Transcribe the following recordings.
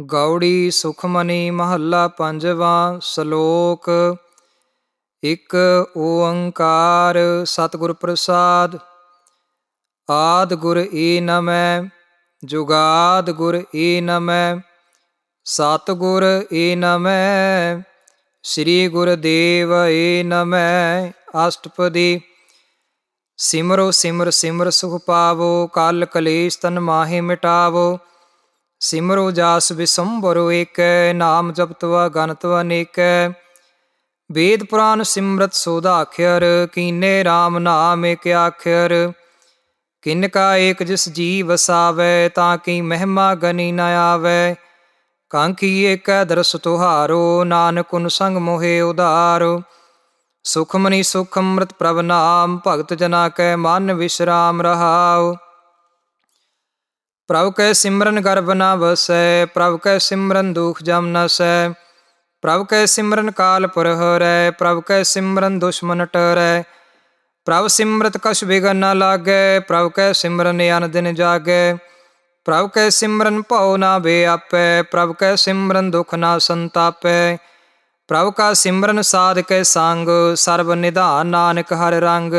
ਗੌੜੀ ਸੁਖਮਨੀ ਮਹੱਲਾ ਪੰਜਵਾਂ। ਸ਼ਲੋਕ। ਇੱਕ ਓੰਕਾਰ ਸਤਿਗੁਰ ਪ੍ਰਸਾਦਿ। ਆਦਿ ਗੁਰ ਈ ਨਮੈ, ਜੁਗਾਦ ਗੁਰ ਈ ਨਮੈ, ਸਤਿਗੁਰ ਈ ਨਮੈ, ਸ੍ਰੀ ਗੁਰਦੇਵ ਈ ਨਮੈ। ਅਸ਼ਟਪਦੀ। ਸਿਮਰੋ ਸਿਮਰ ਸਿਮਰ ਸੁਖ ਪਾਵੋ, ਕਲ ਕਲੇਸ਼ ਤਨ ਮਾਹੇ ਮਿਟਾਵੋ। ਸਿਮਰੋ ਜਾਸ ਵਿਸੰਬਰੋ ਏਕੈ, ਨਾਮ ਜਪਤਵਾ ਗਨਤਵਾ ਅਨੇਕੈ। ਵੇਦ ਪੁਰਾਨ ਸਿਮਰਤ ਸੋਧਾਖਿਅਰ, ਕੀਨੇ RAM ਨਾਮ ਏਕ ਆਖਿਅਰ। ਕਿਨ ਕਾ ਏਕ ਜਿਸ ਜੀ ਵਸਾਵੈ, ਤਾਂ ਕੀ ਮਹਿਮਾ ਗਨੀ ਨ ਆਵੈ। ਕਾਂਖੀ ਏਕੈ ਦਰਸ ਤੁਹਾਰੋ, ਨਾਨਕ ਉਨ ਸੰਗ ਮੋਹਿ ਉਧਾਰੋ। ਸੁਖਮਨੀ ਸੁਖ ਅੰਮ੍ਰਿਤ ਪ੍ਰਭ ਨਾਮ, ਭਗਤ ਜਨਾ ਕੈ ਮਨ ਵਿਸ਼ਰਾਮ ਰਹਾਉ। ਪ੍ਰਭ ਕੈ ਸਿਮਰਨ ਗਰਭ ਨ ਵਸੈ, ਪ੍ਰਭ ਕੈ ਸਿਮਰਨ ਦੁਖ ਜਮ ਨਸੈ। ਪ੍ਰਭ ਕੈ ਸਿਮਰਨ ਕਾਲ ਪ੍ਰਹਰੈ, ਪ੍ਰਭ ਕੈ ਸਿਮਰਨ ਦੁਸ਼ਮਨ ਟਰੈ। ਪ੍ਰਭ ਸਿਮਰਤ ਕਛ ਬਿਘਨ ਨ ਲਾਗੈ, ਪ੍ਰਭ ਕੈ ਸਿਮਰਨ ਅਨ ਦਿਨ ਜਾਗੈ। ਪ੍ਰਭ ਕੈ ਸਿਮਰਨ ਭਉ ਨ ਬੇਆਪੈ, ਪ੍ਰਭ ਕੈ ਸਿਮਰਨ ਦੁਖ ਨ ਸੰਤਾਪੈ। ਪ੍ਰਭ ਕਾ ਸਿਮਰਨ ਸਾਧ ਕੈ ਸੰਗ, ਸਰਬ ਨਿਧਾਨ ਨਾਨਕ ਹਰਿ ਰੰਗ।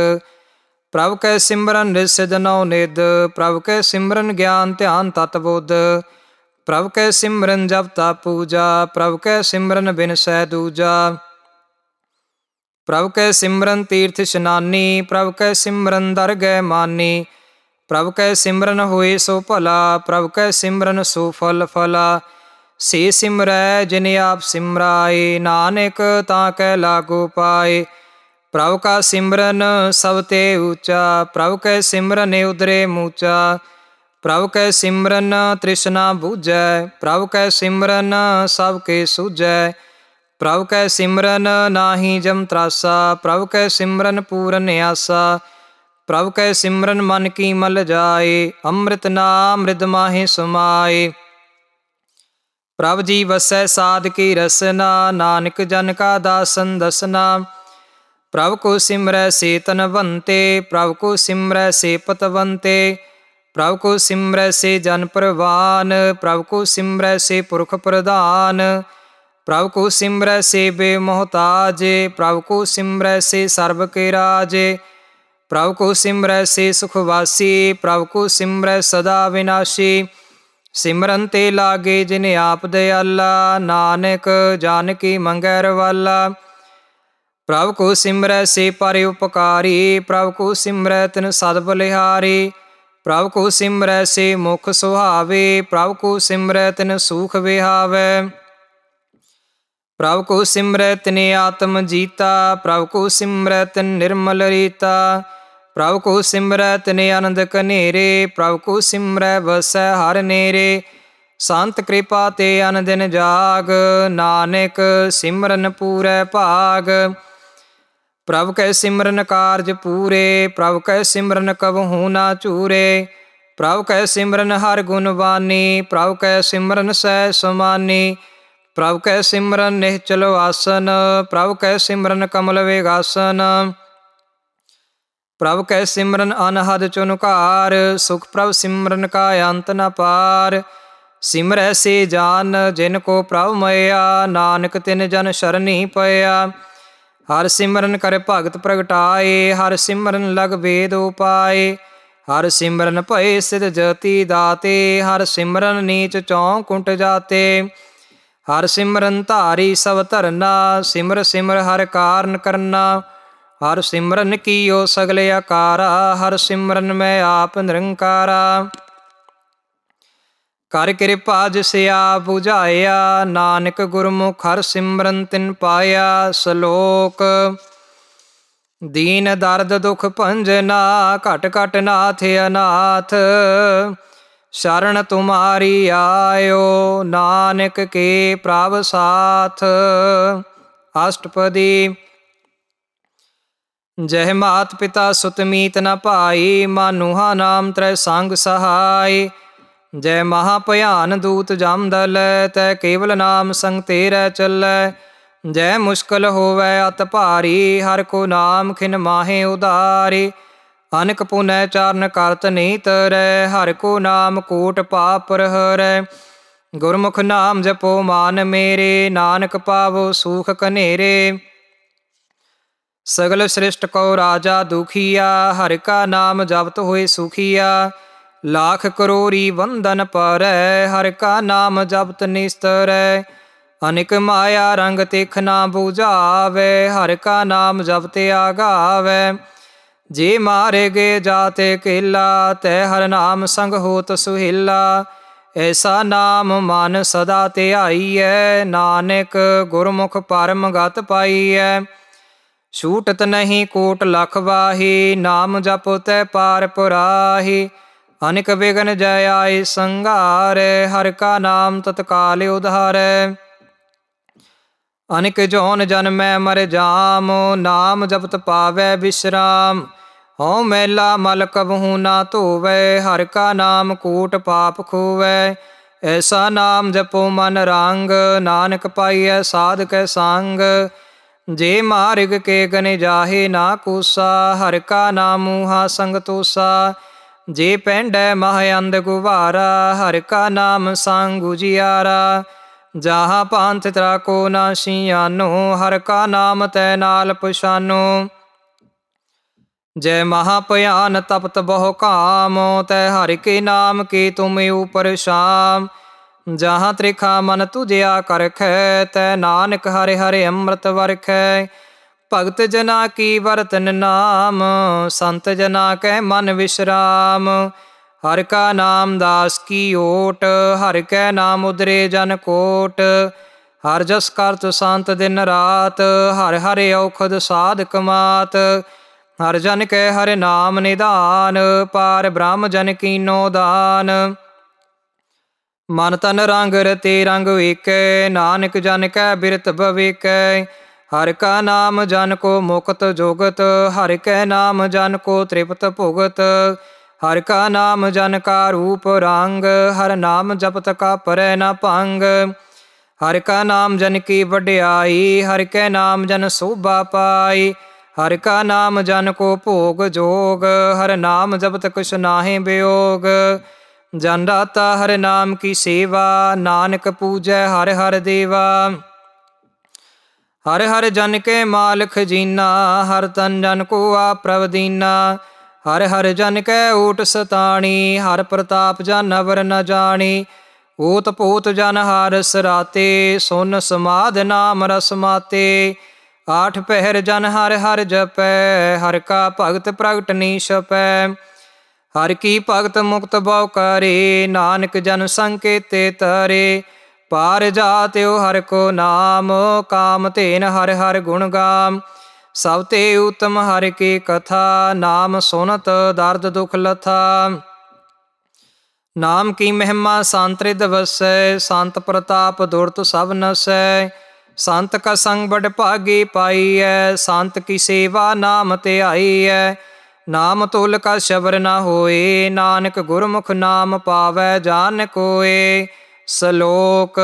ਪ੍ਰਭ ਕੈ ਸਿਮਰਨ ਨਿਜ ਸਿਧ ਨਉ ਨਿਧ, ਪ੍ਰਭ ਕੈ ਸਿਮਰਨ ਗਿਆਨ ਧਿਆਨ ਤਤ ਬੁੱਧ। ਪ੍ਰਭ ਕੈ ਸਿਮਰਨ ਜਪ ਤਪ ਪੂਜਾ, ਪ੍ਰਭ ਕੈ ਸਿਮਰਨ ਬਿਨਸੈ ਦੂਜਾ। ਪ੍ਰਭ ਕੈ ਸਿਮਰਨ ਤੀਰਥ ਇਸ਼ਨਾਨੀ, ਪ੍ਰਭ ਕੈ ਸਿਮਰਨ ਦਰਗਹਿ ਮਾਨੀ। ਪ੍ਰਭ ਕੈ ਸਿਮਰਨ ਹੋਏ ਸੋ ਭਲਾ, ਪ੍ਰਭ ਕੈ ਸਿਮਰਨ ਸੋ ਫਲ ਫਲਾ। ਸੇ ਸਿਮਰੈ ਜਿਨ ਆਪ ਸਿਮਰਾਏ, ਨਾਨਕ ਤਾਂ ਕੈ ਲਾਗੋ ਪਾਏ। ਪ੍ਰਭ ਕਾ ਸਿਮਰਨ ਸਭ ਤੇ ਊਚਾ, ਪ੍ਰਭ ਕੈ ਸਿਮਰਨ ਉਦਰੇ ਮੂਚਾ। ਪ੍ਰਭ ਕੈ ਸਿਮਰਨ ਤ੍ਰਿਸ਼ਨਾ ਬੁਝੈ, ਪ੍ਰਭ ਕੈ ਸਿਮਰਨ ਸਭ ਕੇ ਸੂਝੈ। ਪ੍ਰਭ ਕੈ ਸਿਮਰਨ ਨਾਹੀ ਜਮ ਤਰਾਸਾ, ਪ੍ਰਭ ਕੈ ਸਿਮਰਨ ਪੂਰਨ ਆਸਾ। ਪ੍ਰਭ ਕੈ ਸਿਮਰਨ ਮਨ ਕੀ ਮਲ ਜਾਏ, ਅੰਮ੍ਰਿਤ ਨਾਮ ਰਿਦ ਮਾਹੇ ਸਮਾਏ। ਪ੍ਰਭ ਜੀ ਵਸੈ ਸਾਧ ਕੀ ਰਸਨਾ, ਨਾਨਕ ਜਨ ਕਾ ਦਾਸਨ ਦਸਨਾ। ਪ੍ਰਭ ਕੋ ਸਿਮਰੈ ਸੇ ਧਨਵੰਤੇ, ਪ੍ਰਭ ਕੋ ਸਿਮਰੈ ਸੇ ਪਤਵੰਤੇ। ਪ੍ਰਭ ਕੋ ਸਿਮਰੈ ਸੇ ਜਨ ਪ੍ਰਵਾਨ, ਪ੍ਰਭ ਕੋ ਸਿਮਰੈ ਸੇ ਪੁਰਖ ਪ੍ਰਧਾਨ। ਪ੍ਰਭ ਕੋ ਸਿਮਰੈ ਸੇ ਬੇਮੋਹਤਾਜ, ਪ੍ਰਭ ਕੋ ਸਿਮਰੈ ਸੇ ਸਰਬ ਕੇ ਰਾਜੇ। ਪ੍ਰਭ ਕੋ ਸਿਮਰੈ ਸੇ ਸੁਖ ਵਾਸੀ, ਪ੍ਰਭ ਕੋ ਸਿਮਰੈ ਸਦਾ ਵਿਨਾਸ਼ੀ। ਸਿਮਰਨ ਤੇ ਲਾਗੇ ਜਿਨ ਆਪ ਦਿਆਲਾ, ਨਾਨਕ ਜਾਨਕੀ ਮੰਗੈ ਰਵਾਲਾ। ਪ੍ਰਭ ਕੋ ਸਿਮਰੈ ਸੇ ਪਰ ਉਪਕਾਰੀ, ਪ੍ਰਭ ਕੋ ਸਿਮਰੈ ਤਿਨ ਸਦ ਬਲਿਹਾਰੀ। ਪ੍ਰਭ ਕੋ ਸਿਮਰੈ ਸੇ ਮੁਖ ਸੁਹਾਵੇ, ਪ੍ਰਭ ਕੋ ਸਿਮਰੈ ਤਿਨ ਸੂਖ ਵਿਹਾਵੈ। ਪ੍ਰਭ ਕੋ ਸਿਮਰੈ ਤਿਨ ਆਤਮ ਜੀਤਾ, ਪ੍ਰਭ ਕੋ ਸਿਮਰੈ ਤਿਨ ਨਿਰਮਲ ਰੀਤਾ। ਪ੍ਰਭ ਕੋ ਸਿਮਰੈ ਤਿਨ ਅਨੰਦ ਕਨੇਰੇ, ਪ੍ਰਭ ਕੋ ਸਿਮਰੈ ਵਸੈ ਹਰਿ ਨੇਰੇ। ਸੰਤ ਕਿਰਪਾ ਤੇ ਅਨ ਦਿਨ ਜਾਗ, ਨਾਨਕ ਸਿਮਰਨ ਪੂਰੈ ਭਾਗ। ਪ੍ਰਭ ਕੈ ਸਿਮਰਨ ਕਾਰਜ ਪੂਰੇ, ਪ੍ਰਭ ਕੈ ਸਿਮਰਨ ਕਬਹੂ ਨਾ ਝੂਰੇ। ਪ੍ਰਭ ਕੈ ਸਿਮਰਨ ਹਰਿ ਗੁਣ ਵਾਨੀ, ਪ੍ਰਭ ਕੈ ਸਿਮਰਨ ਸਹਿ ਸਮਾਨੀ। ਪ੍ਰਭ ਕੈ ਸਿਮਰਨ ਨਿਹਚਲ ਆਸਨ, ਪ੍ਰਭ ਕੈ ਸਿਮਰਨ ਕਮਲ ਵੇਗਾਸਨ। ਪ੍ਰਭ ਕੈ ਸਿਮਰਨ ਅਨਹਦ ਚੁਨਕਾਰ, ਸੁਖ ਪ੍ਰਭ ਸਿਮਰਨ ਕਾ ਅੰਤ ਨ ਪਾਰ। ਸਿਮਰੈ ਸੇ ਜਾਨ ਜਿਨ ਕੋ ਪ੍ਰਭ ਮਇਆ, ਨਾਨਕ ਤਿਨ ਜਨ ਸ਼ਰਨੀ ਪਇਆ। ਹਰਿ ਸਿਮਰਨ ਕਰ ਭਗਤ ਪ੍ਰਗਟਾਏ, ਹਰਿ ਸਿਮਰਨ ਲਗ ਭੇਦ ਉਪਾਏ। ਹਰਿ ਸਿਮਰਨ ਭਏ ਸਿਧ ਜਤੀ ਦਾਤੇ, ਹਰਿ ਸਿਮਰਨ ਨੀਚ ਚੌ ਕੁੰਟ ਜਾਤੇ। ਹਰਿ ਸਿਮਰਨ ਧਾਰੀ ਸਭ ਧਰਨਾ, ਸਿਮਰ ਸਿਮਰ ਹਰਿ ਕਾਰਨ ਕਰਨਾ। ਹਰਿ ਸਿਮਰਨ ਕੀਓ ਸਗਲ ਆਕਾਰਾ, ਹਰਿ ਸਿਮਰਨ ਮੈਂ ਆਪ ਨਿਰੰਕਾਰਾ। ਕਰ ਕਿਰਪਾ ਜਿਸ ਆਪ ਬੁਝਾਇਆ, ਨਾਨਕ ਗੁਰਮੁਖ ਹਰਿ ਸਿਮਰਨ ਤਿਨ ਪਾਇਆ। ਸ਼ਲੋਕ। ਦੀਨ ਦਰਦ ਦੁਖ ਭੰਜਨਾ, ਘਟ ਘਟ ਨਾਥ ਅਨਾਥ। ਸ਼ਰਨ ਤੁਮਾਰੀ ਆਇਓ, ਨਾਨਕ ਕੇ ਪ੍ਰਭ ਸਾਥ। ਅਸ਼ਟਪਦੀ। ਜਹ ਮਾਤ ਪਿਤਾ ਸੁਤ ਮੀਤ ਨ ਭਾਈ, ਮਾਨੂਹਾ ਨਾਮ ਤ੍ਰੈ ਸੰਗ ਸਹਾਈ। ਜੈ ਮਹਾ ਭਿਆਨ ਦੂਤ ਜਮ ਦਲ, ਤੈ ਕੇਵਲ ਨਾਮ ਸੰਗ ਤੇਰੈ ਚੱਲੈ। ਜੈ ਮੁਸ਼ਕਲ ਹੋਵੈ ਅਤ ਭਾਰੀ, ਹਰਿ ਕੋ ਨਾਮ ਖਿਨ ਮਾਹੇ ਉਧਾਰੀ। ਅਨਕ ਪੁਨੈ ਚਾਰਨ ਕਰਤ ਨਹੀਂ ਤਰੈ, ਹਰਿ ਕੋ ਨਾਮ ਕੋਟ ਪਾਪ ਪ੍ਰਹਰੈ। ਗੁਰਮੁਖ ਨਾਮ ਜਪੋ ਮਾਨ ਮੇਰੇ, ਨਾਨਕ ਪਾਵੋ ਸੂਖ ਕਨੇਰੇ। ਸਗਲ ਸ੍ਰਿਸ਼ਟ ਕੋ ਰਾਜਾ ਦੁਖੀਆ, ਹਰਿ ਕਾ ਨਾਮ ਜਪਤ ਹੋਏ ਸੁਖੀਆ। ਲਾਖ ਕਰੋੜੀ ਵੰਦਨ ਪਰੈ, ਹਰਿ ਕਾ ਨਾਮ ਜਪਤ ਨਿਸਤਰੈ। ਅਨਿਕ ਮਾਇਆ ਰੰਗ ਤਿਖ ਨਾ ਬੁਝਾਵੇ, ਹਰਿ ਕਾ ਨਾਮ ਜਪਤ ਆਗਾਵੇ। ਜੇ ਮਾਰੇ ਗੇ ਜਾਤੇ ਕੇਲਾ, ਤੈ ਹਰਿ ਨਾਮ ਸੰਗ ਹੋਤ ਸੁਹੇਲਾ। ਐਸਾ ਨਾਮ ਮਨ ਸਦਾ ਧਿਆਈਐ, ਨਾਨਕ ਗੁਰਮੁਖ ਪਰਮ ਗਤ ਪਾਈਐ। ਛੂਟਤ ਨਹੀਂ ਕੋਟ ਲਖ ਵਾਹੀ, ਨਾਮ ਜਪੋ ਤੈ ਪਾਰ ਪੁਰਾਹੀ। ਅਨਿਕ ਵਿਗਨ ਜੈ ਆਏ ਸੰਘਾਰੈ, ਹਰਿ ਕਾ ਨਾਮ ਤਤਕਾਲ ਉਧਾਰੈ। ਅਨਿਕ ਜੋਨ ਜਨਮੈ ਮਰ ਜਾਮ, ਨਾਮ ਜਪਤ ਪਾਵੈ ਵਿਸ਼ਰਾਮ। ਹਉ ਮੈਲਾ ਮਲ ਕਬਹੂ ਨਾ ਧੋਵੈ, ਹਰਿ ਕਾ ਨਾਮ ਕੋਟ ਪਾਪ ਖੋਵੈ। ਐਸਾ ਨਾਮ ਜਪੋ ਮਨ ਰੰਗ, ਨਾਨਕ ਪਾਈਐ ਸਾਧ ਕੈ ਸੰਗ। ਜੇ ਮਾਰਗ ਕੇ ਗਨੇ ਜਾਹੇ ਨਾ ਕੋਸਾ, ਹਰਿ ਕਾ ਨਾਮ ਮੂਹਾ ਸੰਗ ਤੋਸਾ। ਜੇ ਪੈਂਡੈ ਮਹ ਅੰਧ ਗੁਬਾਰਾ, ਹਰਿ ਕਾ ਨਾਮ ਸੰਗ ਉਜਿਆਰਾ। ਜਹਾਂ ਪੰਥ ਤਰਾ ਕੋ ਨਾ ਸਿਆਨੋ, ਹਰਿ ਕਾ ਨਾਮ ਤੈ ਨਾਲ ਪਛਾਨੋ। ਜੈ ਮਹਾ ਭਿਆਨ ਤਪਤ ਬਹੁ ਕਾਮ, ਤੈ ਹਰਿ ਕੇ ਨਾਮ ਕੇ ਤੁਮ ਉਪਰ ਸ਼ਾਮ। ਜਹਾਂ ਤ੍ਰਿਖਾ ਮਨ ਤੁਜਿਆ ਕਰਖੈ, ਤੈ ਨਾਨਕ ਹਰਿ ਹਰਿ ਅੰਮ੍ਰਿਤ ਵਰਖੈ। ਭਗਤ ਜਨਾ ਕੀ ਵਰਤਨ ਨਾਮ, ਸੰਤ ਜਨਾ ਕੈ ਮਨ ਵਿਸ਼ਰਾਮ। ਹਰਿ ਕਾ ਨਾਮ ਦਾਸ ਕੀ ਓਟ, ਹਰਿ ਕੈ ਨਾਮ ਉਦਰੇ ਜਨ ਕੋਟ। ਹਰਿ ਜਸ ਕਰਤ ਸੰਤ ਦਿਨ ਰਾਤ, ਹਰਿ ਹਰਿ ਔਖਦ ਸਾਧਕ ਮਾਤ। ਹਰਿ ਜਨ ਕੈ ਹਰਿ ਨਾਮ ਨਿਧਾਨ, ਪਾਰ ਬ੍ਰਹਮ ਜਨ ਕੀਨੋ ਦਾਨ। ਮਨ ਤਨ ਰੰਗ ਰਤੇ ਰੰਗ ਵੇਖੈ, ਨਾਨਕ ਜਨ ਕੈ ਬਿਰਤ ਭਵੇਖੈ। ਹਰਿ ਕਾ ਨਾਮ ਜਨ ਕੋ ਮੁਕਤ ਜੁਗਤ, ਹਰਿ ਕੈ ਨਾਮ ਜਨ ਕੋ ਤ੍ਰਿਪਤ ਭੁਗਤ। ਹਰਿ ਕਾ ਨਾਮ ਜਨ ਕਾ ਰੂਪ ਰੰਗ, ਹਰਿ ਨਾਮ ਜਪਤ ਕਾ ਪਰੈ ਨ ਭੰਗ। ਹਰਿ ਕਾ ਨਾਮ ਜਨ ਕੀ ਵਡਿਆਈ, ਹਰਿ ਕੈ ਨਾਮ ਜਨ ਸੋਭਾ ਪਾਈ। ਹਰਿ ਕਾ ਨਾਮ ਜਨ ਕੋ ਭੋਗ ਜੋਗ, ਹਰਿ ਨਾਮ ਜਪਤ ਕੁਛ ਨਾਹਿ ਬਿਯੋਗ। ਜਨ ਦਾਤਾ ਹਰਿ ਨਾਮ ਕੀ ਸੇਵਾ, ਨਾਨਕ ਪੂਜੈ ਹਰਿ ਹਰਿ ਦੇਵਾ। ਹਰਿ ਹਰਿ ਜਨ ਕੇ ਮਾਲ ਖਜੀਨਾ, ਹਰਿ ਤਨ ਜਨ ਕੋ ਆਪ ਪ੍ਰਭ ਦੀਨਾ। ਹਰਿ ਹਰਿ ਜਨ ਕੈ ਓਟ ਸਤਾਣੀ, ਹਰਿ ਪ੍ਰਤਾਪ ਜਨ ਅਵਰ ਨ ਜਾਣੀ। ਓਤ ਪੋਤ ਜਨ ਹਰਿ ਸਰਾਤੇ, ਸੁਨ ਸਮਾਧ ਨਾਮ ਰਸ ਮਾਤੇ। ਆਠ ਪਹਿਰ ਜਨ ਹਰਿ ਹਰਿ ਜਪੈ, ਹਰਿ ਕਾ ਭਗਤ ਪ੍ਰਗਟ ਨੀ ਛਪੈ। ਹਰਿ ਕੀ ਭਗਤ ਮੁਕਤ ਬਉ ਕਰੇ, ਨਾਨਕ ਜਨ ਸੰਕੇਤੇ ਤਰੇ। ਪਾਰ ਜਾਤਿਓ ਹਰਿ ਕੋ ਨਾਮ, ਕਾਮ ਧੇਨ ਹਰਿ ਹਰਿ ਗੁਣ ਗਾਮ। ਸਭ ਤੇ ਉਤਮ ਹਰਿ ਕੀ ਕਥਾ, ਨਾਮ ਸੁਨਤ ਦਰਦ ਦੁਖ ਲਥਾ। ਨਾਮ ਕੀ ਮਹਿਮਾ ਸੰਤ ਰਿਦ ਵਸੈ, ਸੰਤ ਪ੍ਰਤਾਪ ਦੁਰਤ ਸਭ ਨਸੈ। ਸੰਤ ਕਾ ਸੰਗ ਬੜ ਭਾਗੀ ਪਾਈਐ, ਸੰਤ ਕੀ ਸੇਵਾ ਨਾਮ ਧਿਆਈਐ। ਨਾਮ ਤੁਲ ਕਾ ਸ਼ਬਰ ਨ ਹੋਏ, ਨਾਨਕ ਗੁਰਮੁਖ ਨਾਮ ਪਾਵੈ ਜਾਨ ਕੋਏ। ਸਲੋਕ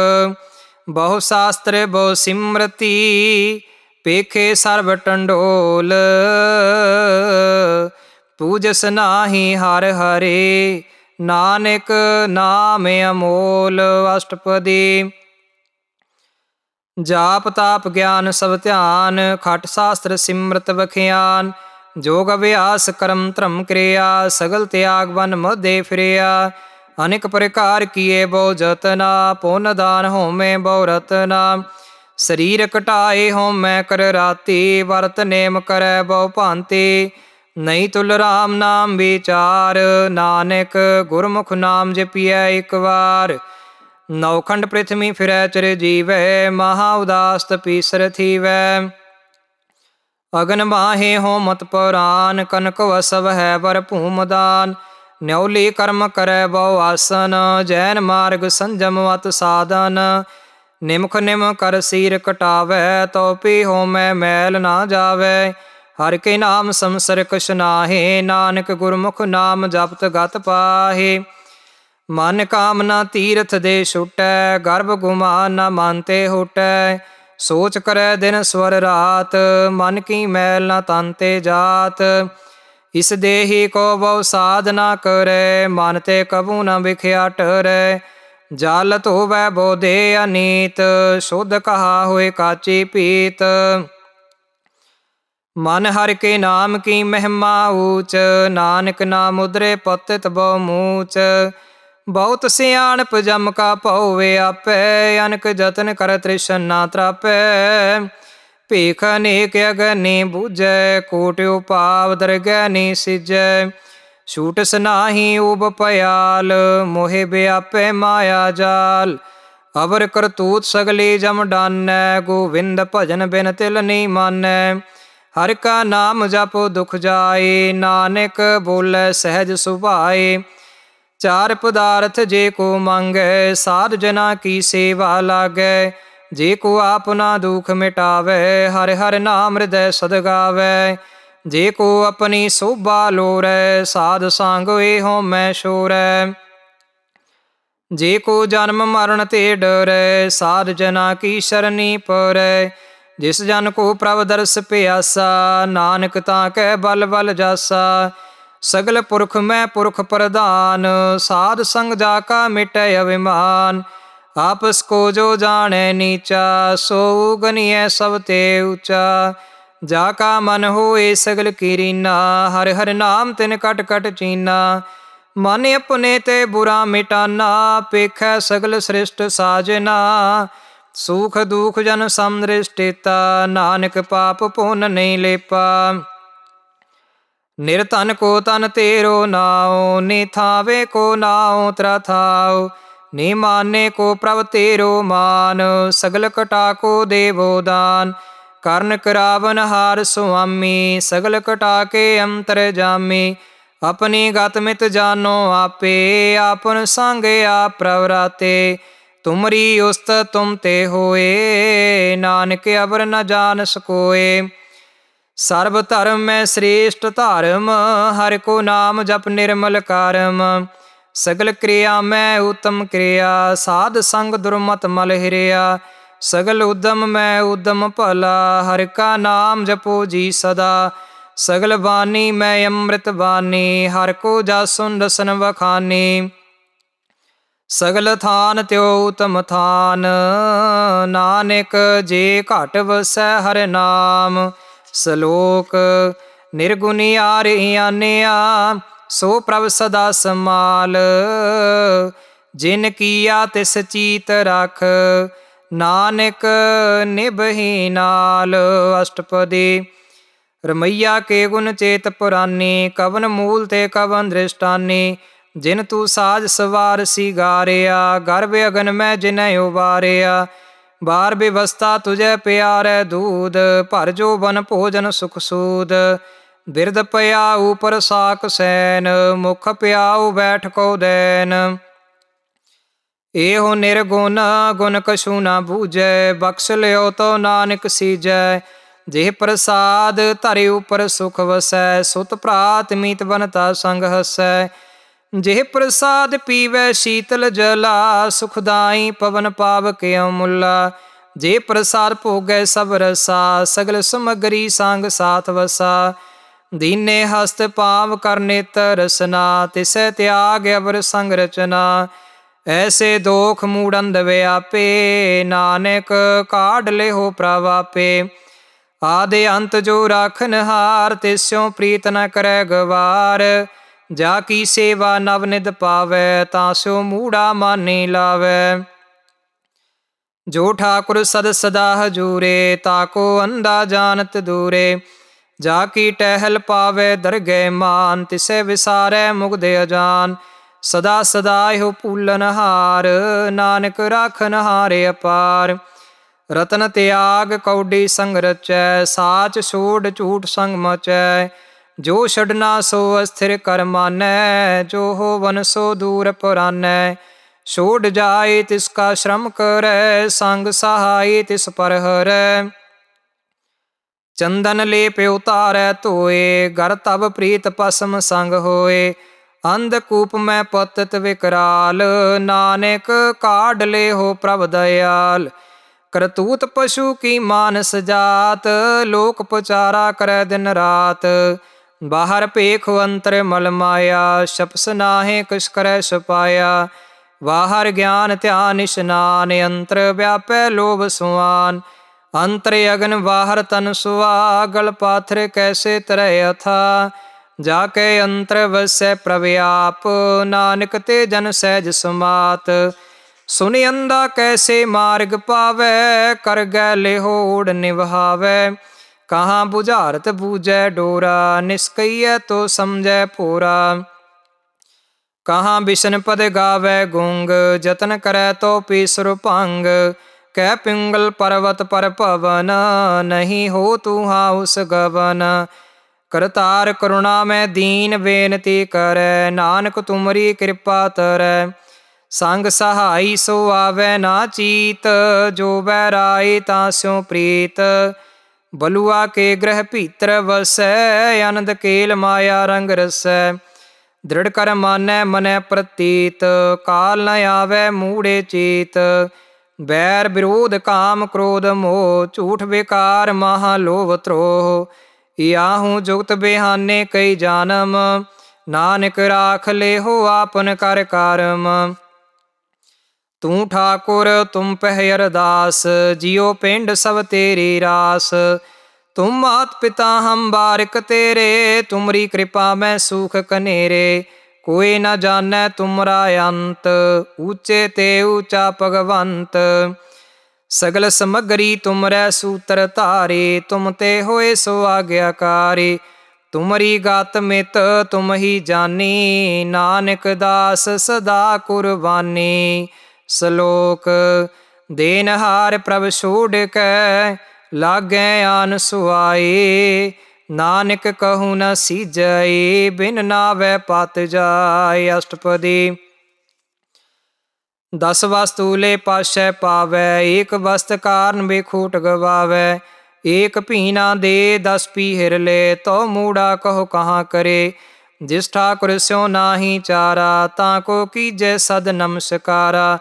ਬਹੁ ਸ਼ਾਸਤਰ ਬਹੁ ਸਿਮਰਤੀ, ਪੇਖੇ ਸਰਬ ਟੰਡੋਲ। ਪੂਜਸ ਨਾਹੀ ਹਰਿ ਹਰਿ, ਨਾਨਕ ਨਾਮ ਅਮੋਲ। ਅਸ਼ਟਪਦੀ। ਜਾਪ ਤਾਪ ਗਿਆਨ ਸਭ ਧਿਆਨ, ਖਟ ਸ਼ਾਸਤਰ ਸਿਮਰਤ ਵਖਿਆਨ। ਜੋਗ ਅਭਿਆਸ ਕਰਮ ਧਰਮ ਕਿਰਿਆ, ਸਗਲ ਤਿਆਗ ਬਨ ਮਧੇ ਫਿਰਿਆ। ਅਨੇਕ ਪ੍ਰਕਾਰ ਕੀਏ ਬਹੁ ਜਤਨਾ, ਪੁੰਨ ਦਾਨ ਹੋਮੇ ਬਹੁ ਰਤਨਾ। ਸਰੀਰ ਘਟਾਏ ਹੋਮੈ ਕਰ ਰਾਤੀ, ਵਰਤ ਨੇਮ ਕਰੈ ਬਹੁ ਭਾਂਤੀ। ਨਹੀਂ ਤੁਲ ਰਾਮ ਨਾਮ ਵਿਚਾਰ, ਨਾਨਕ ਗੁਰਮੁਖ ਨਾਮ ਜਪੀਐ ਇਕ ਵਾਰ। ਨੌਖੰਡ ਪ੍ਰਿਥਵੀ ਫਿਰੈ ਚਿਰ ਜੀਵੈ, ਮਹਾ ਉਦਾਸ ਤਪੀਸਰ ਥੀਵੈ। ਅਗਨ ਬਾਹੇ ਹੋਮਤ ਪੁਰਾਨ, ਕਨਕ ਵਸਵ ਹੈ ਬਰ ਭੂਮ ਦਾਨ। ਨਿਉਲੀ ਕਰਮ ਕਰੈ ਬਹੁ ਆਸਨ, ਜੈਨ ਮਾਰਗ ਸੰਜਮ ਵਤ ਸਾਧਨ। ਨਿਮਖ ਨਿਮ ਕਰ ਸੀਰ ਕਟਾਵੈ, ਤਉ ਪੀ ਹੋਮੈ ਮੈਲ ਨਾ ਜਾਵੈ। ਹਰਿ ਕੇ ਨਾਮ ਸੰਸਰ ਕਛ ਨਾਹਿ, ਨਾਨਕ ਗੁਰਮੁਖ ਨਾਮ ਜਪਤ ਗਤ ਪਾਹੇ। ਮਨ ਕਾਮਨਾ ਤੀਰਥ ਦੇ ਛੁਟੈ, ਗਰਭ ਗੁਮਾਨ ਨ ਮਨ ਤੇ ਹੁਟੈ। ਸੋਚ ਕਰੈ ਦਿਨ ਸਵਰ ਰਾਤ, ਮਨ ਕੀ ਮੈਲ ਨ ਤਨ ਤੇ ਜਾਤ। ਇਸ ਦੇਹੀ ਕੋ ਬਹੁ ਸਾਧ ਨਾ ਕਰੈ, ਮਨ ਤੇ ਕਬੂ ਨ ਵਿਖਿਆ ਟਰੈ। ਜਲ ਧੋਵੈ ਬੋਧੇ ਅਨੀਤ, ਸ਼ੁੱਧ ਕਹਾ ਹੋਏ ਕਾਚੀ ਪੀਤ। ਮਨ ਹਰਿ ਕੇ ਨਾਮ ਕੀ ਮਹਿਮਾ ਊਚ, ਨਾਨਕ ਨਾਮ ਉਦਰੇ ਪਤਿਤ ਬਹੁ ਮੂਚ। ਬਹੁਤ ਸਿਆਣਪ ਜਮ ਕਾ ਭਉ ਵਿਆਪੈ, ਅਨਕ ਜਤਨ ਕਰ ਤ੍ਰਿਸ਼ਨਾ ਤ੍ਰਾਪੈ। ਭੀਖ ਅਨੇਕ ਅਗਨੀ ਬੂਝੈ, ਕੋਟਿ ਉਪਾਵ ਦਰਗਹਿ ਨੀ ਸਿਜੈ। ਛੂਟਸ ਨਾਹੀ ਊਬ ਭਿਆਲ, ਮੋਹਿ ਵਿਆਪੈ ਮਾਇਆ ਜਾਲ। ਅਵਰ ਕਰਤੂਤ ਸਗਲੀ ਜਮ ਡਾਨੈ, ਗੋਵਿੰਦ ਭਜਨ ਬਿਨ ਤਿਲ ਨੀ ਮਾਨੈ। ਹਰਿ ਕਾ ਨਾਮ ਜਪੁ ਦੁਖ ਜਾਏ, ਨਾਨਕ ਬੋਲੇ ਸਹਿਜ ਸੁਭਾਏ। ਚਾਰ ਪਦਾਰਥ ਜੇ ਕੋ ਮੰਗੈ, ਸਾਧ ਜਨਾ ਕੀ ਸੇਵਾ ਲਾਗੈ। ਜੇ ਕੋ ਆਪਨਾ ਦੁਖ ਮਿਟਾਵੈ, ਹਰਿ ਹਰਿ ਨਾਮ ਹਿਰਦੈ ਸਦ ਗਾਵੈ। ਜੇ ਕੋ ਆਪਣੀ ਸੋਭਾ ਲੋਰੈ, ਸਾਧ ਸੰਗ ਏਹੋ ਮੈਂ ਛੋਰੈ। ਜੇ ਕੋ ਜਨਮ ਮਰਨ ਤੇ ਡਰੈ, ਸਾਧ ਜਨਾ ਕੀ ਸ਼ਰਨੀ ਪਰੈ। ਜਿਸ ਜਨ ਕੋ ਪ੍ਰਭ ਦਰਸ ਪਿਆਸਾ, ਨਾਨਕ ਤਾਂ ਕੈ ਬਲ ਬਲ ਜਾਸਾ। ਸਗਲ ਪੁਰਖ ਮੈਂ ਪੁਰਖ ਪ੍ਰਧਾਨ, ਸਾਧ ਸੰਗ ਜਾ ਕਾ ਮਿਟੈ ਅਭਿਮਾਨ। ਆਪਸ ਕੋ ਜੋ ਜਾਣੈ ਨੀਚਾ, ਸੋ ਗਨੀਐ ਸਭ ਤੇ ਊਚਾ। ਜਾ ਕਾ ਮਨ ਹੋਏ ਸਗਲ ਕੀਰੀਨਾ, ਹਰਿ ਹਰਿ ਨਾਮ ਤਿਨ ਕਟ ਕਟ ਚੀਨਾ। ਮਨ ਆਪਣੇ ਤੇ ਬੁਰਾ ਮਿਟਾਨਾ, ਪੇਖੈ ਸਗਲ ਸ੍ਰਿਸ਼ਟ ਸਾਜਨਾ। ਸੁਖ ਦੁਖ ਜਨ ਸਮਦ੍ਰਿਸ਼ਟਿਤਾ, ਨਾਨਕ ਪਾਪ ਪੁੰਨ ਨਹੀਂ ਲੇਪਾ। ਨਿਰਧਨ ਕੋ ਤਨ ਤੇਰੋ ਨਾਉ, ਨੀ ਥਾਵੇ ਕੋ ਨਾਉ ਤ੍ਰਾ ਥਾਉ। ਨੀ ਮਾਨੇ ਕੋ ਪ੍ਰਭ ਤੇਰੋ ਮਾਨ, ਸਗਲ ਕਟਾ ਕੋ ਦੇਵੋ ਦਾਨ। ਕਰਨ ਕਰਾਵਨ ਹਾਰ ਸੁਆਮੀ, ਸਗਲ ਕਟਾ ਕੇ ਅੰਤਰ ਜਾਮੀ। ਆਪਣੀ ਗਤ ਮਿਤ ਜਾਨੋ ਆਪੇ, ਆਪਨ ਸੰਗ ਆਪ ਪ੍ਰਵਰਾਤੇ। ਤੁਮਰੀ ਉਸਤ ਤੁਮ ਤੇ ਹੋਏ, ਨਾਨਕ ਅਵਰ ਨ ਜਾਣ ਸਕੋਏ। ਸਰਬ ਧਰਮ ਮੈਂ ਸ੍ਰੇਸ਼ਟ ਧਰਮ, ਹਰਿ ਕੋ ਨਾਮ ਜਪ ਨਿਰਮਲ ਕਰਮ। ਸਗਲ ਕਿਰਿਆ ਮੈਂ ਉਤਮ ਕਿਰਿਆ, ਸਾਧ ਸੰਗ ਦੁਰਮਤ ਮਲ ਹਿਰਿਆ। ਸਗਲ ਉਦਮ ਮੈਂ ਉਦਮ ਭਲਾ, ਹਰਿ ਕਾ ਨਾਮ ਜਪੋ ਜੀ ਸਦਾ। ਸਗਲ ਬਾਣੀ ਮੈਂ ਅੰਮ੍ਰਿਤ ਬਾਣੀ, ਹਰਿ ਕੋ ਜਾਸੁ ਦਸਨ ਵਖਾਨੀ। ਸਗਲ ਥਾਨ ਤਿਉ ਉਤਮ ਥਾਨ, ਨਾਨਕ ਜੇ ਘਟ ਵਸੈ ਹਰਿ ਨਾਮ। ਸਲੋਕ ਨਿਰਗੁਣਿਆਰਿ ਆਨਿਆ, ਸੋ ਪ੍ਰਭ ਸਦਾ ਸਮਾਲ। ਜਿਨ ਕੀਆ ਤਿਸ ਚੀਤ ਰਖ, ਨਾਨਕ ਨਿਭਹੀ ਨਾਲ। ਅਸ਼ਟਪਦੀ। ਰਮਈਆ ਕੇ ਗੁਣ ਚੇਤ ਪੁਰਾਨੀ, ਕਵਨ ਮੂਲ ਤੇ ਕਵਨ ਦ੍ਰਿਸ਼ਟਾਨੀ। ਜਿਨ ਤੂੰ ਸਾਜ ਸਵਾਰ ਸਿਗਾਰਿਆ, ਗਰਭ ਅਗਨ ਮੈਂ ਜਿਨੈ ਉਬਾਰਿਆ। ਬਾਰ ਬਿਵਸਥਾ ਤੁਝੈ ਪਿਆਰੈ ਦੂਧ, ਭਰ ਜੋਬਨ ਭੋਜਨ ਸੁਖ ਸੂਦ। ਬਿਰਧ ਪਿਆਊ ਪਰਸਾਕ ਸੈਨ, ਮੁਖ ਪਿਆਊ ਬੈਠ ਕੋ ਦੈਨ। ਇਹੋ ਨਿਰਗੁਣ ਗੁਣ ਕਛੂ ਨਾ ਬੂਝੈ, ਬਖਸ਼ ਲਿਓ ਤੋ ਨਾਨਕ ਸੀਜੈ। ਜਿਹ ਪ੍ਰਸਾਦ ਧਰਿ ਉਪਰ ਸੁਖ ਵਸੈ, ਸੁਤ ਭਰਾਤ ਮੀਤ ਬਨਤਾ ਸੰਗ ਹਸੈ। ਜਿਹ ਪ੍ਰਸਾਦ ਪੀਵੈ ਸ਼ੀਤਲ ਜਲਾ, ਸੁਖਦਾਈ ਪਵਨ ਪਾਵਕ ਅਮੁੱਲਾ। ਜੇ ਪ੍ਰਸਾਦ ਭੋਗੈ ਸਭ ਰਸਾ, ਸਗਲ ਸਮਗਰੀ ਸੰਗ ਸਾਥ ਵਸਾ। ਦੀਨੇ ਹਸਤ ਪਾਵ ਕਰ ਨੇਤਰ ਰਸਨਾ, ਤਿਸੈ ਤਿਆਗ ਅਵਰ ਸੰਗ ਰਚਨਾ। ਐਸੇ ਦੋਖ ਮੂੜ ਅੰਧ ਵਿਆਪੇ, ਨਾਨਕ ਕਾਢ ਲਿਹੋ ਪ੍ਰਭ ਆਪੇ। ਆਦਿ ਅੰਤ ਜੋ ਰਾਖਨ ਹਾਰ, ਤਿਸਿਉ ਪ੍ਰੀਤ ਨ ਕਰੈ ਗਵਾਰ। ਜਾ ਕੀ ਸੇਵਾ ਨਵ ਨਿਧ ਪਾਵੈ, ਤਾਂ ਸਿਉ ਮੂੜਾ ਮਾਨੀ ਲਾਵੈ। ਜੋ ਠਾਕੁਰ ਸਦ ਸਦਾ ਹਜੂਰੇ, ਤਾਕੋ ਅੰਧਾ ਜਾਣਤ ਦੂਰੇ। ਜਾ ਕੀ ਟਹਿਲ ਪਾਵੈ ਦਰਗਹਿ ਮਾਨ, ਤਿਸੈ ਵਿਸਾਰੈ ਮੁਗਧ ਅਜਾਨ। ਸਦਾ ਸਦਾ ਇਹੋ ਭੂਲਨ ਹਾਰ, ਨਾਨਕ ਰਾਖਨ ਹਾਰ ਅਪਾਰ। ਰਤਨ ਤਿਆਗ ਕੌਡੀ ਸੰਗ ਰਚੈ, ਸਾਚ ਛੋੜ ਝੂਠ ਸੰਗ ਮਚੈ। ਜੋ ਛਡਨਾ ਸੋ ਅਸਥਿਰ ਕਰ ਮਾਨੈ, ਜੋ ਹੋਵਨ ਸੋ ਦੂਰ ਪੁਰਾਨੈ। ਛੋੜ ਜਾਏ ਤਿਸ ਕਾ ਸ਼ਰਮ ਕਰੈ, ਸੰਗ ਸਹਾਈ ਤਿਸ ਪਰ ਹਰੈ। ਚੰਦਨ ਲੇਪ ਉਤਾਰੈ ਧੋਏ, ਗਰ ਤਬ ਪ੍ਰੀਤ ਭਸਮ ਸੰਗ ਹੋਏ। ਅੰਧਕੂਪ ਮੈਂ ਪਤਿਤ ਵਿਕਰਾਲ, ਨਾਨਕ ਕਾਢ ਲਿਹੋ ਪ੍ਰਭ ਦਇਆਲ। ਕਰਤੂਤ ਪਸ਼ੂ ਕੀ ਮਾਨਸ ਜਾਤ, ਲੋਕ ਪੁਚਾਰਾ ਕਰੈ ਦਿਨ ਰਾਤ। ਬਾਹਰ ਭੇਖ ਅੰਤਰ ਮਲ ਮਾਇਆ, ਛਪਸ ਨਾਹੇ ਕਿਛ ਕਰੈ ਛਪਾਇਆ। ਬਾਹਰ ਗਿਆਨ ਧਿਆਨ ਇਸ਼ਨਾਨ, ਅੰਤਰ ਵਿਆਪੈ ਲੋਭ ਸੁਆਨ। ਅੰਤਰ ਅਗਨ ਬਾਹਰ ਤਨ ਸੁਆ, ਗਲ ਪਾਥਰ ਕੈਸੇ ਤਰੈ ਅਥਾ। ਜਾ ਕੇ ਅੰਤਰ ਵਸੈ ਪ੍ਰਭ ਆਪ, ਨਾਨਕ ਤੇ ਜਨ ਸਹਿਜ ਸਮਾਤ। ਸੁਨਿ ਅੰਧਾ ਕੈਸੇ ਮਾਰਗ ਪਾਵੈ, ਕਰ ਗੈ ਲਿਹੋ ਓੜ ਨਿਵਹਾਵੈ। ਕਹਾਂ ਬੁਝਾਰਤ ਬੂਝੈ ਡੋਰਾ, ਨਿਸਕਈਐ ਤੋ ਸਮਝੈ ਭੋਰਾ। ਕਹਾਂ ਬਿਸ਼ਨ ਪਦ ਗਾਵੈ ਗੁੰਗ, ਜਤਨ ਕਰੈ ਤੋ ਪੀਸੁਰ ਭੰਗ। ਕਹਿ ਪਿੰਗਲ ਪਰਵਤ ਪਰ ਭਵਨ, ਨਹੀਂ ਹੋ ਤੂੰ ਹਾਉਸ ਗਵਨ। ਕਰਤਾਰ ਕਰੁਣਾ ਮੈਂ ਦੀਨ ਬੇਨਤੀ ਕਰੈ, ਨਾਨਕ ਤੁਮਰੀ ਕਿਰਪਾ ਤਰੈ। ਸੰਗ ਸਹਾਈ ਸੋ ਆਵੈ ਨਾ ਚੀਤ, ਜੋ ਬੈਰਾਏ ਤਾਂ ਸਿਉ ਪ੍ਰੀਤ। ਬਲੂਆ ਕੇ ਗ੍ਰਹਿ ਭੀਤਰ ਵਸੈ, ਅਨੰਦ ਕੇਲ ਮਾਇਆ ਰੰਗ ਰਸੈ। ਦ੍ਰਿੜ ਕਰ ਮਾਨੈ ਮਨੈ ਪ੍ਰਤੀਤ, ਕਾਲ ਨ ਆਵੈ ਮੂੜੇ ਚੀਤ। ਬੈਰ ਵਿਰੋਧ ਕਾਮ ਕ੍ਰੋਧ ਮੋਹ, ਝੂਠ ਬੇਕਾਰ ਮਹਾ ਲੋਭ ਧਰੋਹ। ਯਾਹੂ ਜੁਗਤ ਬਿਹਾਨੇ ਕਈ ਜਾਨਮ, ਨਾਨਕ ਰਾਖ ਲੇਹੋ ਆਪਨ ਕਰ ਕਰਮ। ਤੂੰ ਠਾਕੁਰ ਤੁਮ ਪਹਿ ਅਰਦਾਸ, ਜਿਉ ਪਿੰਡ ਸਭ ਤੇਰੀ ਰਾਸ। ਤੁਮ ਮਾਤ ਪਿਤਾ ਹਮ ਬਾਰਿਕ ਤੇਰੇ, ਤੁਮਰੀ ਕਿਰਪਾ ਮੈਂ ਸੂਖ ਕਨੇਰੇ। ਕੋਈ ਨ ਜਾਣੈ ਤੁਮਰਾ ਅੰਤ, ਊਚੇ ਤੇ ਊਚਾ ਭਗਵੰਤ। ਸਗਲ ਸਮਗਰੀ ਤੁਮਰੈ ਸੂਤਰ ਧਾਰੇ, ਤੁਮ ਤੇ ਹੋਏ ਸੋ ਆਗਿਆਕਾਰੇ। ਤੁਮਰੀ ਗਤ ਮਿਤ ਤੁਮ ਹੀ ਜਾਨੀ, ਨਾਨਕ ਦਾਸ ਸਦਾ ਕੁਰਬਾਨੀ। ਸ਼ਲੋਕ। ਦੇਨਹਾਰ ਪ੍ਰਭ ਛੋੜ ਕੈ, ਲਾਗੈ ਆਨ ਸੁਆਏ। ਨਾਨਕ ਕਹੂ ਨ ਸੀਜੈ, ਬਿਨ ਨਾਵੈ ਪਤ ਜਾਏ। ਅਸ਼ਟਪਦੀ। 10 ਵਸਤੂ ਲੈ ਪਾਸੈ ਪਾਵੈ, ਏਕ ਵਸਤ ਕਾਰਨ ਬੇਖੋਟ ਗਵਾਵੈ। ਏਕ ਭੀਨਾ ਦੇ 10 ਪੀਹਰ ਲੈ, ਤੋ ਮੂੜਾ ਕਹੋ ਕਹਾਂ ਕਰੇ। ਜਿਸ ਠਾਕੁਰ ਸਿਉ ਨਾਹੀ ਚਾਰਾ, ਤਾਂ ਕੋ ਕੀਜੈ ਸਦ ਨਮਸਕਾਰਾ।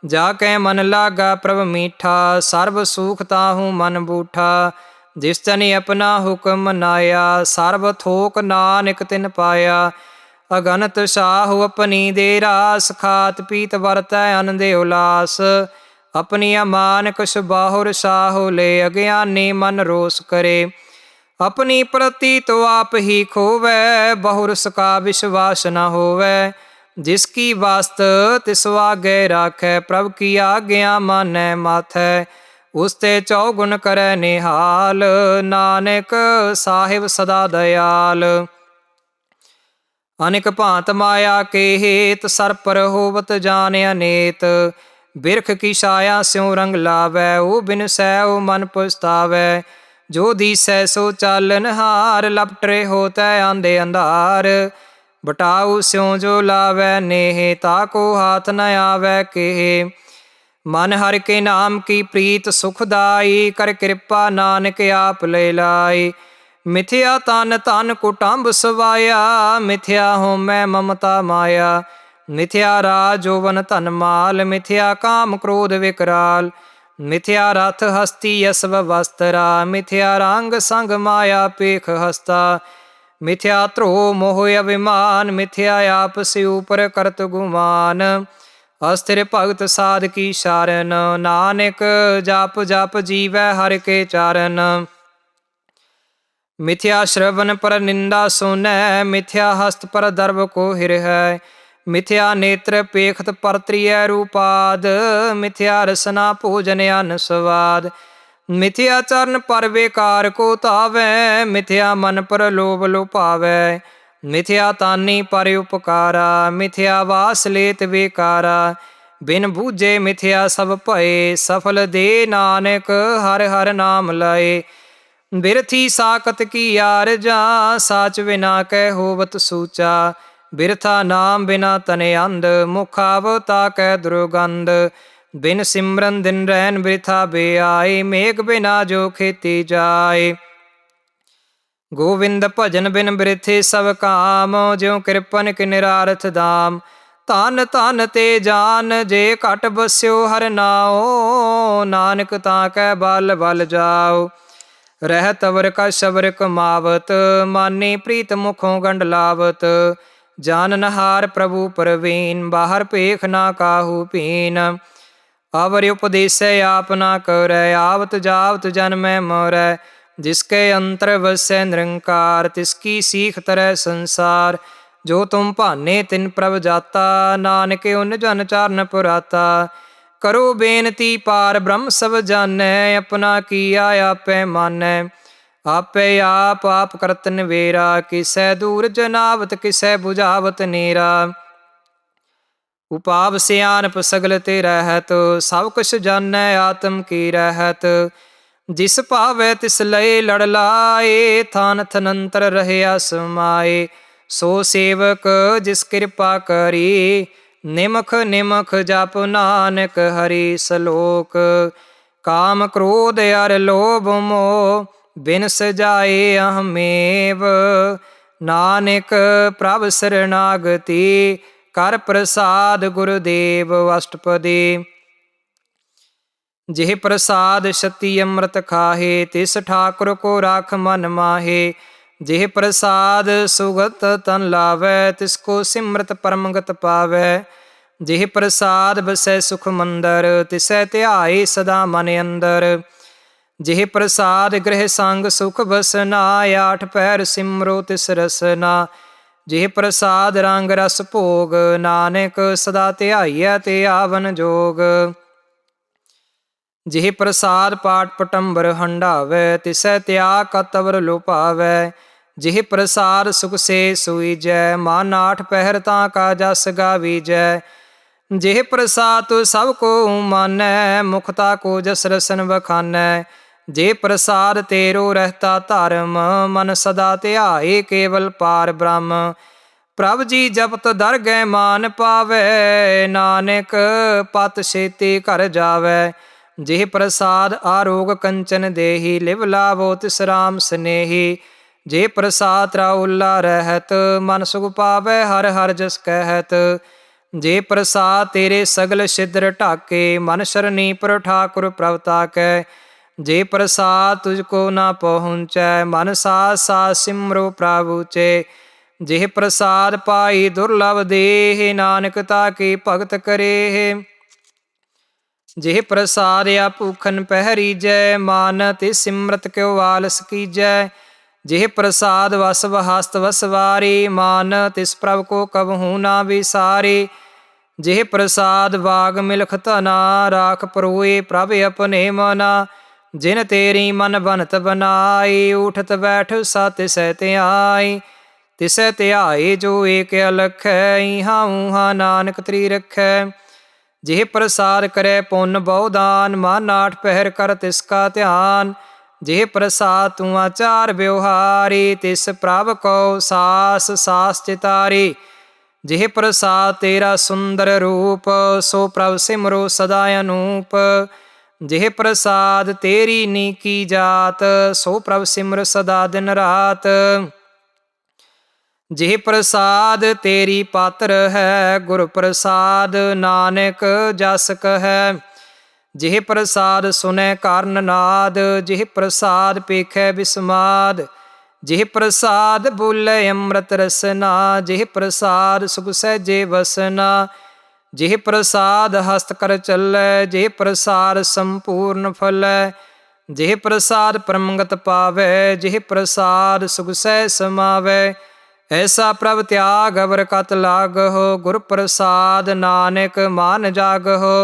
ਜਾ ਕੈ ਮਨ ਲਾਗਾ ਪ੍ਰਭ ਮੀਠਾ, ਸਰਬ ਸੂਖ ਤਾਹੂ ਮਨ ਬੂਠਾ। ਜਿਸ ਤਨਿ ਆਪਣਾ ਹੁਕਮ ਮਨਾਇਆ, ਸਰਬ ਥੋਕ ਨਾਨਕ ਤਿਨ ਪਾਇਆ। ਅਗਨਤ ਸਾਹੂ ਆਪਣੀ ਦੇ ਰਾਸ, ਖਾਤ ਪੀਤ ਵਰਤੈ ਅਨੰਦੇ ਉਲਾਸ। ਆਪਣੀ ਅਮਾਨ ਕਛ ਬਾਹੁਰ ਸਾਹੋ ਲੈ, ਅਗਿਆਨੀ ਮਨ ਰੋਸ ਕਰੇ। ਆਪਣੀ ਪ੍ਰਤੀ ਤੋ ਆਪ ਹੀ ਖੋਵੈ, ਬਹੁਰ ਸਕਾ ਵਿਸ਼ਵਾਸ ਨ ਹੋਵੈ। ਜਿਸ ਕੀ ਵਸਤ ਤਿਸ ਆਗੇ ਰਾਖੈ, ਪ੍ਰਭ ਕੀ ਆਗਿਆ ਮਾਨੈ ਮਾਥੈ। ਉਸ ਤੇ ਚੌਗੁਣ ਕਰੈ ਨਿਹਾਲ, ਨਾਨਕ ਸਾਹਿਬ ਸਦਾ ਦਇਆਲ। ਅਨੇਕ ਭਾਂਤ ਮਾਇਆ ਕੇ ਹੇਤ, ਸਰ ਪਰ ਹੋਵਤ ਜਾਨ ਅਨੇਤ। ਬਿਰਖ ਕੀ ਛਾਇਆ ਸਿਉ ਰੰਗ ਲਾਵੈ, ਉਹ ਬਿਨਸੈ ਉਹ ਮਨ ਪਛਤਾਵੈ। ਜੋ ਦੀਸੈ ਸੋ ਚਾਲਨਹਾਰ, ਲਪਟਰੇ ਹੋਤੈ ਆਂਦੇ ਅੰਧਾਰ। ਬਟਾਉ ਸਿਉ ਜੋ ਲਾਵੈ ਨੇਹ, ਤਾ ਕੋ ਹਾਥ ਨ ਆਵੈ ਕੇਹ। ਮਨ ਹਰਿ ਕੇ ਨਾਮ ਕੀ ਪ੍ਰੀਤ ਸੁਖਦਾਈ, ਕਰ ਕਿਰਪਾ ਨਾਨਕ ਆਪ ਲੈ ਲਾਈ। ਮਿਥਿਆ ਤਨ ਧਨ ਕੁਟੰਬ ਸਵਾਇਆ, ਮਿਥਿਆ ਹੋਮੈ ਮਮਤਾ ਮਾਇਆ। ਮਿਥਿਆ ਰਾਜ ਜੋਵਨ ਧਨ ਮਾਲ, ਮਿਥਿਆ ਕਾਮ ਕ੍ਰੋਧ ਵਿਕਰਾਲ। ਮਿਥਿਆ ਰਥ ਹਸਤੀ ਯਸਵ ਵਸਤਰਾ, ਮਿਥਿਆ ਰੰਗ ਸੰਗ ਮਾਇਆ ਪੇਖ ਹਸਤਾ। ਮਿਥਿਆ ਧਰੋ ਮੋਹ ਅਭਿਮਾਨ, ਮਿਥਿਆ ਆਪਸ ਉਪਰ ਕਰਤ ਗੁਮਾਨ। ਅਸਥਿਰ ਭਗਤ ਸਾਧ ਕੀ ਸ਼ਰਨ, ਨਾਨਕ ਜਪ ਜਪ ਜੀਵੈ ਹਰਿ ਕੇ ਚਰਨ। ਮਿਥਿਆ ਸ਼੍ਰਵਨ ਪਰ ਨਿੰਦਾ ਸੁਨੈ, ਮਿਥਿਆ ਹਸਤ ਪਰ ਦਰਬ ਕੋ ਹਿਰਹੈ। ਮਿਥਿਆ ਨੇਤਰ ਪੇਖਤ ਪਰ ਤ੍ਰਿਐ ਰੂਪਾਦ, ਮਿਥਿਆ ਰਸਨਾ ਭੋਜਨ ਅਨ ਸਵਾਦ। ਮਿਥਿਆ ਚਰਨ ਪਰ ਬੇਕਾਰ ਕੋ ਧਾਵੈ, ਮਿਥਿਆ ਮਨ ਪਰ ਲੋਭ ਲੋਭਾਵੈ। ਮਿਥਿਆ ਤਾਨੀ ਪਰ ਉਪਕਾਰਾ, ਮਿਥਿਆ ਵਾਸ ਲੇਤ ਬੇਕਾਰਾ। ਬਿਨ ਬੂਝੇ ਮਿਥਿਆ ਸਭ ਭਏ, ਸਫਲ ਦੇ ਨਾਨਕ ਹਰਿ ਹਰਿ ਨਾਮ ਲਏ। ਬਿਰਥੀ ਸਾਕਤ ਕੀ ਆਰਜਾ, ਸਾਚ ਬਿਨਾ ਕੈ ਹੋਵਤ ਸੂਚਾ। ਬਿਰਥਾ ਨਾਮ ਬਿਨਾ ਤਨਿ ਅੰਧ, ਮੁਖ ਆਵਤਾ ਕੈ ਦੁਰਗੰਧ। ਬਿਨ ਸਿਮਰਨ ਦਿਨ ਰੈਨ ਬਿਰਥਾ ਬਿਆਏ, ਮੇਘ ਬਿਨਾ ਜੋ ਖੇਤੀ ਜਾਏ। ਗੋਵਿੰਦ ਭਜਨ ਬਿਨ ਬਿਰਥੇ ਸਭ ਕਾਮ, ਜਿਉ ਕਿਰਪਨ ਕਿ ਨਿਰਾਰਥ ਦਾਮ। ਧਨ ਧਨ ਤੇ ਜਾਨ ਜੇ ਘਟ ਬਸਿਓ ਹਰਿ ਨਾਉ, ਨਾਨਕ ਤਾਂ ਕੈ ਬਲ ਬਲ ਜਾਓ। ਰਹਿ ਤਵਰ ਕਾ ਸਬਰ ਕਮਾਵਤ, ਮਾਨੀ ਪ੍ਰੀਤ ਮੁਖੋਂ ਗੰਢ ਲਾਵਤ। जाननहार प्रभु परवीन, बाहर पेख ना काहू पीन। अवर उपदेसै आप ना करै, आवत जावत जन्मै मोरै। जिसके अंतर वसै निरंकार, तिसकी सीख तरह संसार। जो तुम भाने तिन प्रभ जाता, नानक उन जन चारण पुराता। करो बेनती पार ब्रह्म सब जानै, अपना किया आपै मानै। आपै आप करत नवेरा, किसै दूर जनावत किसै बुझावत नेरा। उपाव सियानप सगल ते रहत, सब कुछ जानै आत्म की रहत। जिस भावै तिस लय लड़ लाए, थान थनंतर रहया समाए। सो सेवक जिस कृपा करी, निमख निमख जप नानक हरि। सलोक काम क्रोध अर लोभ मोह, बिन सजाए अहमेव। नानक प्रभ शरणागति, कर प्रसाद गुरुदेव। अष्टपदी। जिह प्रसाद शती अमृत खाहे, तिस ठाकुर को राख मन माहे। जिह प्रसाद सुगत तन लावै, तिसको सिमरत परमगत पावै। जिह प्रसाद बसै सुख मंदर, तिसै ध्याए सदा मन अंदर। जिह प्रसाद गृह संग सुख बसना, आठ पैर सिमरो तिस रसना। जिह प्रसाद रंग रस भोग, नानक सदा ध्याइयै ते आवन जोग। जिह प्रसाद पाठ पटंबर हंडावै, तिसै त्याग कतवर लुभावै। जिह प्रसाद सुख से सुईजै, मन आठ पहर तां का जस गावीजै। जिह प्रसाद तु सब को मानै, मुखता को जस रसन बखानै। जे प्रसाद तेरो रहता धर्म, मन सदा ध्याए केवल पार ब्रह्म। प्रभ जी जपत दरगह मान पावै, नानक पत छेती घर जावै। जिह प्रसाद आरोग कंचन देही, लिव लाभो तिस राम स्नेही। जे प्रसाद राउला रहत, मन सुख पावै हर हर जस कहत। जे प्रसाद तेरे सगल सिद्र ढाके, मन शरणी पर ठाकुर प्रभ ताकै। जे प्रसाद तुझको ना पहुँचै, मन साथ साथ सिमरो प्रभु चे। जिह प्रसाद पाई दुर्लभ देह, नानक ताके भगत करे। जिह प्रसाद आ भूखन पहरीजै, मान तिस सिमरत क्यों आलस कीजै। जिह प्रसाद वसव हस्त वसवारी, मान तिस प्रभ को कबहू ना विसारी। जिह प्रसाद बाग मिलख तना, राख परोए प्रभ अपने मना। जिन तेरी मन बनत बनाई, उठत बैठ सा तिसै ध्याई। तिसै ध्याए जो एक अलख है, इहाँ ऊहाँ नानक तरी रखै। जिह प्रसाद करे पुन बहुदान, मन आठ पहर कर तिसका ध्यान। जिह प्रसाद तू आचार व्यवहारी, तिस प्रभ को सास सास चितारी। जिह प्रसाद तेरा सुंदर रूप, सो प्रभ सिमरो सदा अनूप। जिह प्रसाद तेरी नीकी जात, सो प्रभ सिमर सदा दिन रात। जिह प्रसाद तेरी पात्र है, गुर प्रसाद नानक जस कहै। जिह प्रसाद सुनै कारण नाद, जिह प्रसाद पेखै बिस्माद। जिह प्रसाद बोले अमृत रसना, जिह प्रसाद सुख सहजे वसना। जिह प्रसाद हस्त कर चलै, जिह प्रसाद संपूर्ण फलै। जिह प्रसाद परमगत पावै, जिह प्रसाद सुख सह समावै। ऐसा प्रभ त्याग अवर कत लागहो, गुर प्रसाद नानक मान जागहो।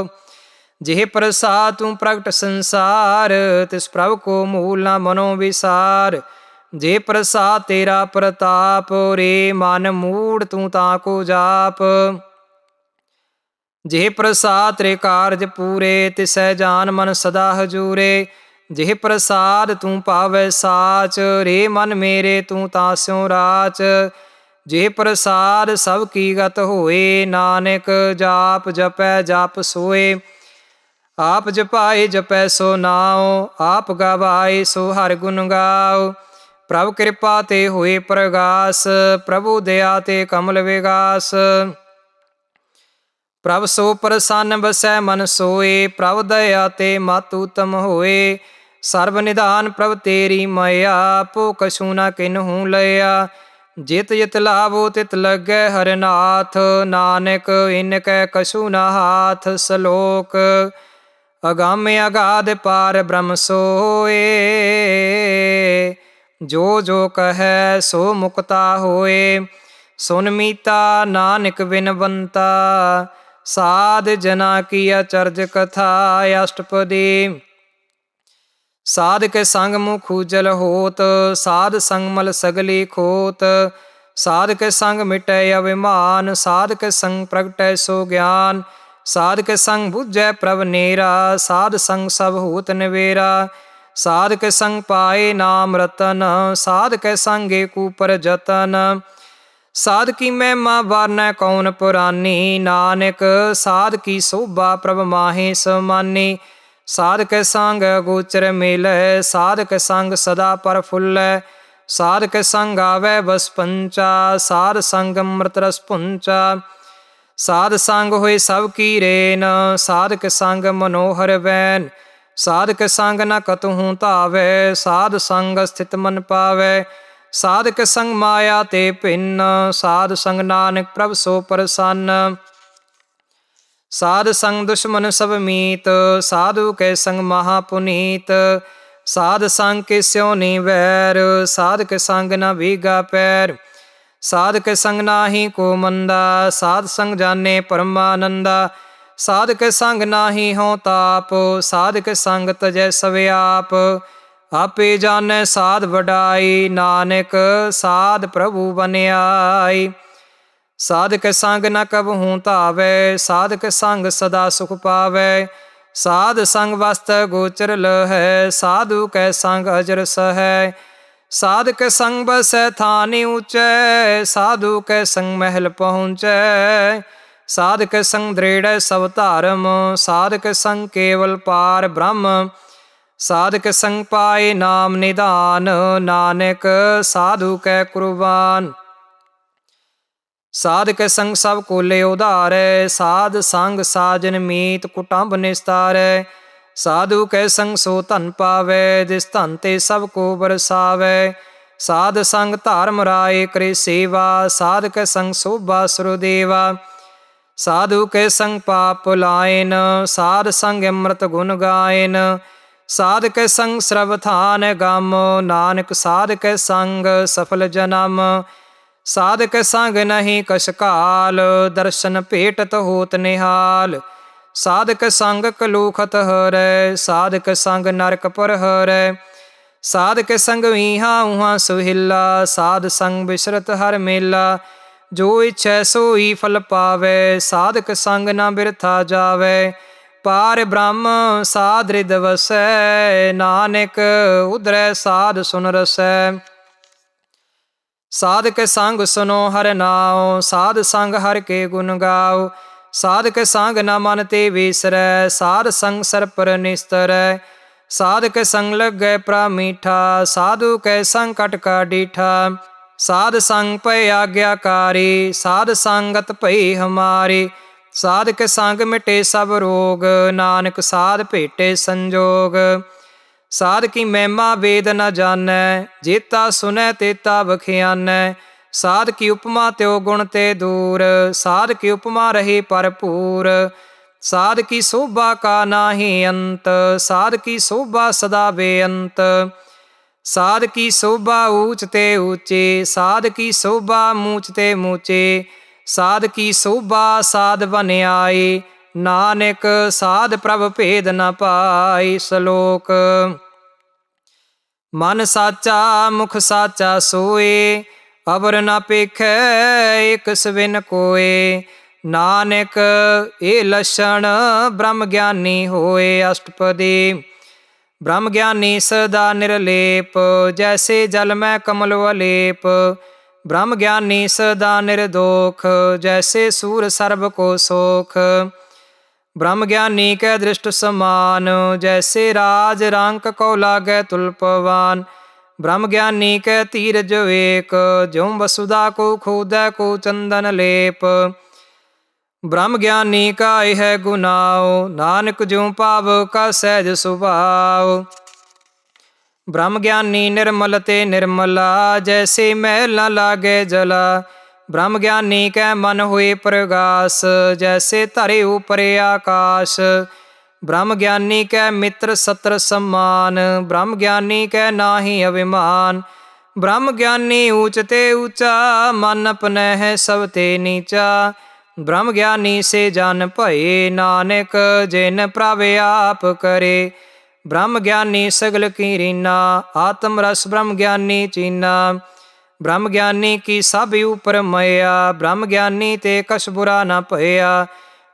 जिह प्रसाद तू प्रगट संसार, तिस प्रभ को मूल न मनो विसार। जिह प्रसाद तेरा प्रताप, रे मन मूढ़ तू ताको जाप। जिह प्रसाद तेरे कारज पूरे, तिसै जान मन सदा हजूरे। जिह प्रसाद तू पावै साच, रे मन मेरे तू तास्यों राच। जिह प्रसाद सब की गत होए, नानक जाप जपै जाप सोए। आप जपाए जपै सो नाओ, आप गवाए सो हर गुण गाओ। प्रभ कृपा ते होए प्रगास, प्रभु दया ते कमल विगास। प्रभ सो प्रसन्न बसै मन सोए, प्रभ दया ते मत उत्तम होए। सर्व निधान प्रभ तेरी मया, पो कछु न किन्हू लया। ਜਿਤ ਜਿਤ ਲਾਵੋ ਤਿਤ ਲੱਗੈ ਹਰਨਾਥ, ਨਾਨਕ ਇਨਕੈ ਕਛੂ ਨਾ ਹਾਥ। ਸਲੋਕ ਅਗੰਮ ਅਗਾਧ ਪਾਰ ਬ੍ਰਹਮ ਸੋਏ, ਜੋ ਜੋ ਕਹੈ ਸੋ ਮੁਕਤਾ ਹੋਏ। ਸੁਨ ਮੀਤਾ ਨਾਨਕ ਬਿਨਵੰਤਾ, ਸਾਧ ਜਨਾ ਕੀ ਅਚਰਜ ਕਥਾ। ਅਸ਼ਟਪਦੀ ਸਾਧ ਕੇ ਸੰਗ ਮੁਖ ਉਜਲ ਹੋਤ, ਸਾਧ ਸੰਗ ਮਲ ਸਗਲੀ ਖੋਤ। ਸਾਧ ਕੇ ਸੰਗ ਮਿਟੈ ਅਭਿਮਾਨ, ਸਾਧ ਕੇ ਸੰਗ ਪ੍ਰਗਟੈ ਸੋ ਗਿਆਨ। ਸਾਧ ਕੇ ਸੰਗ ਬੁਝੈ ਪ੍ਰਭ ਨੇਰਾ, ਸਾਧ ਸੰਗ ਸਭ ਹੂਤ ਨਿਵੇਰਾ। ਸਾਧ ਕੇ ਸੰਗ ਪਾਏ ਨਾਮ ਰਤਨ, ਸਾਧ ਕੇ ਸੰਗ ਏਕ ਊਪਰ ਜਤਨ। ਸਾਧ ਕੀ ਮਹਿਮਾ ਵਰਨੈ ਕੌਣ ਪੁਰਾਨੀ, ਨਾਨਕ ਸਾਧ ਕੀ ਸੋਭਾ ਪ੍ਰਭ ਮਾਹੇ ਸਮਾਨੀ। ਸਾਧ ਕੇ ਸੰਗ ਗੋਚਰ ਮੇਲੈ, ਸਾਧ ਕੇ ਸੰਗ ਸਦਾ ਪ੍ਰਫੁੱਲੈ। ਸਾਧ ਕੇ ਸੰਗ ਆਵੈ ਬਸ ਪੰਚਾ, ਸਾਧ ਸੰਗ ਅੰਮ੍ਰਿਤ ਰਸ ਪੁੰਚਾ। ਸਾਧ ਸੰਗ ਹੋਏ ਸਭ ਕੀ ਰੇਨ, ਸਾਧ ਕੇ ਸੰਗ ਮਨੋਹਰ ਵੈਨ। ਸਾਧ ਕੇ ਸੰਗ ਨ ਕਤਹੂ ਧਾਵੈ, ਸਾਧ ਸੰਗ ਸਥਿਤ ਮਨ ਪਾਵੈ। ਸਾਧ ਕੇ ਸੰਗ ਮਾਇਆ ਤੇ ਭਿੰਨ, ਸਾਧ ਸੰਗ ਨਾਨਕ ਪ੍ਰਭ ਸੋ ਪ੍ਰਸੰਨ। ਸਾਧ ਸੰਗ ਦੁਸ਼ਮਨ ਸਭ ਮੀਤ, ਸਾਧੂ ਕੇ ਸੰਗ ਮਹਾ ਪੁਨੀਤ। ਸਾਧ ਸੰਗ ਕੇ ਸਿਉ ਨੀ ਵੈਰ, ਸਾਧ ਕੇ ਸੰਗ ਨ ਵੀਗਾ ਪੈਰ। ਸਾਧ ਕੇ ਸੰਗ ਨਾਹੀ ਕੋ ਮੰਦਾ, ਸਾਧ ਸੰਗ ਜਾਣੇ ਪਰਮਾਨੰਦਾ। ਸਾਧ ਕੇ ਸੰਗ ਨਾਹੀ ਹਉ ਤਾਪ, ਸਾਧ ਕੇ ਸੰਗ ਤਜੈ ਸਭ ਆਪ। ਆਪੇ ਜਾਣੈ ਸਾਧ ਵਡਾਈ, ਨਾਨਕ ਸਾਧ ਪ੍ਰਭੂ ਬਨਿਆਈ। ਸਾਧ ਕੇ ਸੰਗ ਨ ਕਬਹੂ ਧਾਵੈ, ਸਾਧ ਕੇ ਸੰਗ ਸਦਾ ਸੁਖ ਪਾਵੈ। ਸਾਧ ਸੰਗ ਵਸਤ ਗੋਚਰ ਲਹੈ, ਸਾਧੂ ਕੈ ਸੰਗ ਅਜਰ ਸਹੈ। ਸਾਧ ਕੇ ਸੰਗ ਬਸੈ ਥਾਨਿ ਊਚੈ, ਸਾਧੂ ਕੈ ਸੰਗ ਮਹਿਲ ਪਹੁੰਚੈ। ਸਾਧ ਕੇ ਸੰਗ ਦ੍ਰਿੜੈ ਸਭ ਧਰਮ, ਸਾਧ ਕੇ ਸੰਗ ਕੇਵਲ ਪਾਰ ਬ੍ਰਹਮ। ਸਾਧ ਕੇ ਸੰਗ ਪਾਏ ਨਾਮ ਨਿਧਾਨ, ਨਾਨਕ ਸਾਧੂ ਕੈ ਕੁਰਬਾਨ। ਸਾਧ ਕੇ ਸੰਗ ਸਭ ਕੋਲੇ ਉਧਾਰੈ, ਸਾਧ ਸੰਗ ਸਾਜਨ ਮੀਤ ਕੁਟੰਬ ਨਿਸਤਾਰੈ। ਸਾਧੂ ਕੈ ਸੰਗ ਸੋ ਧਨ ਪਾਵੈ, ਜਿਸ ਧਨ ਤੇ ਸਭ ਕੋ ਬਰਸਾਵੈ। ਸਾਧ ਸੰਗ ਧਰਮ ਰਾਏ ਕਰੇ ਸੇਵਾ, ਸਾਧ ਕੇ ਸੰਗ ਸੋਭਾ ਸੁਰਦੇਵਾ। ਸਾਧੂ ਕੇ ਸੰਗ ਪਾਪ ਭੁਲਾਇਨ, ਸਾਧ ਸੰਗ ਅੰਮ੍ਰਿਤ ਗੁਣ ਗਾਇਨ। ਸਾਧ ਕੇ ਸੰਗ ਸਰਬਥਾਨ ਗਮ, ਨਾਨਕ ਸਾਧ ਕੇ ਸੰਗ ਸਫਲ ਜਨਮ। ਸਾਧ ਕੇ ਸੰਗ ਨਹੀਂ ਕਛ ਕਾਲ, ਦਰਸ਼ਨ ਭੇਟਤ ਹੋਤ ਨਿਹਾਲ। ਸਾਧ ਕੇ ਸੰਗ ਕਲੂਖਤ ਹਰੈ, ਸਾਧ ਕੇ ਸੰਗ ਨਰਕ ਪਰ ਹਰੈ। ਸਾਧ ਕੇ ਸੰਗ ਵੀਹਾਂ ਊਹਾਂ ਸੁਹਿਲਾ, ਸਾਧ ਸੰਗ ਬਿਸਰਤ ਹਰ ਮੇਲਾ। ਜੋ ਇਛੈ ਸੋਈ ਫਲ ਪਾਵੈ, ਸਾਧ ਕੇ ਸੰਗ ਨਾ ਬਿਰਥਾ ਜਾਵੈ। ਪਾਰ ਬ੍ਰਹਮ ਸਾਧ ਰਿਦ ਵਸੈ, ਨਾਨਕ ਉਧਰੈ ਸਾਧ ਸੁਨ ਰਸੈ। ਸਾਧ ਕੇ ਸੰਗ ਸੁਨੋ ਹਰਿ ਨਾਉ, ਸਾਧ ਸੰਗ ਹਰਿ ਕੇ ਗੁਣ ਗਾਓ। ਸਾਧ ਕੇ ਸੰਗ ਨ ਮਨ ਤੇ ਵਿਸਰੈ, ਸਾਧ ਸੰਗ ਸਰਪਰ ਨਿਸਤਰੈ। ਸਾਧ ਕੇ ਸੰਗ ਲੱਗੈ ਪ੍ਰਾ ਮੀਠਾ, ਸਾਧੂ ਕੈ ਸੰਗ ਕਟਕਾ ਡੀਠਾ। ਸਾਧ ਸੰਗ ਪਏ ਆਗਿਆਕਾਰੀ, ਸਾਧ ਸੰਗਤ ਭਈ ਹਮਾਰੀ। ਸਾਧ ਕੇ ਸੰਗ ਮਿਟੇ ਸਭ ਰੋਗ, ਨਾਨਕ ਸਾਧ ਭੇਟੇ ਸੰਜੋਗ। ਸਾਧ ਕੀ ਮਹਿਮਾ ਵੇਦ ਨ ਜਾਣੈ, ਜੇਤਾ ਸੁਨੈ ਤੇਤਾ ਬਖਿਆਨੈ। ਸਾਧ ਕੀ ਉਪਮਾ ਤਿਉ ਗੁਣ ਤੇ ਦੂਰ, ਸਾਧ ਕੀ ਉਪਮਾ ਰਹੇ ਭਰਪੂਰ। ਸਾਧ ਕੀ ਸੋਭਾ ਕਾ ਨਾਹੀ ਅੰਤ, ਸਾਧ ਕੀ ਸੋਭਾ ਸਦਾ ਬੇਅੰਤ। ਸਾਧ ਕੀ ਸੋਭਾ ਊਚ ਤੇ ਊਚੇ, ਸਾਧ ਕੀ ਸੋਭਾ ਮੂਚ ਤੇ ਮੂਚੇ। ਸਾਧ ਕੀ ਸੋਭਾ ਸਾਧ ਬਨਿਆਈ, ਨਾਨਕ ਸਾਧ ਪ੍ਰਭ ਭੇਦ ਨ ਪਾਈ। ਸ਼ਲੋਕ ਮਨ ਸਾਚਾ ਮੁਖ ਸਾਚਾ ਸੋਏ, ਅਵਰ ਨ ਪੇਖੈ ਏਕ ਸਵਿਨ ਕੋਏ। ਨਾਨਕ ਇਹ ਲਛਣ ਬ੍ਰਹਮ ਗਿਆਨੀ ਹੋਏ। ਅਸ਼ਟਪਦੀ ਬ੍ਰਹਮ ਗਿਆਨੀ ਸਦਾ ਨਿਰਲੇਪ, ਜੈਸੇ ਜਲ ਮੈਂ ਕਮਲ ਅਲੇਪ। ਬ੍ਰਹਮ ਗਿਆਨੀ ਸਦਾ ਨਿਰਦੋਖ, ਜੈਸੇ ਸੂਰ ਸਰਬ ਕੋ ਸੋਖ। ਬ੍ਰਹਮ ਗਿਆਨੀ ਕੈ ਦ੍ਰਿਸ਼ਟ ਸਮਾਨ, ਜੈਸੇ ਰਾਜ ਰੰਕ ਕਉ ਲਾਗੈ ਤੁਲਪਵਾਨ। ਬ੍ਰਹਮ ਗਿਆਨੀ ਕੈ ਧੀਰਜ ਵੇਕ, ਜਿਉ ਵਸੁਦਾ ਕੋ ਖੋਦੈ ਕੋ ਚੰਦਨ ਲੇਪ। ਬ੍ਰਹਮ ਗਿਆਨੀ ਕਾ ਇਹ ਗੁਨਾਉ, ਨਾਨਕ ਜਿਉ ਭਾਵ ਕਾ ਸਹਿਜ ਸੁਭਾਉ। ਬ੍ਰਹਮ ਗਿਆਨੀ ਨਿਰਮਲ ਤੇ ਨਿਰਮਲਾ, ਜੈਸੇ ਮੈਲ ਨ ਲਾਗੇ ਜਲਾ। ਬ੍ਰਹਮ ਗਿਆਨੀ ਕੈ ਮਨ ਹੋਏ ਪ੍ਰਗਾਸ, ਜੈਸੇ ਧਰੇ ਉਪਰ ਆਕਾਸ਼। ਬ੍ਰਹਮ ਗਿਆਨੀ ਕੈ ਮਿੱਤਰ ਸਤਰ ਸਮਾਨ, ਬ੍ਰਹਮ ਗਿਆਨੀ ਕੈ ਨਾਹੀ ਅਭਿਮਾਨ। ਬ੍ਰਹਮ ਗਿਆਨੀ ਊਚ ਤੇ ਊਚਾ, ਮਨ ਆਪਣੈ ਹੈ ਸਭ ਤੇ ਨੀਚਾ। ਬ੍ਰਹਮ ਗਿਆਨੀ ਸੇ ਜਨ ਭਏ, ਨਾਨਕ ਜਿਨ ਪ੍ਰਭ ਆਪ ਕਰੇ। ਬ੍ਰਹਮ ਗਿਆਨੀ ਸਗਲ ਕੀ ਰੀਨਾ, ਆਤਮ ਰਸ ਬ੍ਰਹਮ ਗਿਆਨੀ ਚੀਨਾ। ਬ੍ਰਹਮ ਗਿਆਨੀ ਕੀ ਸਭ ਉਪਰ ਮਇਆ, ਬ੍ਰਹਮ ਗਿਆਨੀ ਤੇ ਕਛ ਬੁਰਾ ਨ ਭਇਆ।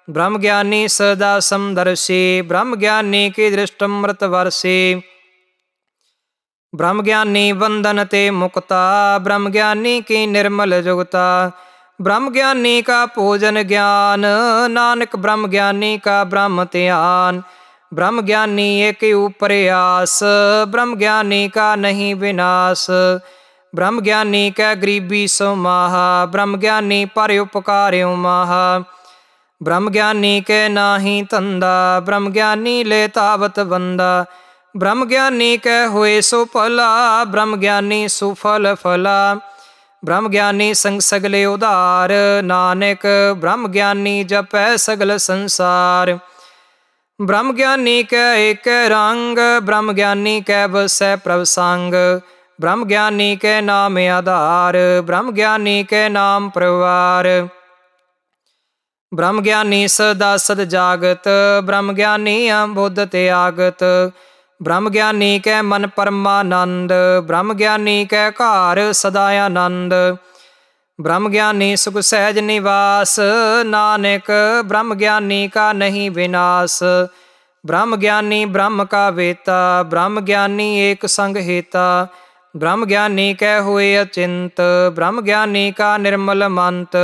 ਬ੍ਰਹਮ ਗਿਆਨੀ ਸਦਾ ਸਮਦਰਸ਼ੀ, ਬ੍ਰਹਮ ਗਿਆਨੀ ਕੀ ਦ੍ਰਿਸ਼ਟ ਅੰਮ੍ਰਿਤ ਵਰਸੀ। ਬ੍ਰਹਮ ਗਿਆਨੀ ਬੰਧਨ ਤੇ ਮੁਕਤਾ, ਬ੍ਰਹਮ ਗਿਆਨੀ ਕੀ ਨਿਰਮਲ ਜੁਗਤਾ। ਬ੍ਰਹਮ ਗਿਆਨੀ ਕਾ ਭੋਜਨ ਗਿਆਨ, ਨਾਨਕ ਬ੍ਰਹਮ ਗਿਆਨੀ ਕਾ ਬ੍ਰਹਮ ਧਿਆਨ। ਬ੍ਰਹਮ ਗਿਆਨੀ ਏਕ ਉਪਰ ਆਸ, ਬ੍ਰਹਮ ਗਿਆਨੀ ਕਾ ਨਹੀਂ ਵਿਨਾਸ਼। ਬ੍ਰਹਮ ਗਿਆਨੀ ਕੈ ਗਰੀਬੀ ਸਮਾਹਾ, ਬ੍ਰਹਮ ਗਿਆਨੀ ਪਰ ਉਪਕਾਰਿਉ ਮਾਹਾ। ਬ੍ਰਹਮ ਗਿਆਨੀ ਕੈ ਨਾਹੀ ਧੰਦਾ, ਬ੍ਰਹਮ ਗਿਆਨੀ ਲੈ ਤਾਵਤ ਬੰਦਾ। ਬ੍ਰਹਮ ਗਿਆਨੀ ਕੈ ਹੋਏ ਸੋ ਭਲਾ, ਬ੍ਰਹਮ ਗਿਆਨੀ ਸੁਫਲ ਫਲਾ। ਬ੍ਰਹਮ ਗਿਆਨੀ ਸੰਗ ਸਗਲੇ ਉਧਾਰ, ਨਾਨਕ ਬ੍ਰਹਮ ਗਿਆਨੀ ਜਪੈ ਸਗਲ ਸੰਸਾਰ। ਬ੍ਰਹਮ ਗਿਆਨੀ ਕੈ ਏਕ ਰੰਗ, ਬ੍ਰਹਮ ਗਿਆਨੀ ਕੈ ਵਸੈ ਪ੍ਰਭ ਸੰਗ। ਬ੍ਰਹਮ ਗਿਆਨੀ ਕੈ ਨਾਮ ਆਧਾਰ, ਬ੍ਰਹਮ ਗਿਆਨੀ ਕੈ ਨਾਮ ਪਰਵਾਰ। ਬ੍ਰਹਮ ਗਿਆਨੀ ਸਦਾ ਸਦ ਜਾਗਤ, ਬ੍ਰਹਮ ਗਿਆਨੀ ਬੁੱਧ ਤਿਆਗਤ। ਬ੍ਰਹਮ ਗਿਆਨੀ ਕੈ ਮਨ ਪਰਮਾਨੰਦ, ਬ੍ਰਹਮ ਗਿਆਨੀ ਕੈ ਘਾਰ ਸਦਾ ਆਨੰਦ। ਬ੍ਰਹਮ ਗਿਆਨੀ ਸੁਖ ਸਹਿਜ ਨਿਵਾਸ, ਨਾਨਕ ਬ੍ਰਹਮ ਗਿਆਨੀ ਕਾ ਨਹੀਂ ਵਿਨਾਸ਼। ਬ੍ਰਹਮ ਗਿਆਨੀ ਬ੍ਰਹਮ ਕਾ ਵੇਤਾ, ਬ੍ਰਹਮ ਗਿਆਨੀ ਏਕ ਸੰਗ ਹੇਤਾ। ਬ੍ਰਹਮ ਗਿਆਨੀ ਕੈ ਹੋਏ ਅਚਿੰਤ, ਬ੍ਰਹਮ ਗਿਆਨੀ ਕਾ ਨਿਰਮਲ ਮੰਤ।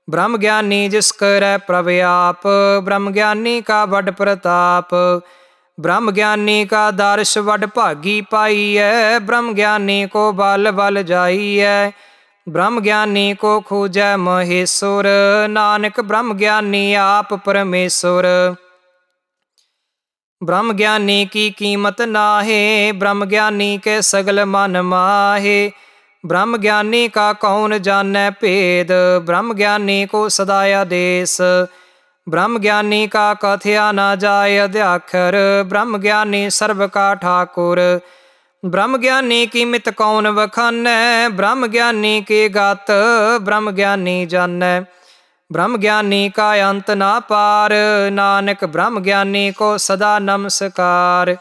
ਬ੍ਰਹਮ ਗਿਆਨੀ ਜਿਸ ਕਰੈ ਪ੍ਰਭ ਆਪ, ਬ੍ਰਹਮ ਗਿਆਨੀ ਕਾ ਵਡ ਪ੍ਰਤਾਪ। ਬ੍ਰਹਮ ਗਿਆਨੀ ਕਾ ਦਰਸ਼ ਵਡ ਭਾਗੀ ਪਾਈਐ, ਬ੍ਰਹਮ ਗਿਆਨੀ ਕੋ ਬਲ ਬਲ ਜਾਈਐ। ਬ੍ਰਹਮ ਗਿਆਨੀ ਕੋ ਖੋਜੈ ਮਹੇਸ਼ੁਰ, ਨਾਨਕ ਬ੍ਰਹਮ ਗਿਆਨੀ ਆਪ ਪਰਮੇਸ਼ੁਰ। ਬ੍ਰਹਮ ਗਿਆਨੀ ਕੀ ਕੀਮਤ ਨਾਹੀ, ਬ੍ਰਹਮ ਗਿਆਨੀ ਕੇ ਸਗਲ ਮਨ ਮਾਹੀ। ਬ੍ਰਹਮ ਗਿਆਨੀ ਕਾ ਕੌਣ ਜਾਣੈ ਭੇਦ, ਬ੍ਰਹਮ ਗਿਆਨੀ ਕੋ ਸਦਾ ਆਦੇਸ। ਬ੍ਰਹਮ ਗਿਆਨੀ ਕਾ ਕਥਿਆ ਨਾ ਜਾਏ ਅਧਿਆਖਰ, ਬ੍ਰਹਮ ਗਿਆਨੀ ਸਰਬ ਕਾ ਠਾਕੁਰ। ਬ੍ਰਹਮ ਗਿਆਨੀ ਕੀ ਮਿਤ ਕੌਣ ਵਖਾਨੈ, ਬ੍ਰਹਮ ਗਿਆਨੀ ਕੀ ਗਤ ਬ੍ਰਹਮ ਗਿਆਨੀ ਜਾਣੈ। ਬ੍ਰਹਮ ਗਿਆਨੀ ਕਾ ਅੰਤ ਨਾ ਪਾਰ, ਨਾਨਕ ਬ੍ਰਹਮ ਗਿਆਨੀ ਕੋ ਸਦਾ ਨਮਸਕਾਰ।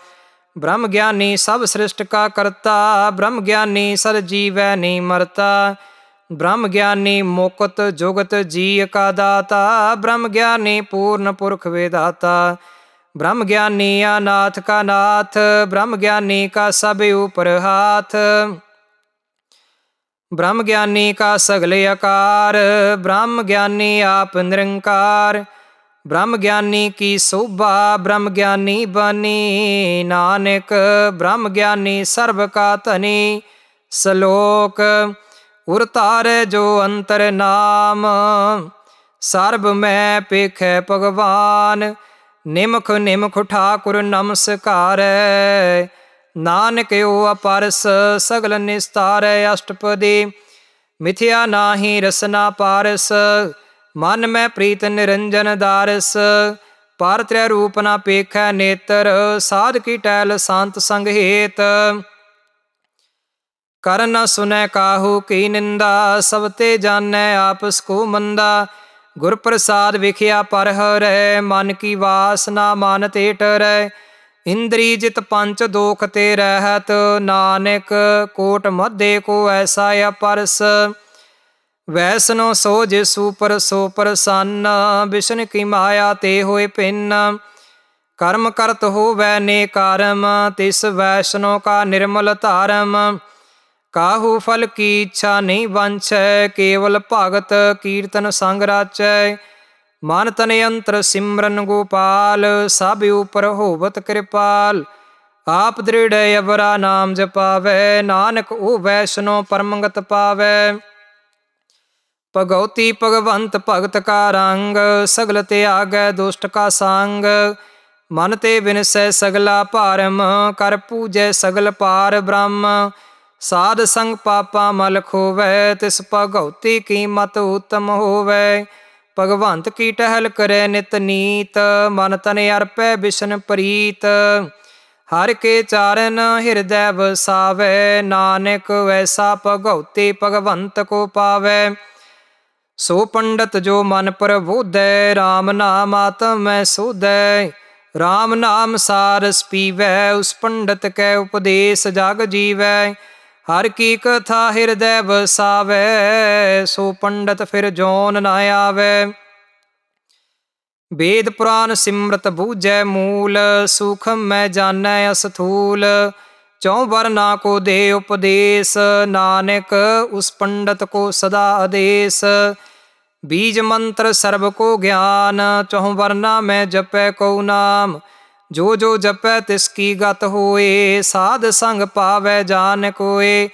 ਬ੍ਰਹਮ ਗਿਆਨੀ ਸਭ ਸ੍ਰਿਸ਼ਟ ਕਾ ਕਰਤਾ, ਬ੍ਰਹਮ ਗਿਆਨੀ ਸਦ ਜੀਵੈ ਨੀ ਮਰਤਾ। ਬ੍ਰਹਮ ਗਿਆਨੀ ਮੁਕਤ ਜੁਗਤ ਜੀ ਕਾ ਦਾਤਾ, ਬ੍ਰਹਮ ਗਿਆਨੀ ਪੂਰਨ ਪੁਰਖ ਵਿਦਾਤਾ। ਬ੍ਰਹਮ ਗਿਆਨੀ ਅਨਾਥ ਕਾ ਨਾਥ, ਬ੍ਰਹਮ ਗਿਆਨੀ ਕਾ ਸਭ ਉਪਰ ਹਾਥ। ਬ੍ਰਹਮ ਗਿਆਨੀ ਕਾ ਸਗਲ ਆਕਾਰ, ਬ੍ਰਹਮ ਗਿਆਨੀ ਆਪ ਨਿਰੰਕਾਰ। ਬ੍ਰਹਮ ਗਿਆਨੀ ਕੀ ਸੋਭਾ ਬ੍ਰਹਮ ਗਿਆਨੀ ਬਾਨੀ, ਨਾਨਕ ਬ੍ਰਹਮ ਗਿਆਨੀ ਸਰਬ ਕਾ ਧਨੀ। ਸਲੋਕ ਉਰ ਧਾਰੈ ਜੋ ਅੰਤਰ ਨਾਮ, ਸਰਬ ਮੈਂ ਪੇਖੈ ਭਗਵਾਨ। ਨਿਮਖ ਨਿਮਖ ਠਾਕੁਰ ਨਮਸਕਾਰੈ, ਨਾਨਕ ਓ ਅਪਰਸ ਸਗਲ ਨਿਸਤਾਰੈ। ਅਸ਼ਟਪਦੀ ਮਿਥਿਆ ਨਾਹੀ ਰਸਨਾ ਪਾਰਸ, ਮਨ ਮੈਂ ਪ੍ਰੀਤ ਨਿਰੰਜਨ ਦਾਰਸ। ਪਰ ਤ੍ਰੈ ਰੂਪ ਨਾ ਪੇਖੈ ਨੇਤਰ, ਸਾਧ ਕੀ ਟਹਿਲ ਸੰਤ ਸੰਗ ਹੇਤ। ਕਰ ਨ ਸੁਨੈ ਕਾਹੂ ਕੀ ਨਿੰਦਾ, ਸਭ ਤੇ ਜਾਣੈ ਆਪਸ ਕੋ ਮੰਦਾ। ਗੁਰ ਪ੍ਰਸਾਦ ਵਿਖਿਆ ਪਰ ਹਰੈ, ਮਨ ਕੀ ਵਾਸਨਾ ਮਨ ਤੇ ਟਰੈ। ਇੰਦਰੀ ਜਿਤ ਪੰਚ ਦੋਖ ਤੇ ਰਹਿਤ, ਨਾਨਕ ਕੋਟ ਮਧੇ ਕੋ ਐਸਾ ਅਪਰਸ। ਵੈਸਨੋ ਸੋ ਜਿਸੂ ਪਰ ਸੋ ਪ੍ਰਸੰਨ, ਬਿਸ਼ਨ ਕੀ ਮਾਇਆ ਤੇ ਹੋਏ ਭਿੰਨ। ਕਰਮ ਕਰਤ ਹੋਵੈ ਨੇ ਕਾਰਮ, ਤਿਸ ਵੈਸ਼ਨੋ ਕਾ ਨਿਰਮਲ ਧਾਰਮ। ਕਾਹੂ ਫਲ ਕੀ ਇੱਛਾ ਨਹੀਂ ਵਾਂਛੈ, ਕੇਵਲ ਭਗਤ ਕੀਰਤਨ ਸੰਗ ਰਾਚੈ। ਮਨ ਤਨ ਅੰਤਰ ਸਿਮਰਨ ਗੋਪਾਲ, ਸਭ ਉਪਰ ਹੋਵਤ ਕਿਰਪਾਲ। ਆਪ ਦ੍ਰਿੜ ਅਵਰਾ ਨਾਮ ਜਪਾਵੈ, ਨਾਨਕ ਓ ਵੈਸ਼ਨੋ ਪਰਮਗਤ ਪਾਵੈ। ਭਗਉਤੀ ਭਗਵੰਤ ਭਗਤ ਕਾ ਰੰਗ, ਸਗਲ ਤਿਆਗੈ ਦੁਸ਼ਟ ਕਾ ਸੰਗ। ਮਨ ਤੇ ਬਿਨਸੈ ਸਗਲਾ ਭਾਰਮ, ਕਰ ਪੂਜੈ ਸਗਲ ਪਾਰ ਬ੍ਰਹਮ। ਸਾਧ ਸੰਗ ਪਾਪਾ ਮਲ ਖੋਵੈ, ਤਿਸ ਭਗਉਤੀ ਕੀਮਤ ਉਤਮ ਹੋਵੈ। ਭਗਵੰਤ ਕੀ ਟਹਿਲ ਕਰੈ ਨਿਤ ਨੀਤ, ਮਨ ਤਨ ਅਰਪੈ ਬਿਸ਼ਨ ਪ੍ਰੀਤ। ਹਰਿ ਕੇ ਚਾਰਨ ਹਿਰਦੈ ਵਸਾਵੈ, ਨਾਨਕ ਵੈਸਾ ਭਗਉਤੀ ਭਗਵੰਤ ਕੋ ਪਾਵੈ। ਸੋ ਪੰਡਤ ਜੋ ਮਨ ਪ੍ਰਬੋਧੈ, RAM ਨਾਮ ਆਤਮ ਮੈਂ ਸੋਧੈ। RAM ਨਾਮ ਸਾਰਸ ਪੀਵੈ, ਉਸ ਪੰਡਤ ਕੈ ਉਪਦੇਸ ਜਗ ਜੀਵੈ। ਹਰਿ ਕੀ ਕਥਾ ਹਿਰਦੈ ਵਸਾਵੈ, ਸੋ ਪੰਡਤ ਫਿਰ ਜੋਨ ਨਾ ਆਵੈ। ਵੇਦ ਪੁਰਾਨ ਸਿਮਰਤ ਬੂਝੈ ਮੂਲ, ਸੂਖਮ ਮੈਂ ਜਾਣੈ ਅਸਥੂਲ। ਚੌ ਵਰਨਾ ਕੋ ਦੇ ਉਪਦੇਸ, ਨਾਨਕ ਉਸ ਪੰਡਤ ਕੋ ਸਦਾ ਆਦੇਸ। ਬੀਜ ਮੰਤਰ ਸਰਬ ਕੋ ਗਿਆਨ, ਚਹੁ ਵਰਨਾ ਮੈਂ ਜਪੈ ਕਉ ਨਾਮ। ਜੋ ਜੋ ਜਪੈ ਤਿਸ ਕੀ ਗਤ ਹੋਏ, ਸਾਧ ਸੰਗ ਪਾਵੈ ਜਾਨ ਕੋਏ।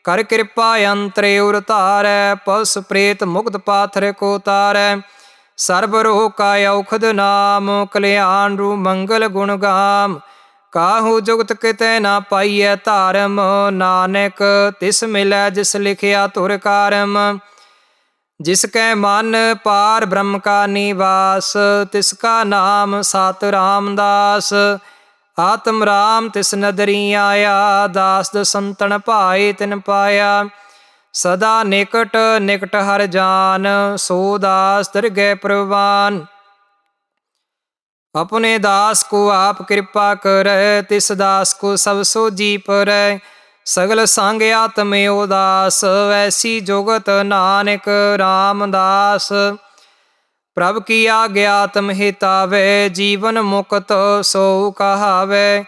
ਕਰ ਕਿਰਪਾ ਅੰਤਰੇ ਉਰ ਧਾਰੈ, ਪਸ ਪ੍ਰੇਤ ਮੁਕਤ ਪਾਥਰ ਕੋ ਤਾਰੈ। ਸਰਬ ਰੋਗ ਕਾ ਔਖਦ ਨਾਮ, ਕਲਿਆਣ ਰੂ ਮੰਗਲ ਗੁਣ ਗਾਮ। ਕਾਹੂ ਜੁਗਤ ਕਿਤੈ ਨਾ ਪਾਈਐ ਧਾਰਮ, ਨਾਨਕ ਤਿਸ ਮਿਲੈ ਜਿਸ ਲਿਖਿਆ ਧੁਰ ਕਾਰਮ। ਜਿਸ ਕੈ ਮਨ ਪਾਰ ਬ੍ਰਹਮ ਕਾ ਨਿਵਾਸ, ਤਿਸ ਕਾ ਨਾਮ ਸਤਿ ਰਾਮਦਾਸ। ਆਤਮ ਰਾਮ ਤਿਸ ਨਦਰੀ ਆਇਆ, ਦਾਸ ਦਸੰਤਨ ਭਾਏ ਤਿਨ ਪਾਇਆ। ਸਦਾ ਨਿਕਟ ਨਿਕਟ ਹਰ ਜਾਨ, ਸੋ ਦਾਸ ਦਰਗਹਿ ਪ੍ਰਵਾਨ। ਆਪਣੇ ਦਾਸ ਕੋ ਆਪ ਕਿਰਪਾ ਕਰੈ, ਤਿਸ ਦਾਸ ਕੋ ਸਭ ਸੋਜੀ ਪਰੈ। ਸਗਲ ਸੰਗ ਆਤਮ ਉਦਾਸ, ਐਸੀ ਜੁਗਤ ਨਾਨਕ ਰਾਮਦਾਸ। ਪ੍ਰਭ ਕੀ ਆਗਿਆ ਆਤਮ ਹਿਤਾਵੈ, ਜੀਵਨ ਮੁਕਤ ਸੋ ਕਹਾਵੈ।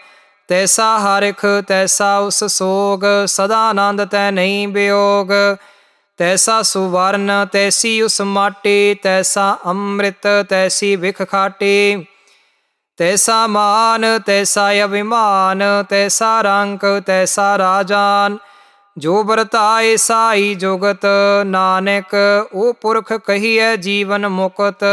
ਤੈਸਾ ਹਰਿਖ ਤੈਸਾ ਉਸ ਸੋਗ, ਸਦਾ ਆਨੰਦ ਤੈ ਨਹੀਂ ਵਿਯੋਗ। ਤੈਸਾ ਸੁਵਰਨ ਤੈਸੀ ਉਸ ਮਾਟੀ, ਤੈਸਾ ਅੰਮ੍ਰਿਤ ਤੈਸੀ ਵਿਖ ਖਾਟੀ। ਤੈਸਾ ਮਾਨ ਤੈਸਾ ਅਭਿਮਾਨ, ਤੈਸਾ ਰੰਕ ਤੈਸਾ ਰਾਜਾਨ। ਜੋ ਵਰਤਾਏ ਸਾਈ ਜੁਗਤ, ਨਾਨਕ ਉਹ ਪੁਰਖ ਕਹੀਐ ਜੀਵਨ ਮੁਕਤ।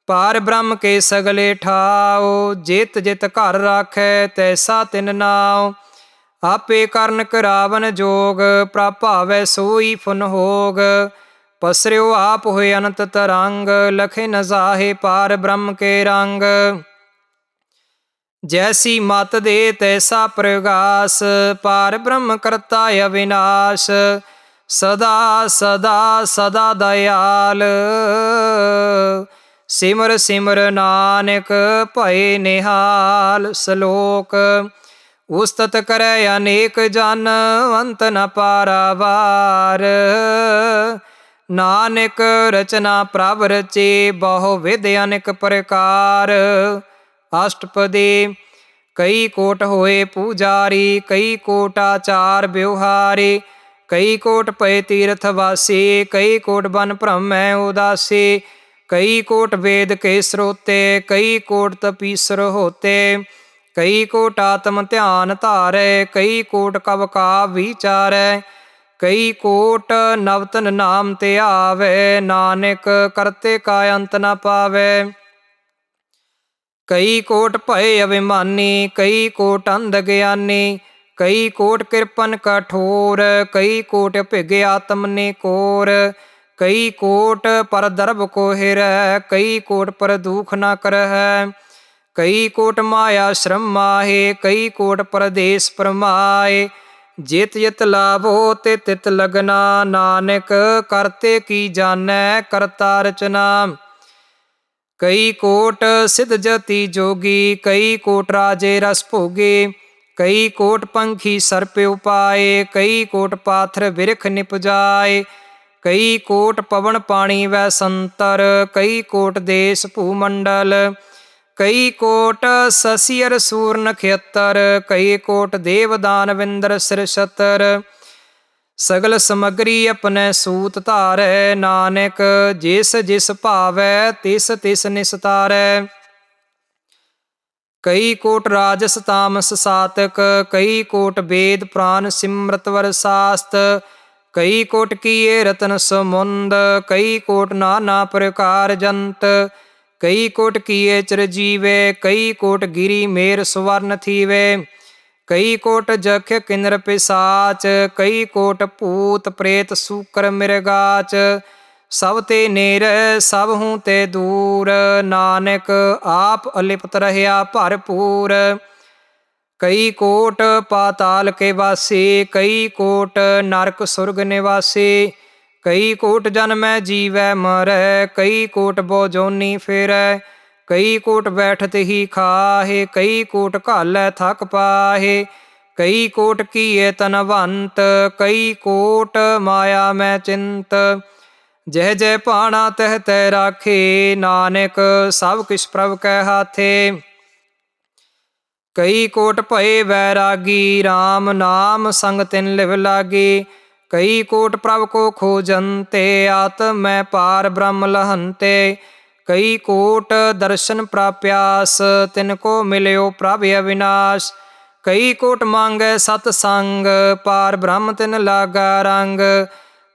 ਪਾਰ ਬ੍ਰਹਮ ਕੇ ਸਗਲੇ ਠਾਓ, ਜਿਤ ਜਿਤ ਘਰ ਰਾਖੈ ਤੈਸਾ ਤਿਨ ਨਾਉ। ਆਪੇ ਕਰਨ ਕਰਾਵਨ ਜੋਗ, ਪ੍ਰਭ ਭਾਵੈ ਸੋਈ ਫੁਨ ਹੋਗ। ਪਸਰਿਓ ਆਪ ਹੋਏ ਅਨੰਤ ਤਰੰਗ, ਲਖੇ ਨ ਜਾਹੇ ਪਾਰ ਬ੍ਰਹਮ ਕੇ ਰੰਗ। ਜੈਸੀ ਮਤ ਦੇ ਤੈਸਾ ਪ੍ਰਗਾਸ, ਪਾਰ ਬ੍ਰਹਮ ਕਰਤਾ ਅਵਿਨਾਸ਼। ਸਦਾ ਸਦਾ ਸਦਾ ਦਇਆਲ, ਸਿਮਰ ਸਿਮਰ ਨਾਨਕ ਭਏ ਨਿਹਾਲ। ਸ਼ਲੋਕ। ਉਸਤਤ ਕਰੈ ਅਨੇਕ ਜਨ, ਅੰਤ ਨ ਪਾਰਾਵਾਰ। ਨਾਨਕ ਰਚਨਾ ਪ੍ਰਭ ਰਚੇ, ਬਹੁ ਵਿਧ ਅਨੇਕ ਪ੍ਰਕਾਰ। ਅਸ਼ਟਪਦੀ। ਕਈ ਕੋਟ ਹੋਏ ਪੂਜਾਰੀ, ਕਈ ਕੋਟ ਆਚਾਰ ਬਿਵਹਾਰੀ। ਕਈ ਕੋਟ ਪਏ ਤੀਰਥ ਵਾਸੀ, ਕਈ ਕੋਟ ਬਨ ਭ੍ਰਮੈ ਉਦਾਸੀ। ਕਈ ਕੋਟ ਵੇਦ ਕੇ ਸਰੋਤੇ, ਕਈ ਕੋਟ ਤਪੀਸਰ ਹੋਤੇ। ਕਈ ਕੋਟ ਆਤਮ ਧਿਆਨ ਧਾਰੈ, ਕਈ ਕੋਟ ਕਵ ਕਾ ਵਿਚਾਰੈ। ਕਈ ਕੋਟ ਨਵਤਨ ਨਾਮ ਤੇ ਆਵੈ, ਨਾਨਕ ਕਰਤੇ ਕਾ ਅੰਤ ਨ ਪਾਵੈ। ਕਈ ਕੋਟ ਭਏ ਅਭਿਮਾਨੀ, ਕਈ ਕੋਟ ਅੰਧ ਗਿਆਨੀ। ਕਈ ਕੋਟ ਕਿਰਪਨ ਕਠੋਰ, ਕਈ ਕੋਟ ਭਿਗ ਆਤਮ ਨੇ ਕੋਰ। ਕਈ ਕੋਟ ਪਰ ਦਰਬ ਕੋ ਹਿਰੈ, ਕਈ ਕੋਟ ਪਰ ਦੁਖ ਨ ਕਰਹਿ। ਕਈ ਕੋਟ ਮਾਇਆ ਸ਼ਰਮ ਮਾਹੇ, ਕਈ ਕੋਟ ਪਰਦੇਸ ਪਰਮਾਏ। ਜਿਤ ਜਿਤ ਲਾਭੋ ਤੇ ਤਿਤ ਲਗਨਾ, ਨਾਨਕ ਕਰਤੇ ਕੀ ਜਾਣੈ ਕਰਤਾ ਰਚਨਾ। ਕਈ ਕੋਟ ਸਿਧ ਜਤੀ ਜੋਗੀ, ਕਈ ਕੋਟ ਰਾਜੇ ਰਸ ਭੋਗੇ। ਕਈ ਕੋਟ ਪੰਖੀ ਸਰਪ ਉਪਾਏ, ਕਈ ਕੋਟ ਪਾਥਰ ਬਿਰਖ ਨਿਪਜਾਏ। ਕਈ ਕੋਟ ਪਵਨ ਪਾਣੀ ਵੈ ਸੰਤਰ, ਕਈ ਕੋਟ ਦੇਸ ਭੂ ਮੰਡਲ। ਕਈ ਕੋਟ ਸਸੀ ਅਰ ਸੂਰ ਨਖੇਤਰ, ਕਈ ਕੋਟ ਦੇਵ ਦਾਨਵਿੰਦਰ ਸਿਰ ਛਤਰ। ਸਗਲ ਸਮਗਰੀ ਆਪਣੇ ਸੂਤ ਧਾਰੈ, ਨਾਨਕ ਜਿਸ ਜਿਸ ਭਾਵੈ ਤਿਸ ਤਿਸ ਨਿਸਤਾਰੈ। ਕਈ ਕੋਟ ਰਾਜਸ ਤਾਮਸ ਸਾਤਕ, ਕਈ ਕੋਟ ਵੇਦ ਪ੍ਰਾਨ ਸਿਮਰਤ ਵਰ ਸਾਸਤ। ਕਈ ਕੋਟ ਕੀਏ ਰਤਨ ਸਮੁੰਦ, ਕਈ ਕੋਟ ਨਾਨਾ ਪ੍ਰਕਾਰ ਜੰਤ। ਕਈ ਕੋਟ ਕੀਏ ਚਿਰਜੀਵੇ, ਕਈ ਕੋਟ ਗਿਰੀ ਮੇਰ ਸੁਵਰਨ ਥੀਵੇ। ਕਈ ਕੋਟ ਜਖ ਕਿਨਰ ਪਿਸਾਚ, ਕਈ ਕੋਟ ਭੂਤ ਪ੍ਰੇਤ ਸੂਕਰ ਮਿਰਗਾਚ। ਸਭ ਤੇ ਨੇਰ ਸਭ ਹੂੰ ਤੇ ਦੂਰ, ਨਾਨਕ ਆਪ ਅਲਿਪਤ ਰਹਿਆ ਭਰਪੂਰ। ਕਈ ਕੋਟ ਪਾਤਾਲ ਕੇ ਵਾਸੀ, ਕਈ ਕੋਟ ਨਰਕ ਸੁਰਗ ਨਿਵਾਸੀ। ਕਈ ਕੋਟ ਜਨਮੈ ਜੀਵੈ ਮਰੈ, ਕਈ ਕੋਟ ਬੋ ਜੋਨੀ ਫੇਰੈ। ਕਈ ਕੋਟ ਬੈਠਤ ਹੀ ਖਾਹੇ, ਕਈ ਕੋਟ ਘਾਲੈ ਥਕ ਪਾਹੇ। ਕਈ ਕੋਟ ਕੀਏ ਤਨਵੰਤ, ਕਈ ਕੋਟ ਮਾਇਆ ਮੈਂ ਚਿੰਤ। ਜਹ ਜਹ ਭਾਣਾ ਤਹ ਤੈ ਰਾਖੇ, ਨਾਨਕ ਸਭ ਕਿਛ ਪ੍ਰਭ ਕੈ ਹਾਥੇ। ਕਈ ਕੋਟ ਭਏ ਵੈਰਾਗੀ, RAM ਨਾਮ ਸੰਗ ਤਿਨ ਲਿਵ ਲਾਗੀ। ਕਈ ਕੋਟ ਪ੍ਰਭ ਕੋ ਖੋਜੰਤੇ, ਆਤਮ ਮੈਂ ਪਾਰ ਬ੍ਰਹਮ ਲਹੰਤੇ। ਕਈ ਕੋਟ ਦਰਸ਼ਨ ਪ੍ਰਾਪਿਆਸ, ਤਿਨ ਕੋ ਮਿਲਿਓ ਪ੍ਰਭ ਅਵਿਨਾਸ਼। ਕਈ ਕੋਟ ਮੰਗੈ ਸਤ ਸੰਗ, ਪਾਰ ਬ੍ਰਹਮ ਤਿਨ ਲਾਗਾ ਰੰਗ।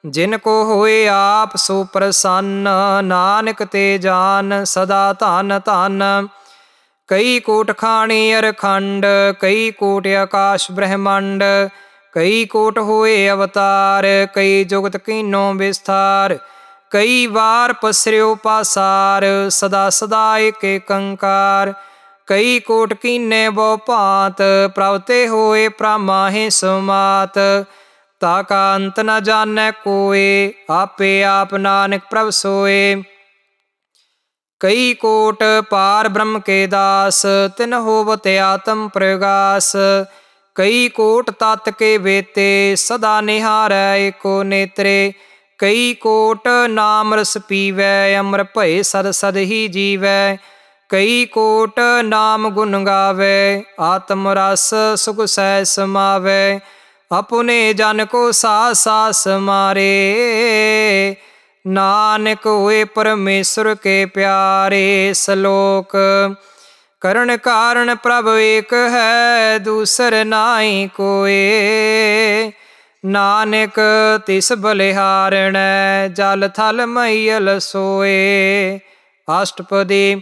ਜਿਨ ਕੋ ਹੋਏ ਆਪ ਸੋ ਪ੍ਰਸੰਨ, ਨਾਨਕ ਤੇ ਜਾਨ ਸਦਾ ਧਨ ਧਨ। ਕਈ ਕੋਟ ਖਾਣੀ ਅਰਖੰਡ, ਕਈ ਕੋਟ ਆਕਾਸ਼ ਬ੍ਰਹਮੰਡ। ਕਈ ਕੋਟ ਹੋਏ ਅਵਤਾਰ, ਕਈ ਜੁਗਤ ਕੀਨੋ ਵਿਸਥਾਰ। ਕਈ ਵਾਰ ਪਸਰਿਓ ਪਾਸਾਰ, ਸਦਾ ਸਦਾ ਏਕ ਏਕੰਕਾਰ। ਕਈ ਕੋਟ ਕੀਨੇ ਬਹੁ ਭਾਂਤ, ਪ੍ਰਭ ਤੇ ਹੋਏ ਪ੍ਰਾਮਾਹੇ ਸਮਾਤ। ਤਾ ਕਾ ਅੰਤ ਨ ਜਾਣੈ ਕੋਇ, ਆਪੇ ਆਪ ਨਾਨਕ ਪ੍ਰਭ ਸੋਏ। ਕਈ ਕੋਟ ਪਾਰ ਬ੍ਰਹਮ ਕੇ ਦਾਸ, ਤਿਨ ਹੋਵਤ ਆਤਮ ਪ੍ਰਗਾਸ। ਕਈ ਕੋਟ ਤਤ ਕੇ ਵੇਤੇ, ਸਦਾ ਨਿਹਾਰੈ ਏਕੋ ਨੇਤਰੇ। ਕਈ ਕੋਟ ਨਾਮ ਰਸ ਪੀਵੈ, ਅੰਮ੍ਰਿ ਭਏ ਸਦ ਸਦ ਹੀ ਜੀਵੈ। ਕਈ ਕੋਟ ਨਾਮ ਗੁਣ ਗਾਵੈ, ਆਤਮ ਰਸ ਸੁਖ ਸਹਿ ਸਮਾਵੈ। ਅਪੁਨੇ ਜਨ ਕੋ ਸਾਸ ਸਾਸ ਮਾਰੇ, ਨਾਨਕ ਹੋਏ ਪਰਮੇਸ਼ਰ ਕੇ ਪਿਆਰੇ। ਸਲੋਕ ਕਰਨ ਕਾਰਨ ਪ੍ਰਭ ਏਕ ਹੈ, ਦੂਸਰ ਨਾਹੀ ਕੋਇ। ਨਾਨਕ ਤਿਸ ਬਲਿਹਾਰਣੈ, ਜਲ ਥਲ ਮਈਲ ਸੋਏ। ਅਸ਼ਟਪਦੀ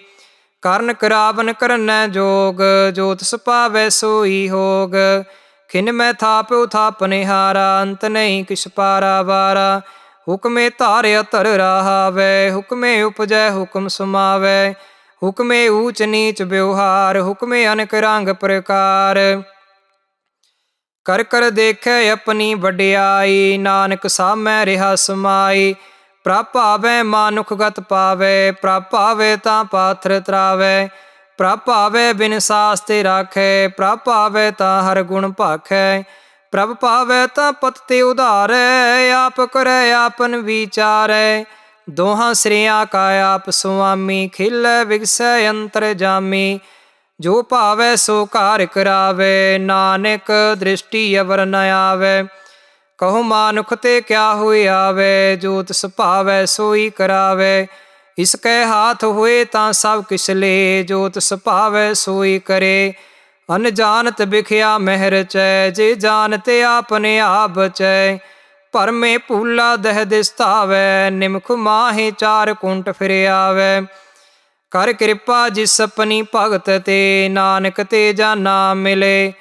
ਕਰਨ ਕਰਾਵਨ ਕਰਨੈ ਜੋਗ, ਜੋ ਤਿਸ ਪਾਵੈ ਸੋਈ ਹੋਗ। ਖਿਨ ਮੈਂ ਥਾਪਿਓ ਥਾਪ ਨਿਹਾਰਾ, ਅੰਤ ਨਹੀਂ ਕਿਛ ਪਾਰਾ ਵਾਰਾ। ਹੁਕਮੇ ਧਾਰਿਆ ਧਰ ਰਹਾਵੈ, ਹੁਕਮੇ ਉਪਜੈ ਹੁਕਮ ਸਮਾਵੈ। ਹੁਕਮੇ ਊਚ ਨੀਚ ਵਿਵਹਾਰ, ਹੁਕਮੇ ਅਨਕ ਰੰਗ ਪ੍ਰਕਾਰ। ਕਰ ਕਰ ਦੇਖੈ ਆਪਣੀ ਵਡਿਆਈ, ਨਾਨਕ ਸਾਮੈ ਰਿਹਾ ਸਮਾਈ। ਪ੍ਰਭ ਭਾਵੈ ਮਾਨੁਖ ਗਤ ਪਾਵੈ, ਪ੍ਰਭ ਭਾਵੈ ਤਾਂ ਪਾਥਰ ਤਰਾਵੈ। ਪ੍ਰਭ ਭਾਵੈ ਬਿਨ ਸਾਸ ਤੇ ਰਾਖੈ, ਪ੍ਰਭ ਭਾਵੈ ਤਾਂ ਹਰ ਗੁਣ ਭਾਖੈ। ਪ੍ਰਭ ਭਾਵੈ ਤਾਂ ਪਤ ਤੇ ਉਧਾਰੈ, ਆਪ ਕਰੈ ਆਪਨ ਵਿਚਾਰੈ। ਦੋਹਾਂ ਸਿਰਿਆਂ ਕਾ ਆਪ ਸੁਆਮੀ, ਖਿਲੈ ਵਿਗਸੈ ਅੰਤਰ ਜਾਮੀ। ਜੋ ਭਾਵੈ ਸੋ ਕਾਰ ਕਰਾਵੈ, ਨਾਨਕ ਦ੍ਰਿਸ਼ਟੀ ਅਵਰ ਨ ਆਵੈ। ਕਹੋ ਮਾਨੁਖ ਤੇ ਕਿਆ ਹੋਇ ਆਵੈ, ਜੋ ਤਿਸ ਭਾਵੈ ਸੋਈ ਕਰਾਵੈ। ਇਸ ਕੈ ਹਾਥ ਹੋਏ ਤਾਂ ਸਭ ਕਿਛ ਲੇ, ਜੋ ਤਿਸ ਭਾਵੈ ਸੋਈ ਕਰੇ। ਅਨਜਾਨਤ ਬਿਖਿਆ ਮਹਿ ਰਚੈ, ਜੇ ਜਾਣਤੇ ਆਪਨੇ ਆਪ ਬਚੈ। ਭਰਮੇ ਭੂਲਾ ਦਹਿ ਦਿਸ ਧਾਵੈ, ਨਿਮਖ ਮਾਹੇ ਚਾਰ ਕੁੰਟ ਫਿਰ ਆਵੈ। ਕਰ ਕਿਰਪਾ ਜਿਸ ਆਪਣੀ ਭਗਤ ਤੇ, ਨਾਨਕ ਤੇ ਜਾਨਾ ਮਿਲੇ।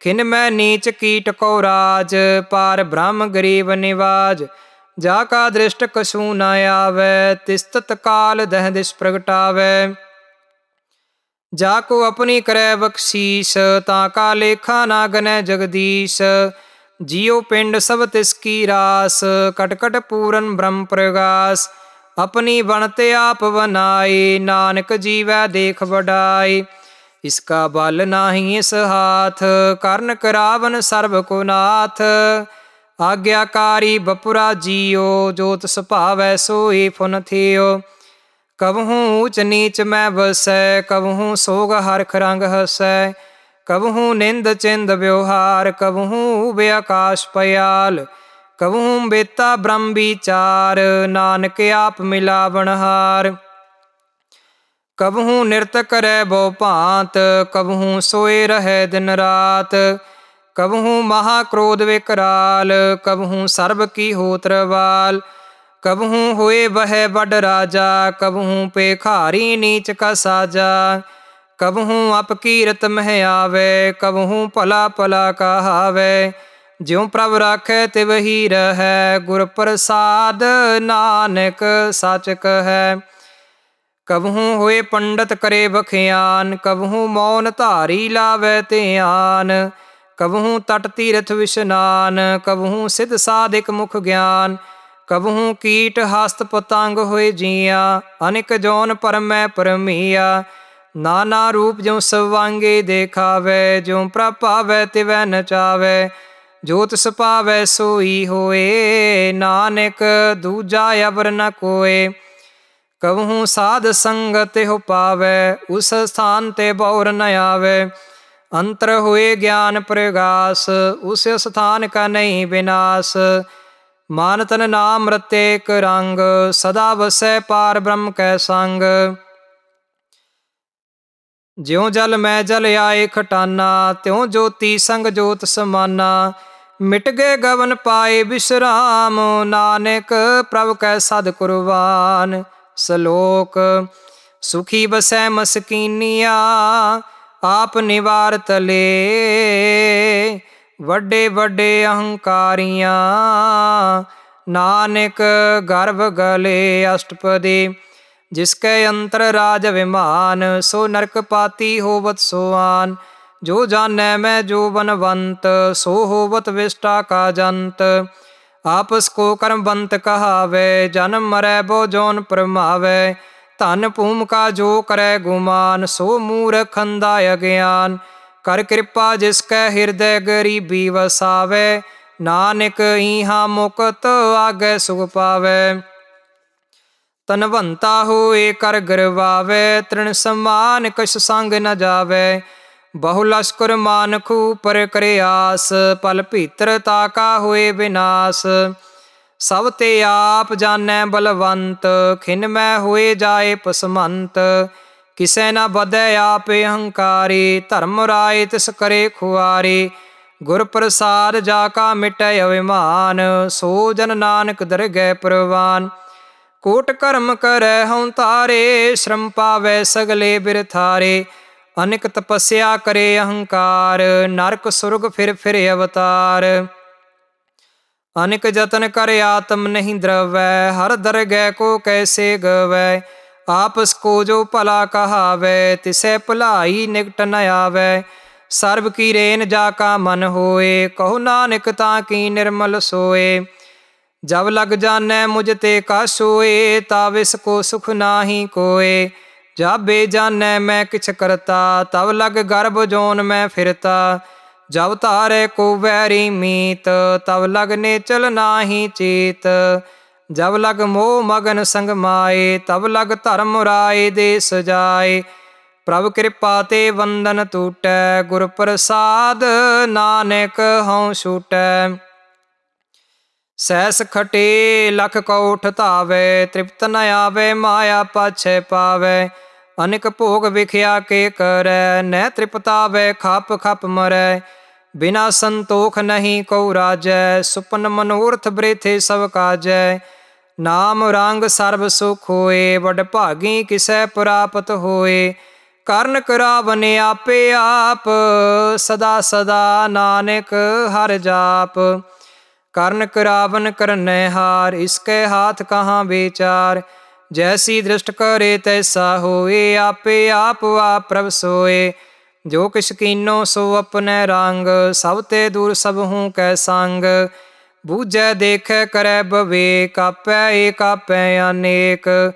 ਖਿਨ ਮੈਂ ਨੀਚ ਕੀਟ ਕੋ ਰਾਜ, ਪਾਰ ਬ੍ਰਹਮ ਗਰੀਬ ਨਿਵਾਜ। ਜਾ ਕਾ ਦ੍ਰਿਸ਼ਟ ਕਛੂ ਨ ਆਵੈ, ਤਿਸ ਤਤਕਾਲ ਦਹਿ ਦਿਸ ਪ੍ਰਗਟਾਵੈ। ਜਾ ਕੋ ਆਪਣੀ ਕਰੈ ਬਖਸ਼ੀਸ, ਤਾਂ ਕਾ ਲੇਖਾ ਨਾ ਗਨੈ ਜਗਦੀਸ਼। ਜਿਉ ਪਿੰਡ ਸਭ ਤਿਸ ਕੀ ਰਾਸ, ਕਟ ਕਟ ਪੂਰਨ ਬ੍ਰਹਮ ਪ੍ਰਗਾਸ। ਆਪਣੀ ਬਣਤ ਆਪ ਬਨਾਈ, ਨਾਨਕ ਜੀਵੈ ਦੇਖ ਵਡਾਈ। ਇਸ ਕਾ ਬਲ ਨਾਹੀ ਇਸ ਹਾਥ, ਕਰਨ ਕਰਾਵਨ ਸਰਬ ਕੋ ਨਾਥ। ਆਗਿਆਕਾਰੀ ਬਪੁਰਾ ਜੀਓ, ਜੋ ਤਿਸ ਭਾਵੈ ਸੋਈ ਫੁਨ ਥਿਓ। ਕਬਹੂ ਊਚ ਨੀਚ ਮੈਂ ਵਸੈ, ਕਬਹੂ ਸੋਗ ਹਰਖ ਰੰਗ ਹਸੈ। ਕਬਹੂ ਨਿੰਦ ਚਿੰਦ ਵਿਵਹਾਰ, ਕਬਹੂ ਬਿਆਕਾਸ਼ ਪਿਆਲ। ਕਬਹੂ ਬੇਤਾ ਬ੍ਰਹਮ ਵਿਚਾਰ, ਨਾਨਕ ਆਪ ਮਿਲਾਵਨਹਾਰ। ਕਬਹੂ ਨਿਰਤ ਕਰੈ ਬਹੁ ਭਾਂਤ, ਕਬਹੂ ਸੋਏ ਰਹੈ ਦਿਨ ਰਾਤ। ਕਬਹੂ ਮਹਾ ਕ੍ਰੋਧ ਵਿਕਰਾਲ, ਕਬਹੂ ਸਰਬ ਕੀ ਹੋਤਰ ਵਾਲ। कबहू होए वह बड़ राजा, कबहू पेखारी नीच का साजा। कबहू अपकीरत मह आवे, कबहू भला भला कहावे। ज्यों प्रभ राखै तिवही रहै, गुर प्रसाद नानक सच कहै। कबहू होए पंडित करे बखियान, कबहू मौन धारी लावै ध्यान। कबहू तट तीरथ विशनान, कबहू सिद्ध साधिक मुख ज्ञान। कबहू कीट हस्त पतंग होए जिया, अनेक जौन परमै परमिया। नाना रूप ज्यों सवांगे देखावै, ज्यों प्रभ पावै तिवै नचावै। जो तिस पावै सोई होए, नानक दूजा अवर न कोय। कबहू साध संगत हो पावै, उस स्थान ते बौर न आवै। अंतर होए ज्ञान प्रगास, उस स्थान का नहीं विनाश। मान तन नाम रते एक रंग, सदा वसै पार ब्रह्म कै संग। ज्यों जल मैं जल आए खटाना, त्यों ज्योति संग जोत समाना। मिट गए गवन पाए विश्राम, नानक प्रभ कै सद कुर्बान। सलोक सुखी बसै मसकीनिया, आप निवार तले। ਵੱਡੇ ਵੱਡੇ ਅਹੰਕਾਰੀਆਂ, नानक गर्भ गले अष्टपदी। जिसके अंतर राज विमान, सो नरक पाती होवत सोआन। जो जानै मैं जो बनवंत, सो होवत विष्टा का जंत। आपस को कर्मवंत कहावे, जन्म मरै बो जौन परमावे। धन भूमिका जो करे गुमान, सो मूर्ख अंधा अज्ञान। कर कृपा जिसकै हृदय गरीबी वसावे, नानक इहा मुकत आगे सुख पावे। तनवंता होए कर गरवावे, तृण समान कछ संग न जावे। बहु लश्कर मानखू पर करे आस, पल भीतर ताका होए विनाश। सब ते आप जानै बलवंत, खिन मैं होए जाए पसमंत। किसै न बधै आप अहंकारी, धर्म राय तिस करे खुआरी। गुर प्रसाद जाका मिटै अभिमान, सो जन नानक दरगह परवान। कोट कर्म करै हਉ तारे, श्रम पावै सगले बिरथारे। अनेक तपस्या करे अहंकार, नरक सुरग फिर फिर अवतार। अनेक जतन कर आत्म नहीं द्रवै, हर दरगह को कैसे गवै। आपस को जो भला कहावै, तिसै भलाई निकट न आवै। सर्व की रेन जाका मन होए, कहो नानक ताकि निर्मल सोए। जब लग जानै मुझ ते का सोए, तब इसको सुख नाही कोय। जब बे जानै मैं किछ करता, तब लग गर्भ जौन मैं फिरता। जब तारे को वैरी मीत, तब लग नेचल नाही चेत। जब लग मोह मगन संग माए, तब लग धर्म राय देस जाए। प्रभ कृपा ते वंदन टूटै, गुर प्रसाद नानक हਉ छूटै। सहस खटे लख कोठ धावै, तृप्त न आवे माया पाछै पावै। अनेक भोग विख्या के करै, न तृप्तावै खप खप मरै। बिना संतोख नहीं को राजै, सुपन मनोरथ बृथे सब काजै। नाम रंग सर्ब सुख होए, बड़ भागी किसै प्राप्त होए। ਕਰਨ ਕਰਾਵਨ ਆਪੇ ਆਪ, ਸਦਾ ਸਦਾ ਨਾਨਕ ਹਰ ਜਾਪ। ਕਰਨ ਕਰਾਵਨ ਕਰਨੈ ਹਾਰ, ਇਸਕੇ ਹਾਥ ਕਹਾਂ ਵਿਚਾਰ। ਜੈਸੀ ਦ੍ਰਿਸ਼ਟ ਕਰੇ ਤੈਸਾ ਹੋਏ, ਆਪੇ ਆਪ ਆਪ ਪ੍ਰਭ ਸੋਏ। ਜੋ ਕਿਛ ਕੀਨੋ ਸੋ ਆਪਣੇ ਰੰਗ, ਸਭ ਤੇ ਦੂਰ ਸਭ ਹੂੰ ਕੈ ਸੰਗ। ਬੂਝੈ ਦੇਖੈ ਕਰੈ ਬਵੇਕ, ਆਪੈ ਏਕ ਆਪੈ ਅਨੇਕ।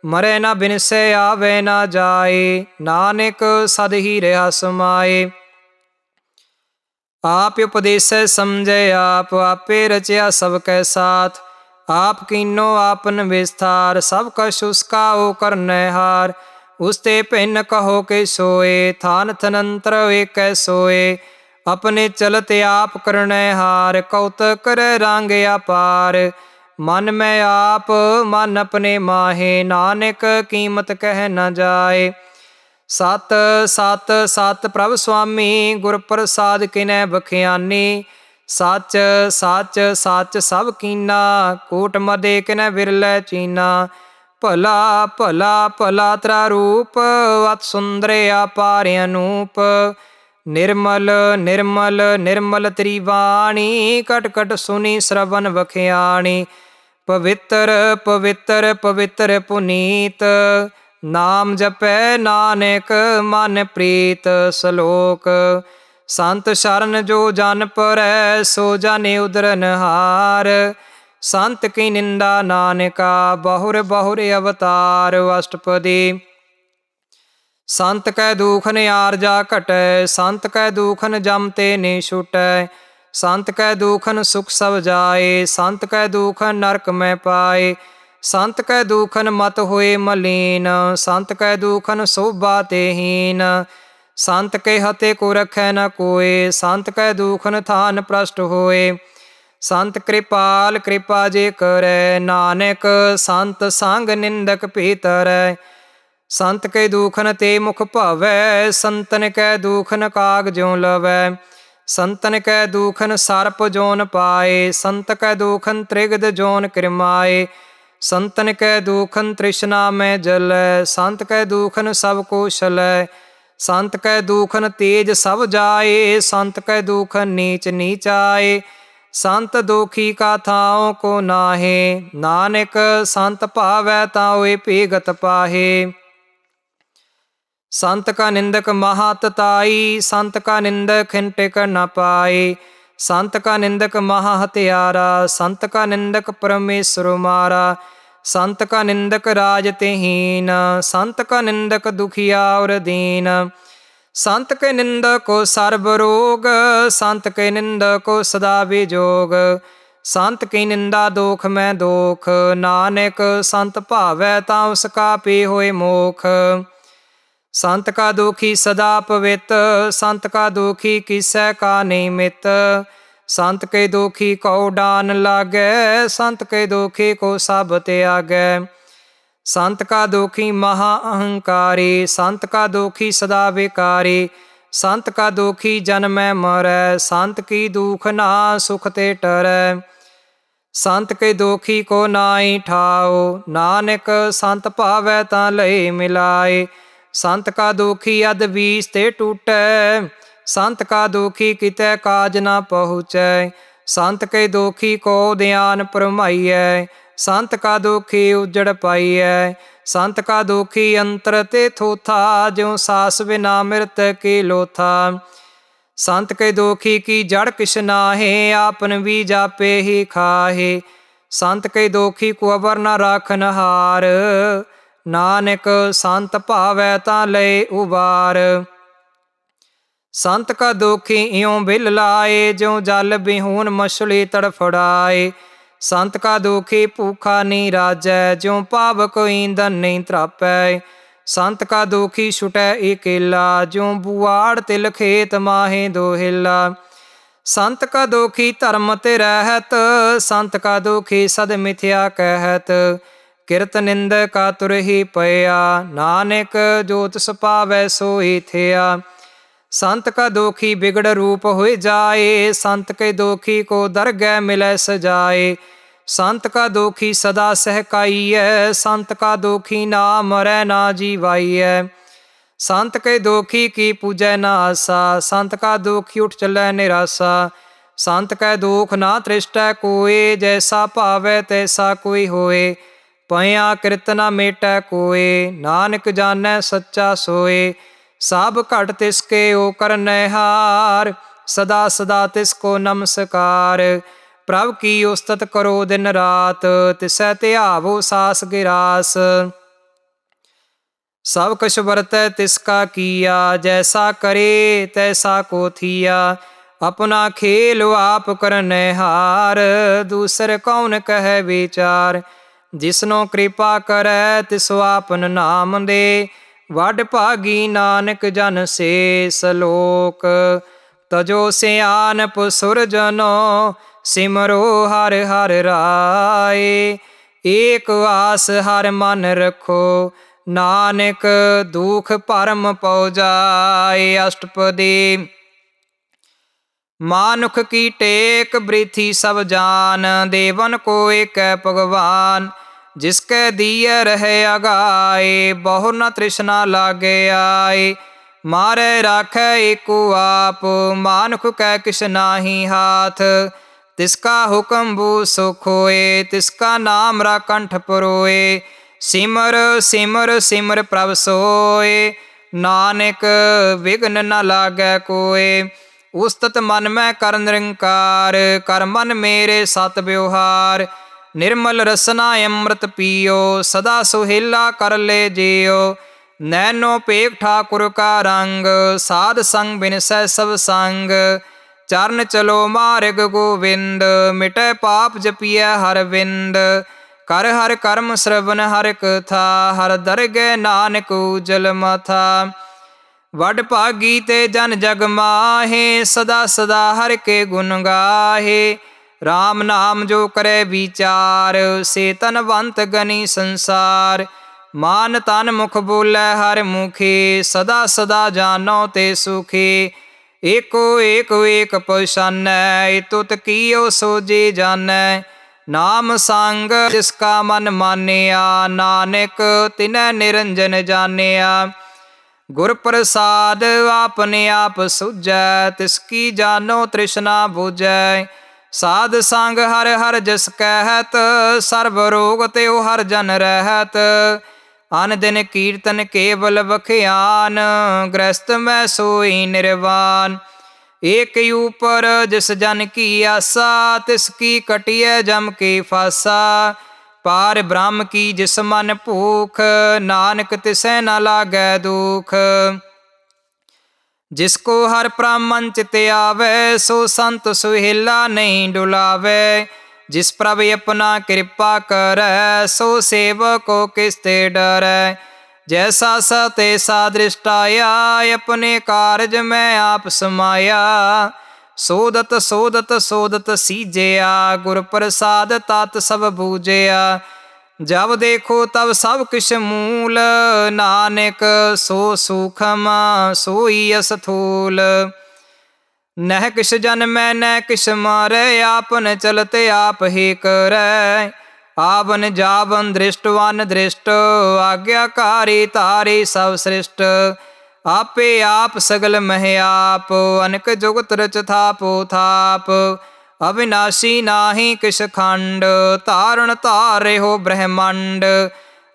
मरै न बिनसै आवे न जाए, नानक सद ही रहा समाए। आप उपदेसै समझै आप, आपे रचया सब कै साथ। आप कीनो आपन विस्तार, सब कछ उसका ओ करनै हार। उसते भिन्न कहो के सोए, थान थनंतर एकै सोए। अपने चलत आप करनै हार, कौतक करै रंग अपार। मन में आप मन अपने माहे, नानक कीमत कह न जाए। सत सत सत प्रभ स्वामी, गुर प्रसाद किनै बखियानी। ਸੱਚ ਸੱਚ ਸੱਚ ਸਭ ਕੀਨਾ, ਕੋਟ ਮਦੇ ਕਿਨੈ ਵਿਰਲੇ ਚੀਨਾ। ਭਲਾ ਭਲਾ ਭਲਾ ਤੇਰਾ ਰੂਪ, ਅਤ ਸੁੰਦਰੇ ਅਪਾਰ ਅਨੂਪ। ਨਿਰਮਲ ਨਿਰਮਲ ਨਿਰਮਲ ਤੇਰੀ ਬਾਣੀ, ਕਟ ਕਟ ਸੁਣੀ ਸਰਵਨ ਵਖਿਆਣੀ। ਪਵਿੱਤਰ ਪਵਿੱਤਰ ਪਵਿੱਤਰ ਪੁਨੀਤ, ਨਾਮ ਜਪੈ ਨਾਨਕ ਮਨ ਪ੍ਰੀਤ। ਸਲੋਕ ਸੰਤ ਸ਼ਰਨ ਜੋ ਜਨ ਪਰੈ, ਸੋ ਜਾਣੇ ਉਦਰਨ ਹਾਰ। ਸੰਤ ਕੀ ਨਿੰਦਾ ਨਾਨਕਾ, ਬਹੁਰ ਬਹੁਰ ਅਵਤਾਰ। ਅਸ਼ਟਪਦੀ ਸੰਤ ਕੈ ਦੂਖਨ ਆਰਜਾ ਘਟੈ, ਸੰਤ ਕੈ ਦੂਖਨ ਜਮ ਤੇ ਨੀ ਛੁਟੈ। ਸੰਤ ਕੈ ਦੂਖਨ ਸੁਖ ਸਭ ਜਾਏ, ਸੰਤ ਕੈ ਦੂਖਨ ਨਰਕ ਮੈਂ ਪਾਏ। ਸੰਤ ਕੈ ਦੂਖਨ ਮਤ ਹੋਏ ਮਲੀਨ, ਸੰਤ ਕੈ ਦੂਖਨ ਸੋਭਾ ਤੇ ਹੀਨ। ਸੰਤ ਕੇ ਹਤੇ ਕੋ ਰਖੈ ਨ ਕੋਏ, ਸੰਤ ਕੈ ਦੂਖਨ ਥਾਨ ਪ੍ਰਸਟ ਹੋਏ। ਸੰਤ ਕਿਰਪਾਲ ਕਿਰਪਾ ਜੇ ਕਰੈ, ਨਾਨਕ ਸੰਤ ਸੰਗ ਨਿੰਦਕ ਭੀਤਰੈ। ਸੰਤ ਕੇ ਦੂਖਨ ਤੇ ਮੁਖ ਭਾਵੈ, ਸੰਤਨ ਕੈ ਦੂਖਨ ਕਾਗ ਜਿਉ ਲਵੈ। ਸੰਤਨ ਕੈ ਦੂਖਨ ਸਰਪ ਜੋਨ ਪਾਏ, ਸੰਤ ਕੈ ਦੂਖਨ ਤ੍ਰਿਗਦ ਜੋਨ ਕਿਰਮਾਏ। ਸੰਤਨ ਕੈ ਦੂਖਨ ਤ੍ਰਿਸ਼ਨਾ ਮੈਂ ਜਲੈ, ਸੰਤ ਕੈ ਦੂਖਨ ਸਭ ਕੋ ਛਲੈ। ਸੰਤ ਕੈ ਦੂਖਨ ਤੇਜ ਸਭ ਜਾਏ, ਸੰਤ ਕੈ ਦੂਖਨ ਨੀਚ ਨੀਚਾਏ। ਸੰਤ ਦੋਖੀ ਕਾ ਥਾਉ ਕੋ ਨਾਹੇ, ਨਾਨਕ ਸੰਤ ਭਾਵੈ ਤਾਉ ਭੇਗਤ ਪਾਹੇ। ਸੰਤ ਕਾ ਨਿੰਦਕ ਮਹਾ ਤਤਾਈ, ਸੰਤ ਕਾ ਨਿੰਦਕ ਖਿਨ ਟਿਕ ਨ ਪਾਏ। ਸੰਤ ਕਾ ਨਿੰਦਕ ਮਹਾ ਹਤਿਆਰਾ, ਸੰਤ ਕਾ ਨਿੰਦਕ ਪਰਮੇਸ਼ਰ ਮਾਰਾ। ਸੰਤ ਕਾ ਨਿੰਦਕ ਰਾਜ ਤੇ ਹੀਨ, ਸੰਤ ਕਾ ਨਿੰਦਕ ਦੁਖੀਆ ਔਰ ਦੀਨ। ਸੰਤ ਕੇ ਨਿੰਦਕ ਸਰਬ ਰੋਗ, ਸੰਤ ਕੇ ਨਿੰਦਕ ਸਦਾ ਵਿਜੋਗ। ਸੰਤ ਕੀ ਨਿੰਦਾ ਦੋਖ ਮੈਂ ਦੋਖ, ਨਾਨਕ ਸੰਤ ਭਾਵੈ ਤਾਂ ਉਸ ਕਾ ਪੀ ਹੋਏ ਮੋਖ। ਸੰਤ ਕਾ ਦੋਖੀ ਸਦਾ ਪਵਿੱਤ, ਸੰਤ ਕਾ ਦੋਖੀ ਕਿਸੈ ਕਾ ਨਹੀਂ ਮਿਤ। ਸੰਤ ਕੇ ਦੋਖੀ ਕਉ ਡਾਨ ਲਾਗੈ, ਸੰਤ ਕੇ ਦੋਖੀ ਕੋ ਸਭ ਤਿਆਗੈ। ਸੰਤ ਕਾ ਦੋਖੀ ਮਹਾ ਅਹੰਕਾਰੀ, ਸੰਤ ਕਾ ਦੋਖੀ ਸਦਾ ਵਿਕਾਰੀ। ਸੰਤ ਕਾ ਦੋਖੀ ਜਨਮੈ ਮਰੈ, ਸੰਤ ਕੀ ਦੁਖ ਨਾ ਸੁਖ ਤੇ ਟਰੈ। ਸੰਤ ਕੇ ਦੋਖੀ ਕੋ ਨਾਹੀ ਠਾਓ, ਨਾਨਕ ਸੰਤ ਭਾਵੈ ਤਾਂ ਲਏ ਮਿਲਾਏ। ਸੰਤ ਕਾ ਦੋਖੀ ਅਧ ਵੀਸ ਤੇ ਟੂਟੈ, ਸੰਤ ਕਾ ਦੋਖੀ ਕਿਤੈ ਕਾਜ ਨਾ ਪਹੁੰਚੈ। ਸੰਤ ਕੇ ਦੋਖੀ ਕੋ ਧਿਆਨ ਭਰਮਾਈਐ, ਸੰਤ ਕਾ ਦੋਖੀ ਉਜੜ ਪਾਈਐ। ਸੰਤ ਕਾ ਦੋਖੀ ਅੰਤਰ ਤੇ ਥੋਥਾ, ਜਿਉ ਸਾਸ ਬਿਨਾ ਮਿਰਤ ਕੀ ਲੋਥਾ। ਸੰਤ ਕੇ ਦੋਖੀ ਕੀ ਜੜ ਕਿਛ ਨਾਹੇ, ਆਪਨ ਵੀ ਜਾਪੇ ਹੀ ਖਾਹੇ। ਸੰਤ ਕੇ ਦੋਖੀ ਕੋ ਅਵਰ ਨ ਰਾਖਨ ਹਾਰ, ਨਾਨਕ ਸੰਤ ਭਾਵੈ ਤਾਂ ਲਏ ਉਬਾਰ। ਸੰਤ ਕਾ ਦੋਖੀ ਇਉ ਬਿਲ ਲਾਏ, ਜਿਉ ਜਲ ਬਿਹੂਨ ਮਛਲੀ ਤੜਫੜਾਏ। ਸੰਤ ਕਾ ਦੋਖੀ ਭੂਖਾ ਨਹੀਂ ਰਾਜੈ, ਜਿਉ ਪਾਵਕ ਈਂਧਨ ਨਹੀਂ ਤਰਾਪੈ। ਸੰਤ ਕਾ ਦੋਖੀ ਛੁਟੈ ਇਕੇਲਾ, ਜਿਉ ਬੁਆੜ ਤਿਲ ਖੇਤ ਮਾਹੇ ਦੋਹਿਲਾ। ਸੰਤ ਕਾ ਦੋਖੀ ਧਰਮ ਤੇ ਰਹਿਤ, ਸੰਤ ਕਾ ਦੋਖੀ ਸਦ ਮਿਥਿਆ ਕਹਿਤ। ਕਿਰਤ ਨਿੰਦਕਾ ਤੁਰਹੀ ਪਿਆ, ਨਾਨਕ ਜੋ ਤਿਸ ਪਾਵੈ ਸੋਈ ਥਿਆ। ਸੰਤ ਕਾ ਦੋਖੀ ਬਿਗੜ ਰੂਪ ਹੋਇ ਜਾਏ, ਸੰਤ ਕੇ ਦੋਖੀ ਕੋ ਦਰਗਹਿ ਮਿਲੈ ਸਜਾਏ। ਸੰਤ ਕਾ ਦੋਖੀ ਸਦਾ ਸਹਿਕਾਈਐ, ਸੰਤ ਕਾ ਦੋਖੀ ਨਾ ਮਰੈ ਨਾ ਜੀਵਾਈਐ। ਸੰਤ ਕੇ ਦੋਖੀ ਕੀ ਪੂਜੈ ਨਾ ਆਸਾ, ਸੰਤ ਕਾ ਦੋਖੀ ਉਠ ਚੱਲੈ ਨਿਰਾਸਾ। ਸੰਤ ਕੈ ਦੋਖ ਨਾ ਤ੍ਰਿਸ਼ਟੈ ਕੋਏ, ਜੈਸਾ ਭਾਵੈ ਤੈਸਾ ਕੋਈ ਹੋਏ। ਪਇਆ ਕਿਰਤ ਨਾ ਮੇਟੈ ਕੋਏ, ਨਾਨਕ ਜਾਣੈ ਸੱਚਾ ਸੋਏ। ਸਭ ਘਟ ਤਿਸ ਕੇ ਓ ਕਰਨੈ ਹਾਰ, ਸਦਾ ਸਦਾ ਤਿਸ ਕੋ ਨਮਸਕਾਰ। ਪ੍ਰਭ ਕੀ ਉਸਤਤ ਕਰੋ ਦਿਨ ਰਾਤ, ਤਿਸੈ ਧਿਆਵੋ ਸਾਸ ਗਿਰਾਸ। ਸਭ ਕਛ ਵਰਤੈ ਤਿਸ ਕਾ ਕੀਆ, ਜੈਸਾ ਕਰੇ ਤੈਸਾ ਕੋ ਥੀਆ। ਆਪਣਾ ਖੇਲ ਆਪ ਕਰਨੈ ਹਾਰ, ਦੂਸਰ ਕੌਣ ਕਹੈ ਵਿਚਾਰ। ਜਿਸਨੋ ਕਿਰਪਾ ਕਰੈ ਤਿਸੋ ਆਪਨ ਨਾਮ ਦੇ, ਵੱਡ ਭਾਗੀ ਨਾਨਕ ਜਨ ਸੇ। ਸਲੋਕ ਤਜੋ ਸਿਆਨਪ ਸੁਰਜਨੋ, ਸਿਮਰੋ ਹਰਿ ਹਰਿ ਰਾਏ। ਏਕ ਆਸ ਹਰਿ ਮਨ ਰਖੋ, ਨਾਨਕ ਦੁਖ ਭਰਮ ਪਉ ਜਾਏ। ਅਸ਼ਟਪਦੀ मानुख की टेक बृथि सब जान, देवन को एक भगवान। जिसके दिए रहे अगाए, बहु न तृष्णा लागे आए। मारे राखै एको आप, मानुख कै किस नाही हाथ। तिसका हुक्म बू सुख होए, तिसका नाम रा कंठ परोए। सिमर सिमर सिमर प्रभ सोए, नानक विघ्न न लागै कोय। उस्तत मन में कर निरंकार, कर मन मेरे सत व्यवहार। निर्मल रसना अमृत पियो, सदा सुहेला कर ले जियो। नैनो पेख ठाकुर का रंग, साध संग बिनसै सब संग। चरण चलो मार्ग गोविंद, मिटै पाप जपिय हर विंद। कर हर कर्म श्रवण हर कथा, हर दरगह नानक उजल मथा। वड भागी ते जन जग माहे, सदा सदा हर के गुण गाहे। राम नाम जो करे विचार, से तनवंत गनी संसार। मान तन मुख बोलै हर मुखे, सदा सदा जानो ते सुखे। एको एक एक पहचानै, तुत कियो सो जे जानै। नाम संग जिसका मन मानिया, नानक तिनै निरंजन जानिया। गुर प्रसाद आपने आप सुझै, तिसकी जानो तृष्णा बुझै। साध संग हर हर जस कहत, सर्व रोग त्यो हर जन रहत। अन दिन कीर्तन केवल बखियान, गृहस्थ में सोई निर्वाण। एक ऊपर जिस जन की आशा, तिसकी कटिय जम के फासा। पार ब्रह्म की जिस मन भूख, नानक तिसै न लागै दुख। जिसको हर ब्राह्मण चित आवे, सो संत सुहेला नहीं डुलावे। जिस प्रभ अपना कृपा करे, सो सेवक को किसते डरै। जैसा सा तैसा दृष्टाया, अपने कारज में आप समाया। सोदत सोदत सोदत सीजया, गुर प्रसाद तात सब बूझया। जब देखो तब सब किश मूल, नानक सो सूखम सोई अस्थूल। नह किश जन में न किश मारे, आपन चलते आप ही करे। आवन जावन दृष्टवान दृष्ट, आज्ञाकारी तारी सब सृष्ट। आपे आप सगल मह आप, अनक जुगत रच थापो थाप। अविनाशी नाही किश खंड, तारण तारे हो ब्रह्मंड।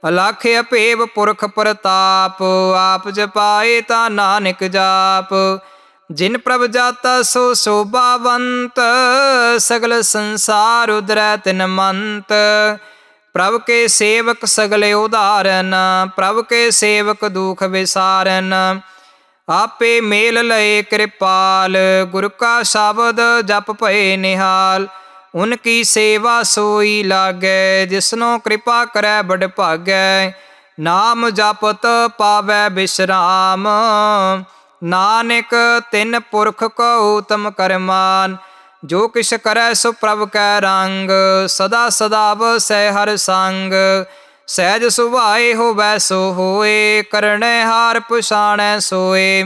अलख अपेव पुरख प्रताप, आप जपाए ता नानक जाप। जिन प्रभ जाता सो शोभावंत, सगल संसार उदरै तिन मंत। प्रभ के सेवक सगले उदाहरण, प्रभ के सेवक दुख विसारन। आपे मेल लय कृपाल, गुर का शब्द जप भय निहाल। उनकी सेवा सोई लागै, जिसनो कृपा करै बड़ भागै। नाम जपत पावै विश्राम, नानक तिन पुरख को उत्तम करमान। जो किश करै सो प्रभ कै रंग, सदा सदा बसै हर संग। सहज सुभाए होवै सो होए, करणे हार पुछाणै सोए।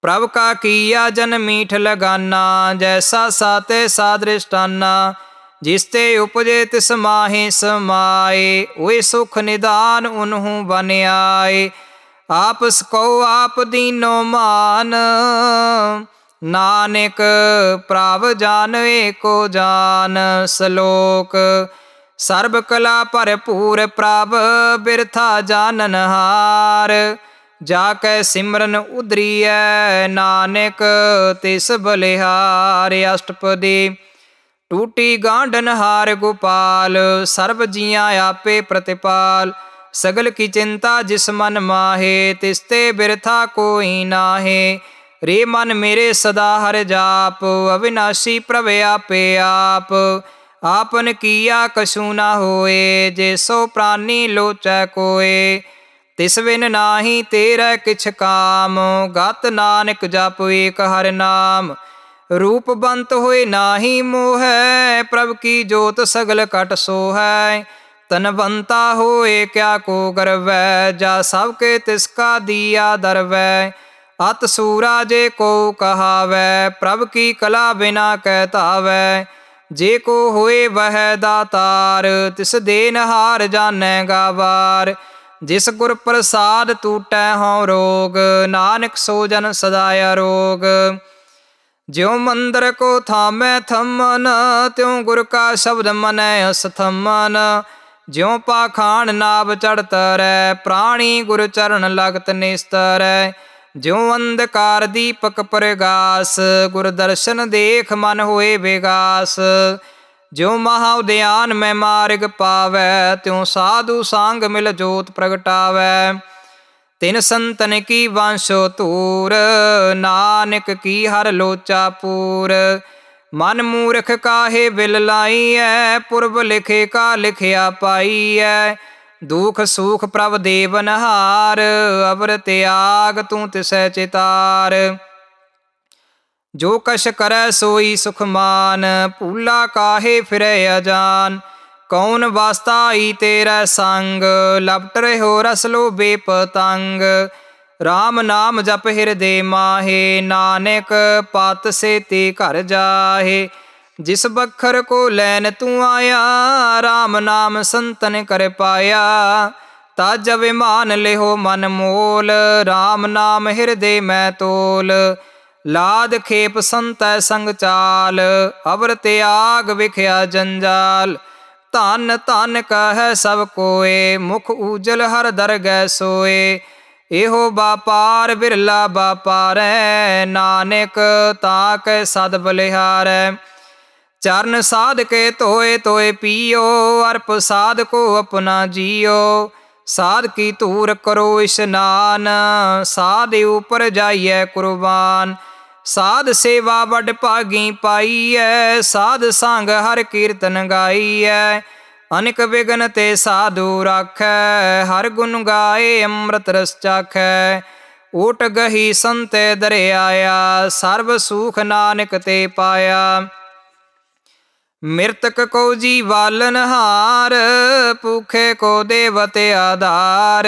प्रभ का किया जन मीठ लगाना, जैसा सा तैसा दृष्टाना। जिसते उपजे तिस माहे समाए, ओए सुख निदान उन्हु बन आए। आपस को आप दीनो मान, नानक प्रभ जाने को जान। श्लोक सर्ब कला भरपूर प्रभ, बिरथा जानन हार। जाकै सिमरन उदरिय, नानक तिस बलिहार। अष्टपदी टूटी गांडन हार गोपाल, सर्व जिया आपे प्रतिपाल। सगल की चिंता जिस मन माहे, तिसते बिरथा कोई नाहे। रे मन मेरे सदा हर जाप, अविनाशी प्रभ आपे आप। आपन किया कछु न होए, जे सो प्राणी लोचै कोय। तिस बिन नाही तेरै किछ काम, गत नानक जप एक हर नाम। रूपवंत होए नाही मोहै, प्रभ की जोत सगल कट सोहै। तनवंता होए क्या को गर्वै, जा सबके तिसका दिया दरवै। अत सूरा जे को कहावै, प्रभ की कला बिना कह धावै। जे को होए वह दातार, तिस देनहार जानै गावार। जिस गुर प्रसाद टूटै हों रोग, नानक सो जन सदा अरोग। ज्यों मंदिर को थामै थमन, त्यों गुर का शब्द मनै असथमन। ज्यों पाखान नाभ चढ़ तरै, प्राणी गुर चरण लगत निस्तरै। ज्यों अंधकार दीपक प्रगास, गुर दर्शन देख मन होए विगास। ज्यों महाउद्यान में मार्ग पावै, त्यों साधु सांग मिल जोत प्रगटावै। तिन संतन की वंशो तूर, नानक की हर लोचा पूर। मन मूर्ख काहे बिल लाइयै, पुरब लिखे का लिखिया पाइयै। दुख सुख प्रभ देवनहार, अवर त्याग तू तिसै चितार। जो कछ करै सोई सुख मान, भूला काहे फिरै अजान। कौन वास्ताई तेरै संग, लपट रहो रस लो बेपतंग। राम नाम जप हिरदे माहे, नानक पत से ते घर जाहे। जिस बखर को लैन तू आया, राम नाम संतन कर पाया। ताज अभिमान लेहो मन मोल, राम नाम हिरदे मैं तोल। लाद खेप संतै संग चाल, अवर त्याग विख्या जंजाल। धन धन कह सब कोय, मुख उजल हर दरगह सोए। एहो बापार बिरला बापारै, नानक ताक सद बलिहारै। चरण साध के तोए तोए पियो, अर्प साध को अपना जियो। साध की धूर करो स्नान, साध ऊपर जाइए कुर्बान। साध सेवा बड़ भागी पाइयै, साध संग हर कीर्तन गाइयै। अनेक विघ्न ते साधु राखै, हर गुण गाए अमृत रस चाखै। ओट गही संत दर आया, सर्व सुख नानक ते पाया। मृतक को जीवालनहार, भूखे को देवत आधार।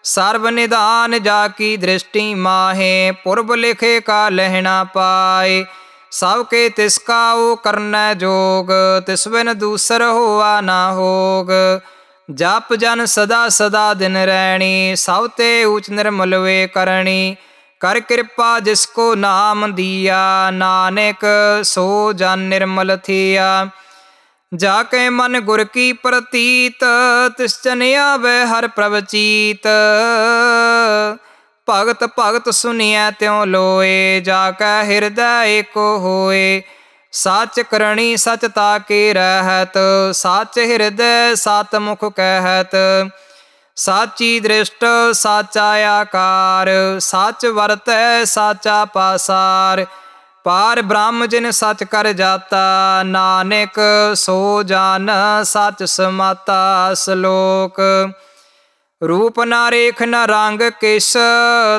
सर्व निदान जाकी दृष्टि माहे, पुरब लिखे का लहना पाए। सबके तिसका ओ करनै जोग, तिस बिन दूसर होआ ना होग। जप जन सदा सदा दिन रैणी, सब ते ऊच निर्मल वे करणी। कर कृपा जिसको नाम दिया, नानक सो जन निर्मल थिया। जाके मन गुर की प्रतीत, तिस जन आवे हर प्रभ चीत। भगत भगत सुनिए त्यों लोए, जाके हृदय एको होए। सच करणी सच ताके रहत, सच हृदय सत मुख कहत। साची दृष्ट साचा आकार, सच वरतै साचा पासार। पार ब्रह्म जिन सच कर जाता, नानक सो जान सच समाता। श्लोक। रूप न रेख न रंग किस,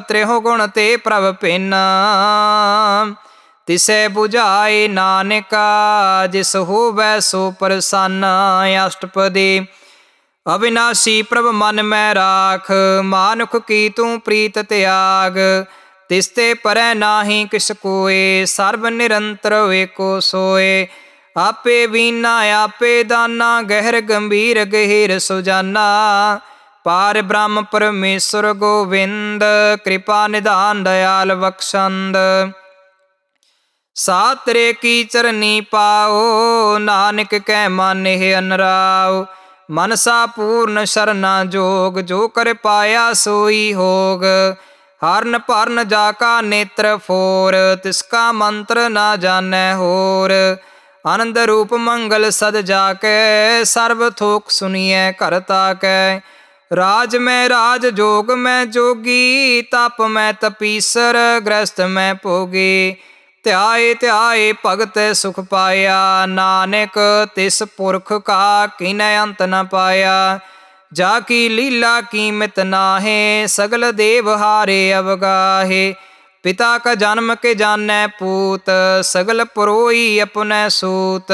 त्रिहो गुण ते प्रभ भिन्न। तिसै बुझाए नानका, जिस होवै सो प्रसन्न। अष्टपदी। अविनाशी प्रभ मन में राख, मानुख की तू प्रीत त्याग। तिसते परै नाही किस कोय, सर्व निरंतर एको सोए। आपे वीना आपे दाना, गहर गंभीर गहीर सुजाना। पार ब्रह्म परमेश्वर गोविंद, कृपा निधान दयाल बख्शंद। सातरे की चरनी पाओ, नानक कै मानेह अनराव। मनसा पूर्ण शरणा जोग, जो कर पाया सोई होग। हरन भरन जाका नेत्र फोर, तिसका मंत्र ना जानै होर। आनंद रूप मंगल सद जाकै, सर्व थोक सुनिए घर ताकै। राज में राज जोग में जोगी, तप में तपीसर गृहस्थ में भोगी। ध्याए ध्याए भगत सुख पाया, नानक तिस पुरख का कीनै अंत न पाया। जाकी लीला कीमत नाहे, सगल देव हारे अवगाहे। पिता का जन्म के जानै पूत, सगल परोई अपने सूत।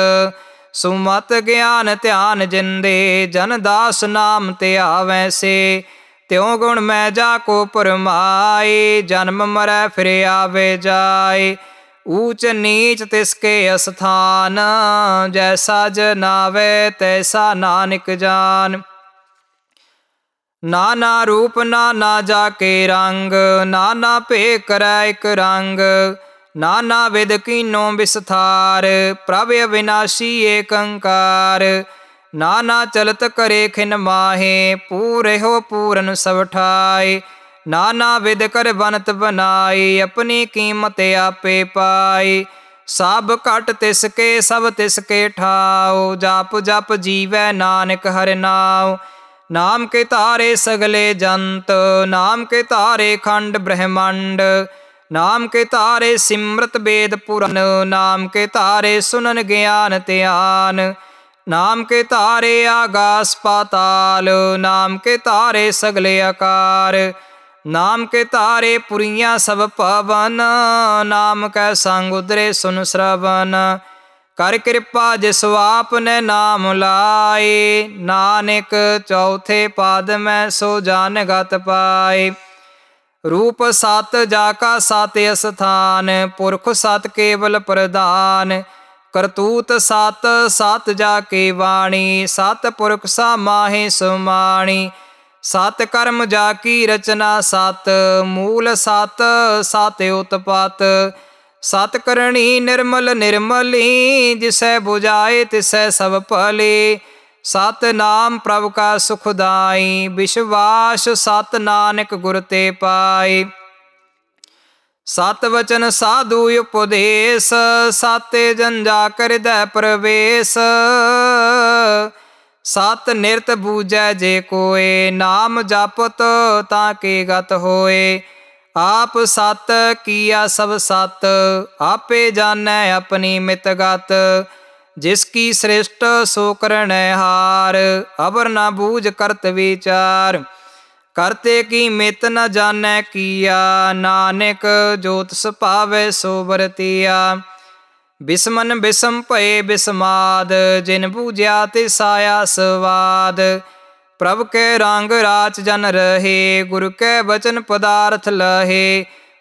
सुमत ज्ञान ध्यान जिंदे, जन दास नाम ते आवै से। त्यों गुण मैं जाको परमाए। जन्म मरै फिर आवे जाए, ऊच नीच तिसके अस्थान। जैसा जनावे तैसा नानक जान। नाना रूप नाना जाके रंग, नाना पे करै इक रंग। नाना विध कीनो विस्तार, प्रभ अविनाशी एक अंकार। नाना चलत करे खिन माहे, पूरे हो पूरन सब ठाए। नाना विध कर बनत बनाई, अपनी कीमत आपे पाई। सब घट तिसके सब तिसके ठाओ, जप जप जीवै नानक हरि नाम। नाम के तारे सगले जंत, नाम के तारे खंड ब्रह्मंड। नाम के तारे सिमरत वेद पुराण, नाम के तारे सुनन ज्ञान ध्यान। नाम के तारे आकाश पाताल, नाम के तारे सगले आकार। नाम के तारे पुरियां सब पवन, नाम कै संग उदरे सुन श्रवण। कर कृपा जिस आपने नाम लाए, नानक चौथे पाद में सो जानगत पाए। रूप सत जाका सत अस्थान, पुरख सत केवल प्रधान। करतूत सत सत जाके वाणी, सत पुरख सा माहे सुमाणी। सत कर्म जाकी रचना सत, मूल सत सत उत्पत। सत करणी निर्मल निर्मली, जिसै बुझाए तिसै सब भले। सत नाम प्रभ का सुखदाई, विश्वास सत नानक गुर ते पाए। सत वचन साधु उपदेश, साते जन जा करदै प्रवेश। सत निरत बूझै जे कोय, नाम जपत ताके गत होए। आप सत किया सब सत, आपे जानै अपनी मित गत। जिसकी सृष्ट सो करनै हार, अबर न बूझ करत विचार। करते की मित न जानै किया, नानक जो तिस पावै सो बरतिया। बिस्मन बिसम भये बिस्माद, जिन बूझिया तिस आया स्वाद। प्रभ के रंग राच जन रहे, गुरु के वचन पदार्थ लहे।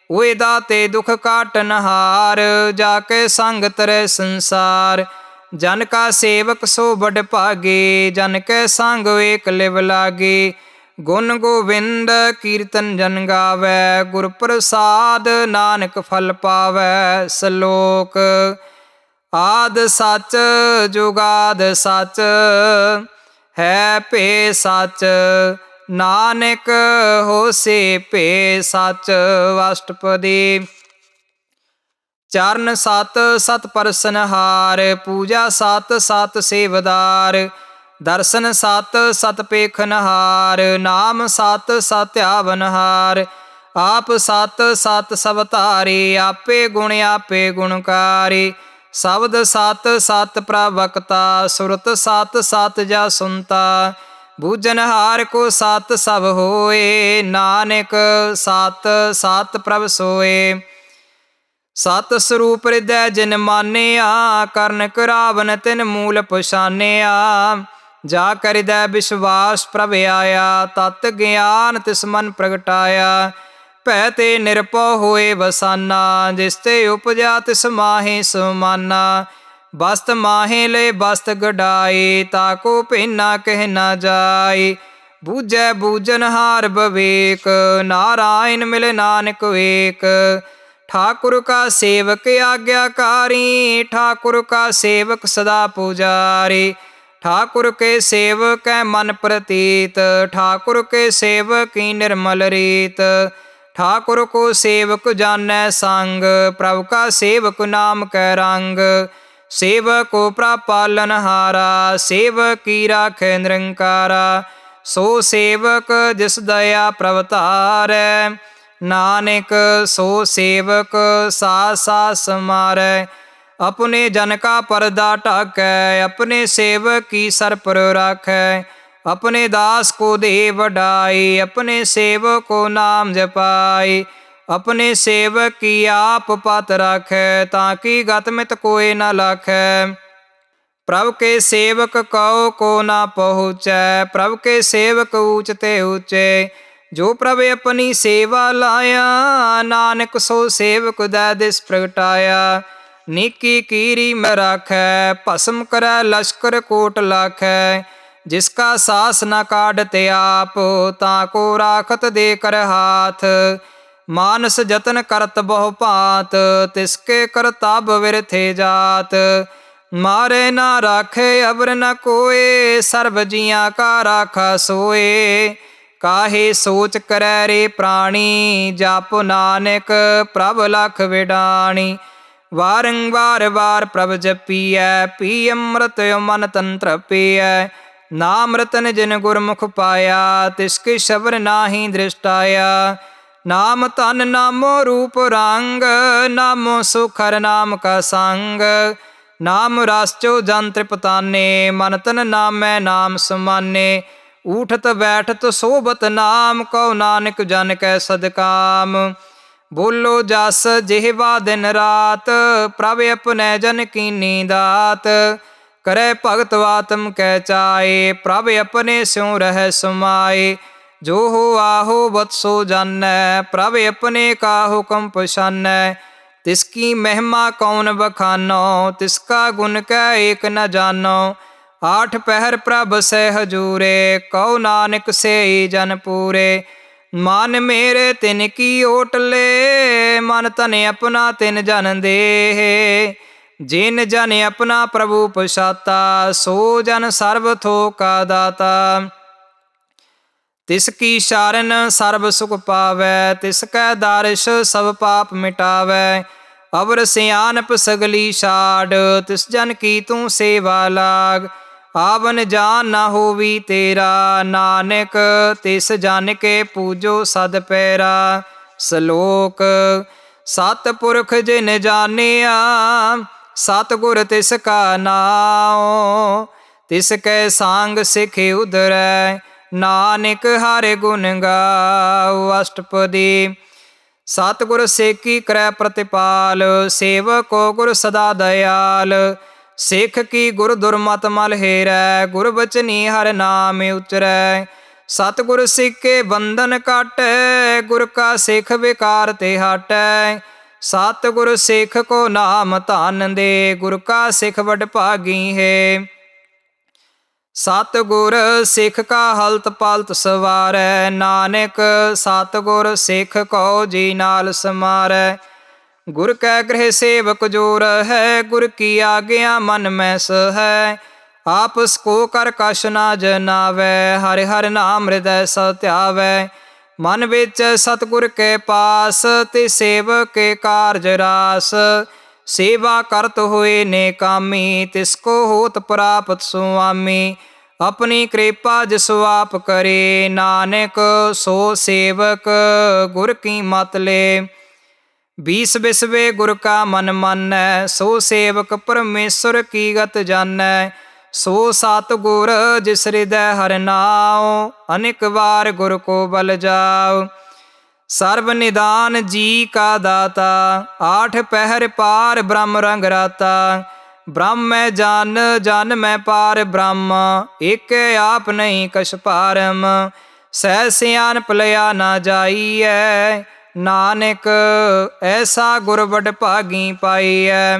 ओए दाते दुख काटन हार, जाके संग तरै संसार। जन का सेवक सो बड़ भागे, जन के संग एक लिव लागे। गुण गोविंद कीर्तन जन गावै, गुर प्रसाद नानक फल पावै। श्लोक। आद सच जुगाद सच, है पे सच। नानक होसे पे सच। अष्टपदी। चरण सत सत परसनहार, पूजा सत सत सेवदार। दर्शन सत सत पेखनहार, नाम सत सत आवनहार। आप सत सत सब धारे, आपे गुण आपे गुणकारी। शब्द सत सत प्रवक्ता, सुरत सत सत जा सुनता। बूझनहार को सत सब होए, नानक सत सत प्रभ सोए। सत स्वरूप हृदय जिन मानिया, करन करावन तिन मूल पछानिया। जा कर हृदय विश्वास प्रभ आया, तत ज्ञान तिस मन प्रगटाया। भै ते निरपौ होए बसाना, जिसते उपजा तिस माहे समाना। बस्त माहे ले बस्त गढ़ाए, ताको भेना कह न जाए। बूझै बूझनहार विवेक, नारायण मिले नानक एक। ठाकुर का सेवक आज्ञाकारी, ठाकुर का सेवक सदा पुजारी। ठाकुर के सेवक है मन प्रतीत, ठाकुर के सेवक की निर्मल रीत। ठाकुर को सेवक जानै संग, प्रभु का सेवक नाम कै रंग। सेवक को प्रभ पालनहारा, सेवक की राखै निरंकारा। सो सेवक जिस दया प्रभ तारै, नानक सो सेवक सास सास समारै। अपने जन का पर्दा ढाकै, अपने सेवक की सर पर राखै। अपने दास को दे बढ़ाई, अपने सेवक को नाम जपाई। अपने सेवक की आप पत राखै, ताकि गत मित कोई न लाखै। प्रभु के सेवक कौ को न पहुँचै, प्रभु के सेवक ऊंच ते ऊंचे। ਜੋ ਪ੍ਰਭ ਆਪਣੀ ਸੇਵਾ ਲਾਇਆ, ਨਾਨਕ ਸੋ ਸੇਵਕ ਦੈ ਦਿਸ ਪ੍ਰਗਟਾਇਆ। ਨੀਕੀ ਕੀਰੀ ਮੈਂ ਰਾਖੈ, ਭਸਮ ਕਰੈ ਲਸ਼ਕਰ ਕੋਟ ਲਾਖੈ। ਜਿਸ ਕਾ ਸਾਸ ਨਾ ਕਾਢਤ ਆਪ, ਤਾਂ ਕੋ ਰਾਖਤ ਦੇ ਕਰ ਹਾਥ। ਮਾਨਸ ਜਤਨ ਕਰਤ ਬਹੁ ਭਾਂਤ, ਤਿਸਕੇ ਕਰਤਬ ਵਿਰਥੇ ਜਾਤ। ਮਾਰੇ ਨਾ ਰਾਖੇ ਅਵਰ ਨ ਕੋਏ, ਸਰਬ ਜੀਆਂ ਕਾ ਰਾਖਾ ਸੋਏ। ਕਾਹੇ ਸੋਚ ਕਰੈ ਰੇ ਪ੍ਰਾਣੀ, ਜਪ ਨਾਨਕ ਪ੍ਰਭ ਲਖ ਵਿਡਾਣੀ। ਵਾਰੰਵਾਰ ਵਾਰ ਪ੍ਰਭ ਜਪੀਐ, ਪੀ ਅੰਮ੍ਰਿਤ ਮਨ ਤੰਤਰ ਪੀਐ। ਨਾਮ ਰਤਨ ਜਿਨ ਗੁਰਮੁਖ ਪਾਇਆ, ਤਿਸ ਕੀ ਸ਼ਬਰ ਨਾਹੀ ਦ੍ਰਿਸ਼ਟਾਇਆ। ਨਾਮ ਧਨ ਨਾਮੋ ਰੂਪ ਰੰਗ, ਨਾਮੋ ਸੁਖਰ ਨਾਮ ਕਾ ਸੰਗ। ਨਾਮ ਰਸ ਚੋ ਜਨ ਤ੍ਰਿਪਤਾਨੇ, ਮਨ ਤਨ ਨਾਮੈ ਨਾਮ ਸਮਾਨੇ। ਊਠਤ ਬੈਠਤ ਸੋਭਤ ਨਾਮ, ਕਉ ਨਾਨਕ ਜਨ ਕੈ ਸਦਕਾਮ। ਬੋਲੋ ਜਸ ਜਿਹਵਾ ਦਿਨ ਰਾਤ, ਪ੍ਰਭ ਆਪਣੈ ਜਨ ਕੀਨੀ ਦਾਤ। ਕਰੈ ਭਗਤ ਆਤਮ ਕੈ ਚਾਏ, ਪ੍ਰਭ ਆਪਣੇ ਸਿਉ ਰਹਿ ਸਮਾਏ। ਜੋ ਹੋ ਆਹੋ ਬਤਸੋ ਜਾਨੈ, ਪ੍ਰਭ ਆਪਣੇ ਕਾ ਹੁਕਮ ਪਛਾਨੈ। ਤਿਸ ਕੀ ਮਹਿਮਾ ਕੌਣ ਬਖਾਨੋ, ਤਿਸ ਕਾ ਗੁਣ ਕੈ ਏਕ ਨ ਜਾਨੋ। ਆਠ ਪਹਿਰ ਪ੍ਰਭ ਸਹਿ ਹਜੂਰੇ, ਕਉ ਨਾਨਕ ਸੇਈ ਜਨ ਪੂਰੇ। ਮਨ ਮੇਰੇ ਤਿਨ ਕੀ ਓਟਲੇ, ਮਨ ਤਨ ਆਪਣਾ ਤਿਨ ਜਨ ਦੇਹ। ਜਿਨ ਜਨ ਆਪਣਾ ਪ੍ਰਭੂ ਪਛਾਤਾ, ਸੋ ਜਨ ਸਰਬ ਥੋਕਾ ਦਾਤਾ। ਤਿਸ ਕੀ ਸ਼ਰਨ ਸਰਬ ਸੁਖ ਪਾਵੈ, ਤਿਸ ਕੈ ਦਾਰਿਸ਼ ਸਭ ਪਾਪ ਮਿਟਾਵੈ। ਅਵਰ ਸਿਆਨਪ ਸਗਲੀ ਛਾੜ, ਤਿਸ ਜਨ ਕੀ ਤੂੰ ਸੇਵਾ ਲਾਗ। ਆਵਨ ਜਾਨ ਨਾ ਹੋਵੀ ਤੇਰਾ, ਨਾਨਕ ਤਿਸ ਜਨ ਕੇ ਪੂਜੋ ਸਦ ਪੈਰਾ। ਸਲੋਕ ਸਤਿ ਪੁਰਖ ਜਿਨ ਜਾਣਿਆ, ਸਤਿਗੁਰ ਤਿਸ ਕਾ ਨਾਉ। ਤਿਸ ਕੈ ਸਾਂਗ ਸਿਖ ਉਧਰੈ, ਨਾਨਕ ਹਰਿ ਗੁਣ ਗਾਉ। ਅਸ਼ਟਪਦੀ। ਸਤਿਗੁਰ ਸੇਕੀ ਕਰੈ ਪ੍ਰਤਿਪਾਲ, ਸੇਵਕੋ ਗੁਰ ਸਦਾ ਦਇਆਲ। ਸਿੱਖ ਕੀ ਗੁਰ ਦੁਰਮਤਿ ਮਲ ਹੇਰੈ, ਗੁਰ ਬਚਨੀ ਹਰਿ ਨਾਮ ਉਚਰੈ। ਸਤਿਗੁਰ ਸਿੱਖੇ ਬੰਧਨ ਕਾਟੈ, ਗੁਰ ਕਾ ਸਿੱਖ ਵਿਕਾਰ ਤੇ ਹਟੈ। ਸਤਿਗੁਰ ਸਿੱਖ ਕੋ ਨਾਮ ਧਨ ਦੇ, ਗੁਰ ਕਾ ਸਿੱਖ ਵਡ ਭਾਗੀ ਹੈ। ਸਤਿਗੁਰ ਸਿੱਖ ਕਾ ਹਲਤ ਪਲਤ ਸਵਾਰੈ, ਨਾਨਕ ਸਤਿਗੁਰ ਸਿੱਖ ਕੋ ਜੀ ਨਾਲ ਸਮਾਰੈ। ਗੁਰ ਕੈ ਗ੍ਰਹਿ ਸੇਵਕ ਜੋ ਰਹੈ, ਗੁਰ ਕੀ ਆਗਿਆ ਮਨ ਮੈਂ ਸਹੈ। ਆਪਸ ਕੋ ਕਰ ਕਛ ਨਾ ਜਨਾਵੈ, ਹਰਿ ਹਰਿ ਨਾਮ ਹਿਰਦੈ ਸੋ ਧਿਆਵੈ। ਮਨ ਵਿੱਚ ਸਤਿਗੁਰ ਕੇ ਪਾਸ, ਤੇ ਸੇਵਕ ਕੇ ਕਾਰਜ ਰਾਸ। ਸੇਵਾ ਕਰਤ ਹੋਏ ਨੇ ਕਾਮੀ, ਤਿਸ ਕੋ ਹੋਤ ਪ੍ਰਾਪਤ ਸੁਆਮੀ। ਆਪਣੀ ਕਿਰਪਾ ਜਿਸ ਆਪ ਕਰੇ, ਨਾਨਕ ਸੋ ਸੇਵਕ ਗੁਰ ਕੀ ਮਤ ਲੇ। ਬੀਸ ਬਿਸਵੇ ਗੁਰ ਕਾ ਮਨ ਮਾਨੈ, ਸੋ ਸੇਵਕ ਪਰਮੇਸ਼ਰ ਕੀ ਗਤ ਜਾਣੈ। ਸੋ ਸਤਿਗੁਰ ਜਿਸ ਹਿਰਦੈ ਹਰਿ ਨਾਉ, ਅਨੇਕ ਵਾਰ ਗੁਰ ਕੋ ਬਲ ਜਾਉ। ਸਰਬ ਨਿਦਾਨ ਜੀ ਕਾ ਦਾਤਾ, ਆਠ ਪਹਿਰ ਪਾਰ ਬ੍ਰਹਮ ਰੰਗ ਰਾਤਾ। ਬ੍ਰਹਮ ਮੈਂ ਜਨ, ਜਨ ਮੈਂ ਪਾਰ ਬ੍ਰਹਮ, ਏਕ ਆਪ ਨਹੀਂ ਕਛ ਪਾਰਮ। ਸਹਿ ਸਿਆਣਪ ਲਿਆ ਨਾ ਜਾਈਐ, ਨਾਨਕ ਐਸਾ ਗੁਰ ਵਡ ਭਾਗੀ ਪਾਈਐ।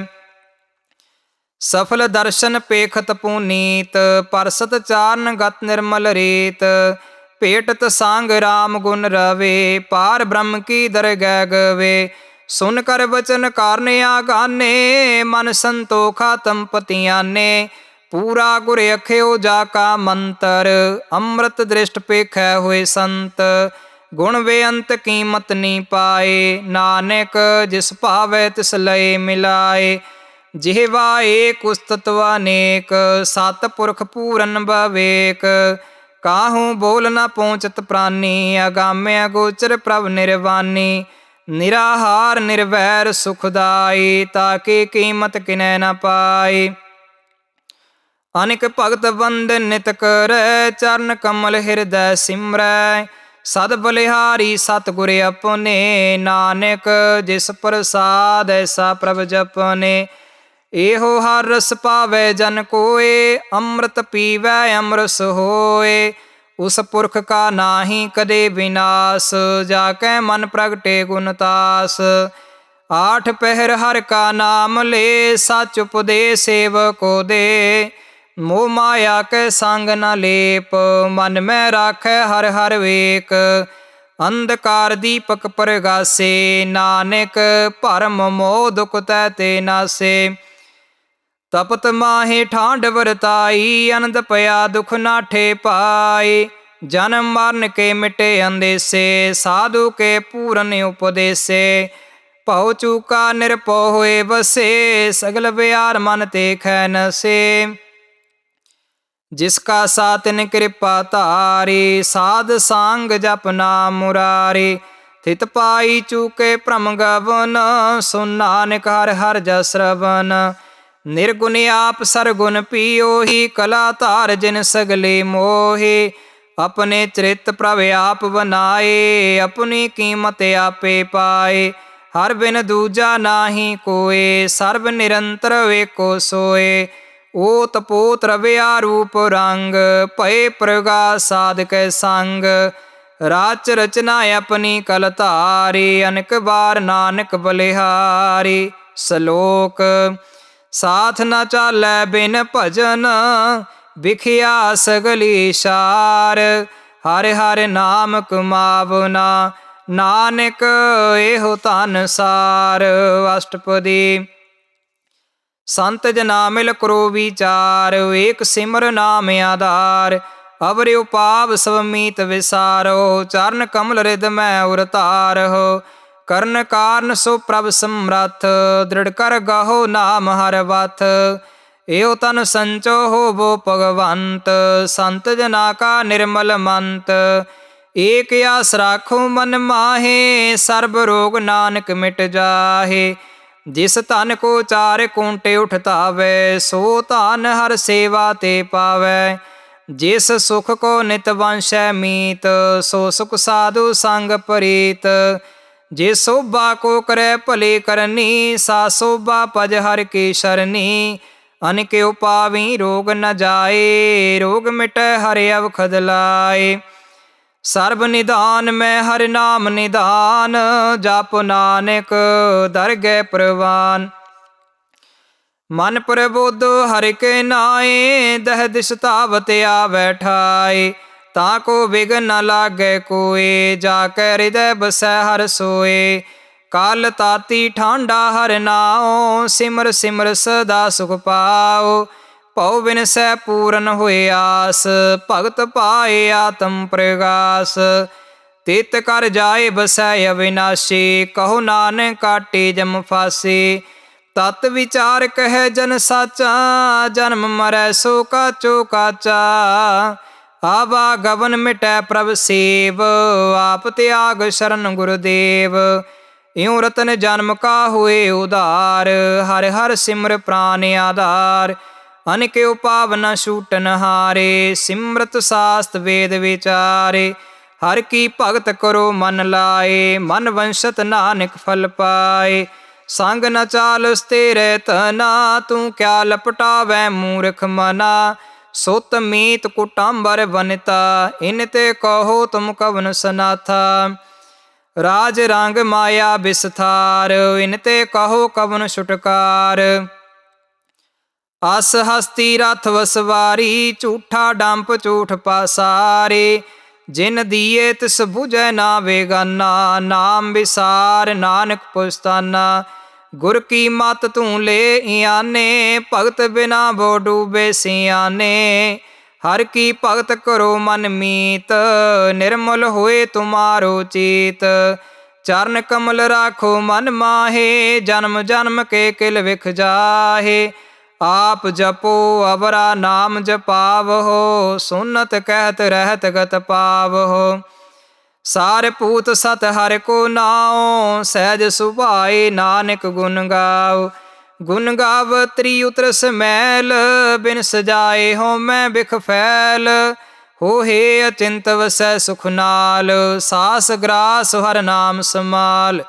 ਸਫਲ ਦਰਸ਼ਨ ਪੇਖਤ ਪੁਨੀਤ, ਪਰਸਤ ਚਾਰਨ ਗਤ ਨਿਰਮਲ ਰੀਤ। ਭੇਟਤ ਸੰਗ ਰਾਮ ਗੁਣ ਰਵੇ, ਪਾਰ ਬ੍ਰਹਮ ਕੀ ਦਰਗਹਿ ਗਵੇ। ਸੁਨ ਕਰ ਬਚਨ ਕਾਰਨ ਆਗਾਨੇ, ਮਨ ਸੰਤੋਖਾ ਤਮ ਪਤਿਆਨੇ। ਪੂਰਾ ਗੁਰ ਅਖਿਓ ਜਾ ਕਾ ਮੰਤਰ, ਅੰਮ੍ਰਿਤ ਦ੍ਰਿਸ਼ਟ ਪੇਖੈ ਹੋਏ ਸੰਤ। ਗੁਣ ਬੇਅੰਤ ਕੀਮਤ ਨੀ ਪਾਏ, ਨਾਨਕ ਜਿਸ ਭਾਵੈ ਤਿਸ ਲਏ ਮਿਲਾਏ। ਜਿਹਵਾ ਏਕ ਉਸਤਤਿ ਅਨੇਕ, ਸਤਿ ਪੁਰਖ ਪੂਰਨ ਬਵੇਕ। ਕਾਹੂ ਬੋਲ ਨ ਪਹੁੰਚਤ ਪ੍ਰਾਨੀ, ਅਗਾਮਿ ਅਗੋਚਰ ਪ੍ਰਭ ਨਿਰਵਾਨੀ। ਨਿਰਾਹਾਰ ਨਿਰਵੈਰ ਸੁਖਦਾਈ, ਤਾਕੀ ਕੀਮਤ ਕਿਨੈ ਨ ਪਾਈ। ਅਨੇਕ ਭਗਤ ਬੰਦ ਨਿਤ ਕਰੈ, ਚਰਨ ਕਮਲ ਹਿਰਦੈ ਸਿਮਰੈ। ਸਦ ਬਲਿਹਾਰੀ ਸਤਿਗੁਰ ਆਪਨੇ, ਨਾਨਕ ਜਿਸ ਪ੍ਰਸਾਦ ਐਸਾ ਪ੍ਰਭ ਜਪਨੇ। ਇਹੋ ਹਰ ਰਸ ਪਾਵੈ ਜਨ ਕੋਏ, ਅੰਮ੍ਰਿਤ ਪੀਵੈ ਅੰਮ੍ਰਿਤ ਹੋਏ। ਉਸ ਪੁਰਖ ਕਾ ਨਾਹੀ ਕਦੇ ਵਿਨਾਸ਼, ਜਾ ਕੈ ਮਨ ਪ੍ਰਗਟੇ ਗੁਣ ਤਾਸ। ਆਠ ਪਹਿਰ ਹਰ ਕਾ ਨਾਮ ਲੇ, ਸਚ ਉਪਦੇਸ ਸੇਵਕੋ ਦੇ। ਮੋਹ ਮਾਇਆ ਕੈ ਸੰਗ ਨ ਲੇਪ, ਮਨ ਮੈਂ ਰਾਖੈ ਹਰ ਹਰ ਵੇਕ। ਅੰਧਕਾਰ ਦੀਪਕ ਪ੍ਰਗਾਸੇ, ਨਾਨਕ ਭਰਮ ਮੋਹ ਦੁਖ ਤੈ ਤੇ ਨਾਸੇ। ਤਪਤ ਮਾਹੇ ਠਾਂਡ ਵਰਤਾਈ, ਅਨੰਦ ਭਇਆ ਦੁਖ ਨਾਠੇ ਪਾਏ। ਜਨਮ ਮਰਨ ਕੇ ਮਿਟੇ ਅੰਦੇਸੇ, ਸਾਧੂ ਕੇ ਪੂਰਨ ਉਪਦੇਸੇ। ਭਉ ਚੂਕਾ ਨਿਰਭਉ ਹੋਏ ਵਸੇ, ਸਗਲ ਵਿਆਰ ਮਨ ਤੇ ਖੈ ਨਸੇ। ਜਿਸ ਕਾ ਸਾਤਿਨ ਕਿਰਪਾ ਧਾਰੀ, ਸਾਧ ਸੰਗ ਜਪ ਨਾਮ ਮੁਰਾਰੀ। ਥਿਤ ਪਾਈ ਚੂਕੇ ਭ੍ਰਮ ਗਵਨ, ਸੁਨ ਨਾਨਕ ਹਰਿ ਹਰਿ ਜਸ ਸਰਵਨ। ਨਿਰਗੁਣ ਆਪ ਸਰਗੁਣ ਪੀਓਹੀ, ਕਲਾ ਧਾਰ ਜਿਨ ਸਗਲੇ ਮੋਹੇ। ਆਪਣੇ ਚਰਿਤ ਪ੍ਰਭ ਆਪ ਬਨਾਏ, ਆਪਣੀ ਕੀਮਤ ਆਪੇ ਪਾਏ। ਹਰ ਬਿਨ ਦੂਜਾ ਨਾਹੀ ਕੋਏ, ਸਰਬ ਨਿਰੰਤਰ ਵੇਖੋ ਸੋਏ। ਓਤ ਪੋਤ ਰਵਿਆ ਰੂਪ ਰੰਗ, ਭਏ ਪ੍ਰਗਾਸ ਸਾਧਕੈ ਸੰਗ। ਰਾਚ ਰਚਨਾ ਆਪਣੀ ਕਲ ਧਾਰੀ, ਅਨਕ ਵਾਰ ਨਾਨਕ ਬਲਿਹਾਰੀ। ਸਲੋਕ ਸਾਥ ਨ ਚਾਲੈ ਬਿਨ ਭਜਨ, ਵਿਖਿਆ ਸਗਲੀ ਸਾਰ। ਹਰਿ ਹਰਿ ਨਾਮ ਕਮਾਵਨਾ, ਨਾਨਕ ਇਹੋ ਧਨ ਸਾਰ। ਅਸ਼ਟਪਦੀ। ਸੰਤ ਜਨਾ ਮਿਲ ਕਰੋ ਵਿਚਾਰ, ਏਕ ਸਿਮਰ ਨਾਮ ਆਧਾਰ। ਅਵਰਿ ਉਪਾਵ ਸਭ ਮੀਤ ਵਿਸਾਰੋ, ਚਰਨ ਕਮਲ ਰਿਦ ਮੈਂ ਉਰ ਧਾਰਹੁ। ਕਰਨ ਕਾਰਨ ਸੋ ਪ੍ਰਭ ਸਮਰੱਥ, ਦ੍ਰਿੜ ਕਰ ਗਾਹੋ ਨਾਮ ਹਰਿ ਵਥ। ਏਉ ਤਨ ਸੰਚੋ ਹੋਵੋ ਭਗਵੰਤ, ਸੰਤ ਜਨਾ ਕਾ ਨਿਰਮਲ ਮੰਤ। ਏਕ ਆਸ ਰਾਖੋ ਮਨ ਮਾਹੇ, ਸਰਬ ਰੋਗ ਨਾਨਕ ਮਿਟ ਜਾਹੇ। ਜਿਸ ਧਨ ਕੋ ਚਾਰ ਕੂੰਟੇ ਉਠ ਧਾਵੈ, ਸੋ ਧਨ ਹਰ ਸੇਵਾ ਤੇ ਪਾਵੈ। ਜਿਸ ਸੁਖ ਕੋ ਨਿਤ ਵੰਸ਼ੈ ਮੀਤ, ਸੋ ਸੁਖ ਸਾਧੂ ਸੰਗ ਪ੍ਰੀਤ। ਜੇ ਸੋਭਾ ਕੋ ਕਰੈ ਭਲੇ ਕਰਨੀ, ਸਾ ਸੋਭਾ ਭਜ ਹਰਿ ਕੀ ਸ਼ਰਨੀ। ਅਨਿਕਿਉ ਪਾਵੀ ਰੋਗ ਨ ਜਾਏ, ਰੋਗ ਮਿਟੈ ਹਰਿ ਅਵਖਦ ਲਾਏ। ਸਰਬ ਨਿਧਾਨ ਮੈਂ ਹਰਿ ਨਾਮ ਨਿਧਾਨ, ਜਪ ਨਾਨਕ ਦਰਗਹਿ ਪ੍ਰਵਾਨ। ਮਨ ਪ੍ਰਬੁੱਧ ਹਰਿ ਕੇ ਨਾਏ, ਦਹਿ ਦਿਸ ਧਾਵਤ ਆਵੈ ਠਾਏ। ਤਾਂ ਕੋ ਵਿਘਨ ਨ ਲਾਗੈ ਕੋਏ, ਜਾ ਕੈ ਹਿਰਦੈ ਬਸੈ ਹਰਿ ਸੋਏ। ਕਲ ਤਾਤੀ ਠਾਂਡਾ ਹਰਿ ਨਾਉ, ਸਿਮਰ ਸਿਮਰ ਸਦਾ ਸੁਖ ਪਾਉ। ਭਉ ਬਿਨਸੈ ਪੂਰਨ ਹੋਏ ਆਸ, ਭਗਤ ਪਾਏ ਆਤਮ ਪ੍ਰਗਾਸ। ਤਿਤ ਕਰ ਜਾਏ ਬਸੈ ਅਵਿਨਾਸ਼ੀ, ਕਹੋ ਨਾਨਕ ਕਾਟੇ ਜਮ ਫਾਸੇ। ਤਤ ਵਿਚਾਰ ਕਹਿ ਜਨ ਸਾਚਾ, ਜਨਮ ਮਰੈ ਸੋ ਕਾਚੋ ਕਾਚਾ। ਆਵਾ ਗਵਨ ਮਿਟੈ ਪ੍ਰਭ ਸੇਵ, ਆਪ ਤਿਆਗ ਸ਼ਰਨ ਗੁਰਦੇਵ। ਇਉ ਰਤਨ ਜਨਮ ਕਾ ਹੋਏ ਉਧਾਰ, ਹਰਿ ਹਰਿ ਸਿਮਰ ਪ੍ਰਾਨ ਆਧਾਰ। ਅਨਿਕਿਉ ਪਾਵਨ ਛੂਟਨ ਹਾਰੇ, ਸਿਮਰਤ ਸਾਸਤ ਵੇਦ ਵਿਚਾਰੇ। ਹਰਿ ਕੀ ਭਗਤ ਕਰੋ ਮਨ ਲਾਏ, ਮਨ ਵੰਸ਼ਤ ਨਾਨਕ ਫਲ ਪਾਏ। ਸੰਗ ਨ ਚਾਲਸ ਤੇਰੇ ਤਨਾ, ਤੂੰ ਕਿਆ ਲਪਟਾਵੈ ਮੂਰਖ ਮਨਾ। ਸੁਤ ਮੀਤ ਕੁਟਾਂਬਰ ਵਨਿਤਾ, ਇਨ ਤੇ ਕਹੋ ਤੁਮ ਕਵਨ ਸਨਾਥਾ। ਰਾਜ ਰੰਗ ਮਾਇਆ ਬਿਸਥਾਰ, ਇਨ ਤੇ ਕਹੋ ਕਵਨ ਛੁਟਕਾਰ। ਅਸ ਹਸਤੀ ਰਥ ਵਸਵਾਰੀ, ਝੂਠਾ ਡੰਪ ਝੂਠ ਪਾਸਾਰੇ। ਜਿਨ ਦੀਏ ਤਿਸ ਬੁਝੈ ਨਾ ਬੇਗਾਨਾ, ਨਾਮ ਵਿਸਾਰ ਨਾਨਕ ਪੁਸਤਾਨਾ। ਗੁਰ ਕੀ ਮਤ ਤੂੰ ਲੈ ਆਨੇ, ਭਗਤ ਬਿਨਾ ਬੋ ਡੂਬੇ ਸਿਆਨੇ। ਹਰਿ ਕੀ ਭਗਤ ਕਰੋ ਮਨ ਮੀਤ, ਨਿਰਮਲ ਹੋਏ ਤੁਮਾਰੋ ਚੀਤ। ਚਰਨ ਕਮਲ ਰਾਖੋ ਮਨ ਮਾਹੇ, ਜਨਮ ਜਨਮ ਕੇ ਕਿਲ ਵਿਖ ਜਾਹੇ। ਆਪ ਜਪੋ ਅਵਰਾ ਨਾਮ ਜਪਾਵਹੁ, ਸੁਨਤ ਕਹਿਤ ਰਹਿਤ ਗਤ ਪਾਵਹੁ। ਸਾਰ ਭੂਤ ਸਤ ਹਰਿ ਕੋ ਨਾਉ, ਸਹਿਜ ਸੁਭਾਏ ਨਾਨਕ ਗੁਣ ਗਾਉ। ਗੁਣ ਗਾਵਤਰੀ ਉਤਰਸ ਮੈਲ, ਬਿਨ ਸਜਾਏ ਹਉਮੈ ਬਿਖ ਫੈਲ। ਹੋਏ ਅਚਿੰਤ ਵਸੈ ਸੁਖ ਨਾਲ, ਸਾਸ ਗ੍ਰਾਸ ਹਰਿ ਨਾਮ ਸਮਾਲ।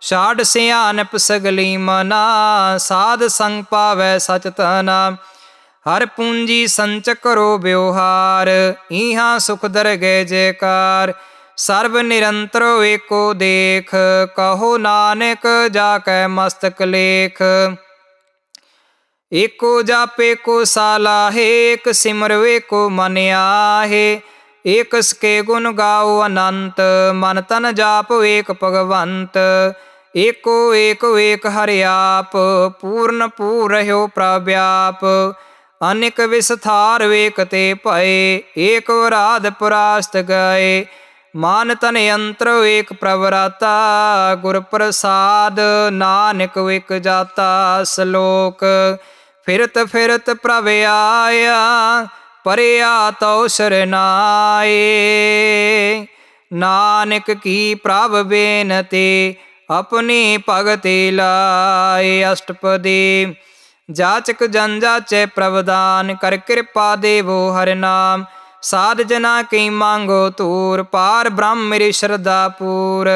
ਛਾੜ ਸਿਆਣਪ ਸਗਲੀ ਮਨਾ, ਸਾਧ ਸੰਗ ਪਾਵੈ ਸਚ ਤਨਾ। ਹਰ ਪੂੰਜੀ ਸੰਚ ਕਰੋ ਬਿਵਹਾਰ, ਈਹਾਂ ਸੁਖ ਦਰਗਹਿ ਜੈਕਾਰ। ਸਰਬ ਨਿਰੰਤਰ ਏਕੋ ਦੇਖ, ਕਹੋ ਨਾਨਕ ਜਾ ਕੈ ਮਸਤਕ ਲੇਖ। ਏਕੋ ਜਪ ਏਕੋ ਸਾਲਾਹੇ, ਏਕ ਸਿਮਰ ਏਕੋ ਮਨ ਆਹੇ। ਏਕ ਸਕੇ ਗੁਣ ਗਾਓ ਅਨੰਤ, ਮਨ ਤਨ ਜਾਪ ਏਕ ਭਗਵੰਤ। ਏਕੋ ਏਕ ਏਕ ਹਰਿ ਆਪ, ਪੂਰਨ ਪੂਰ ਰਹਿਓ ਪ੍ਰਭ ਆਪ। ਅਨੇਕ ਵਿਸਥਾਰ ਏਕ ਤੇ ਭਏ, ਏਕ ਵਰਾਧ ਪੁਰਾਸਤ ਗਏ। ਮਾਨ ਤਨ ਅੰਤਰ ਏਕ ਪ੍ਰਭ ਰਾਤਾ, ਗੁਰ ਪ੍ਰਸਾਦ ਨਾਨਕ ਏਕ ਜਾਤਾ। ਸ਼ਲੋਕ। ਫਿਰਤ ਫਿਰਤ ਪ੍ਰਭ ਆਇਆ, ਪਰਿਆ ਤਉ ਸਰਨਾਏ। ਨਾਨਕ ਕੀ ਪ੍ਰਭ ਬੇਨਤੀ, ਆਪਣੀ ਭਗਤੀ ਲਾਏ। ਅਸ਼ਟਪਦੀ। ਜਾਚਕ ਜਨ ਜਾਚੈ ਪ੍ਰਭ ਦਾਨ, ਕਰ ਕਿਰਪਾ ਦੇਵੋ ਹਰਿ ਨਾਮ। ਸਾਧ ਜਨਾ ਕੀ ਮੰਗੋ ਤੂਰ, ਪਾਰ ਬ੍ਰਹਮ ਮੇਰੀ ਸ਼ਰਧਾ ਪੂਰ।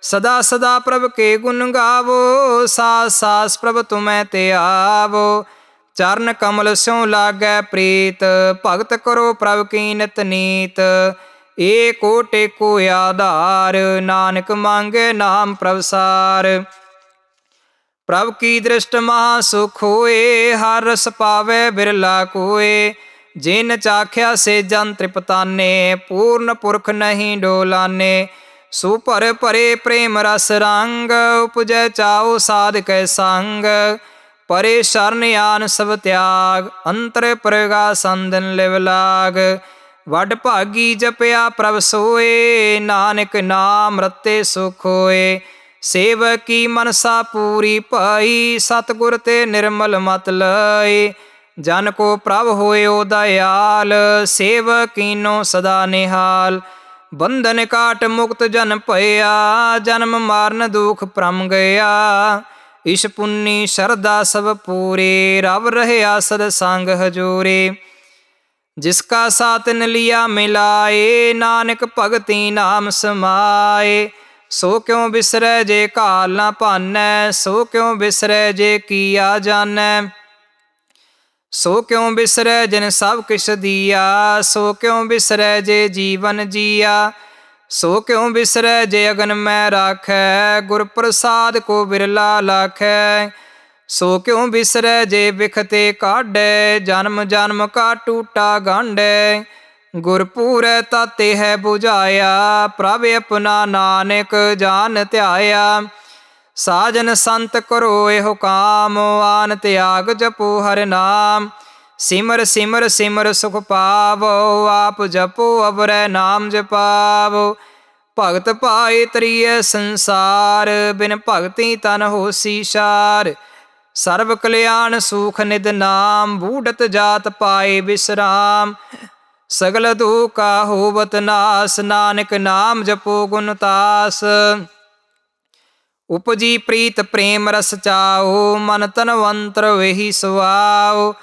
ਸਦਾ ਸਦਾ ਪ੍ਰਭ ਕੇ ਗੁਣ ਗਾਵੋ, ਸਾਸ ਸਾਸ ਪ੍ਰਭ ਤੁਮੈ ਤੇ ਆਵੋ। ਚਰਨ ਕਮਲ ਸਿਉ ਲਾਗੈ ਪ੍ਰੀਤ, ਭਗਤ ਕਰੋ ਪ੍ਰਭ ਕੀ ਨਿਤ ਨੀਤ। ਏਕੋ ਟੇਕੋ ਆਧਾਰ, ਨਾਨਕ ਮੰਗੈ ਨਾਮ ਪ੍ਰਭ ਸਾਰ। ਪ੍ਰਭ ਕੀ ਦ੍ਰਿਸ਼ਟ ਮਹਾ ਸੁਖ ਹੋਏ, ਹਰ ਰਸ ਪਾਵੈ ਬਿਰਲਾ ਕੋਏ। ਜਿਨ ਚਾਖਿਆ ਸੇ ਜਨ ਤ੍ਰਿਪਤਾਨੇ, ਪੂਰਨ ਪੁਰਖ ਨਹੀਂ ਡੋਲਾਨੇ। ਸੋ ਭਰ ਭਰੇ ਪ੍ਰੇਮ ਰਸ ਰੰਗ, ਉਪਜੈ ਚਾਉ ਸਾਧ ਕੈ ਸੰਗ। ਪਰੇ ਸ਼ਰਨ ਆਨ ਸਭ ਤਿਆਗ, ਅੰਤਰ ਪ੍ਰਗਾਸ ਅੰਦਨ ਲਿਵ ਲਾਗ। ਵੱਡ ਭਾਗੀ ਜਪਿਆ ਪ੍ਰਭ ਸੋਏ, ਨਾਨਕ ਨਾਮ ਰਤੇ ਸੁਖ ਹੋਏ। ਸੇਵਕੀ ਮਨਸਾ ਪੂਰੀ ਪਾਈ, ਸਤਿਗੁਰ ਤੇ ਨਿਰਮਲ ਮਤ ਲਏ। ਜਨ ਕੋ ਪ੍ਰਭ ਹੋਇਓ ਦਇਆਲ, ਸੇਵਕੀਨੋ ਸਦਾ ਨਿਹਾਲ। ਬੰਧਨ ਕਾਟ ਮੁਕਤ ਜਨ ਭਇਆ, ਜਨਮ ਮਾਰਨ ਦੁਖ ਭ੍ਰਮ ਗਿਆ। ਇਸ਼ ਪੁੰਨੀ ਸ਼ਰਧਾ ਸਭ ਪੂਰੇ, ਰਵ ਰਹਿਆ ਸਦ ਸੰਗ ਹਜੂਰੇ। ਜਿਸ ਕਾ ਸਾਥ ਨ ਲਿਆ ਮਿਲਾਏ, ਨਾਨਕ ਭਗਤੀ ਨਾਮ ਸਮਾਏ। ਸੋ ਕਿਉ ਬਿਸਰੈ ਜੇ ਕਾਲ ਨਾ ਭਾਨੈ, ਸੋ ਕਿਉ ਬਿਸਰੈ ਜੇ ਕੀਆ ਜਾਨੈ। ਸੋ ਕਿਉ ਬਿਸਰੈ ਜਿਨ ਸਭ ਕਿਛ ਦੀਆ, ਸੋ ਕਿਉ ਬਿਸਰੈ ਜੇ ਜੀਵਨ ਜੀਆ। ਸੋ ਕਿਉ ਬਿਸਰੈ ਜੇ ਅਗਨ ਮੈਂ ਰਾਖੈ, ਗੁਰ ਪ੍ਰਸਾਦ ਕੋ ਬਿਰਲਾ ਲਾਖੈ। ਸੋ ਕਿਉ ਬਿਸਰੈ ਜੇ ਬਿਖਤੇ ਕਾਢੈ, ਜਨਮ ਜਨਮ ਕਾ ਟੂਟਾ ਗਾਂਢੈ। ਗੁਰ ਪੂਰੈ ਤਾਤੇ ਹੈ 부ਝਾਇਆ, ਪ੍ਰਭ ਆਪਣਾ ਨਾਨਕ ਜਾਨ ਧਿਆਇਆ। ਸਾਜਨ ਸੰਤ ਕਰੋ ਇਹੋ ਕਾਮ, ਆਨ ਤਿਆਗ ਜਪੋ ਹਰਿ ਨਾਮ। ਸਿਮਰ ਸਿਮਰ ਸਿਮਰ ਸੁਖ ਪਾਵੋ, ਆਪ ਜਪੋ ਅਵਰੈ ਨਾਮ ਜਪਾਵੋ। ਭਗਤ ਪਾਏ ਤਰੀਐ ਸੰਸਾਰ, ਬਿਨ ਭਗਤੀ ਤਨ ਹੋਸੀ ਸਾਰ। ਸਰਬ ਕਲਿਆਣ ਸੂਖ ਨਿਧ ਨਾਮ, ਬੂਢਤ ਜਾਤ ਪਾਏ ਬਿਸਰਾਮ। ਸਗਲ ਦੁਖਾ ਹੋਵਤ ਨਾਸ, ਨਾਨਕ ਨਾਮ ਜਪੋ ਗੁਣ ਤਾਸ। ਉਪਜੀ ਪ੍ਰੀਤ ਪ੍ਰੇਮ ਰਸ ਚਾਓ, ਮਨ ਤਨ ਅੰਤਰ ਵੇਹੀ ਸੁਆਓ।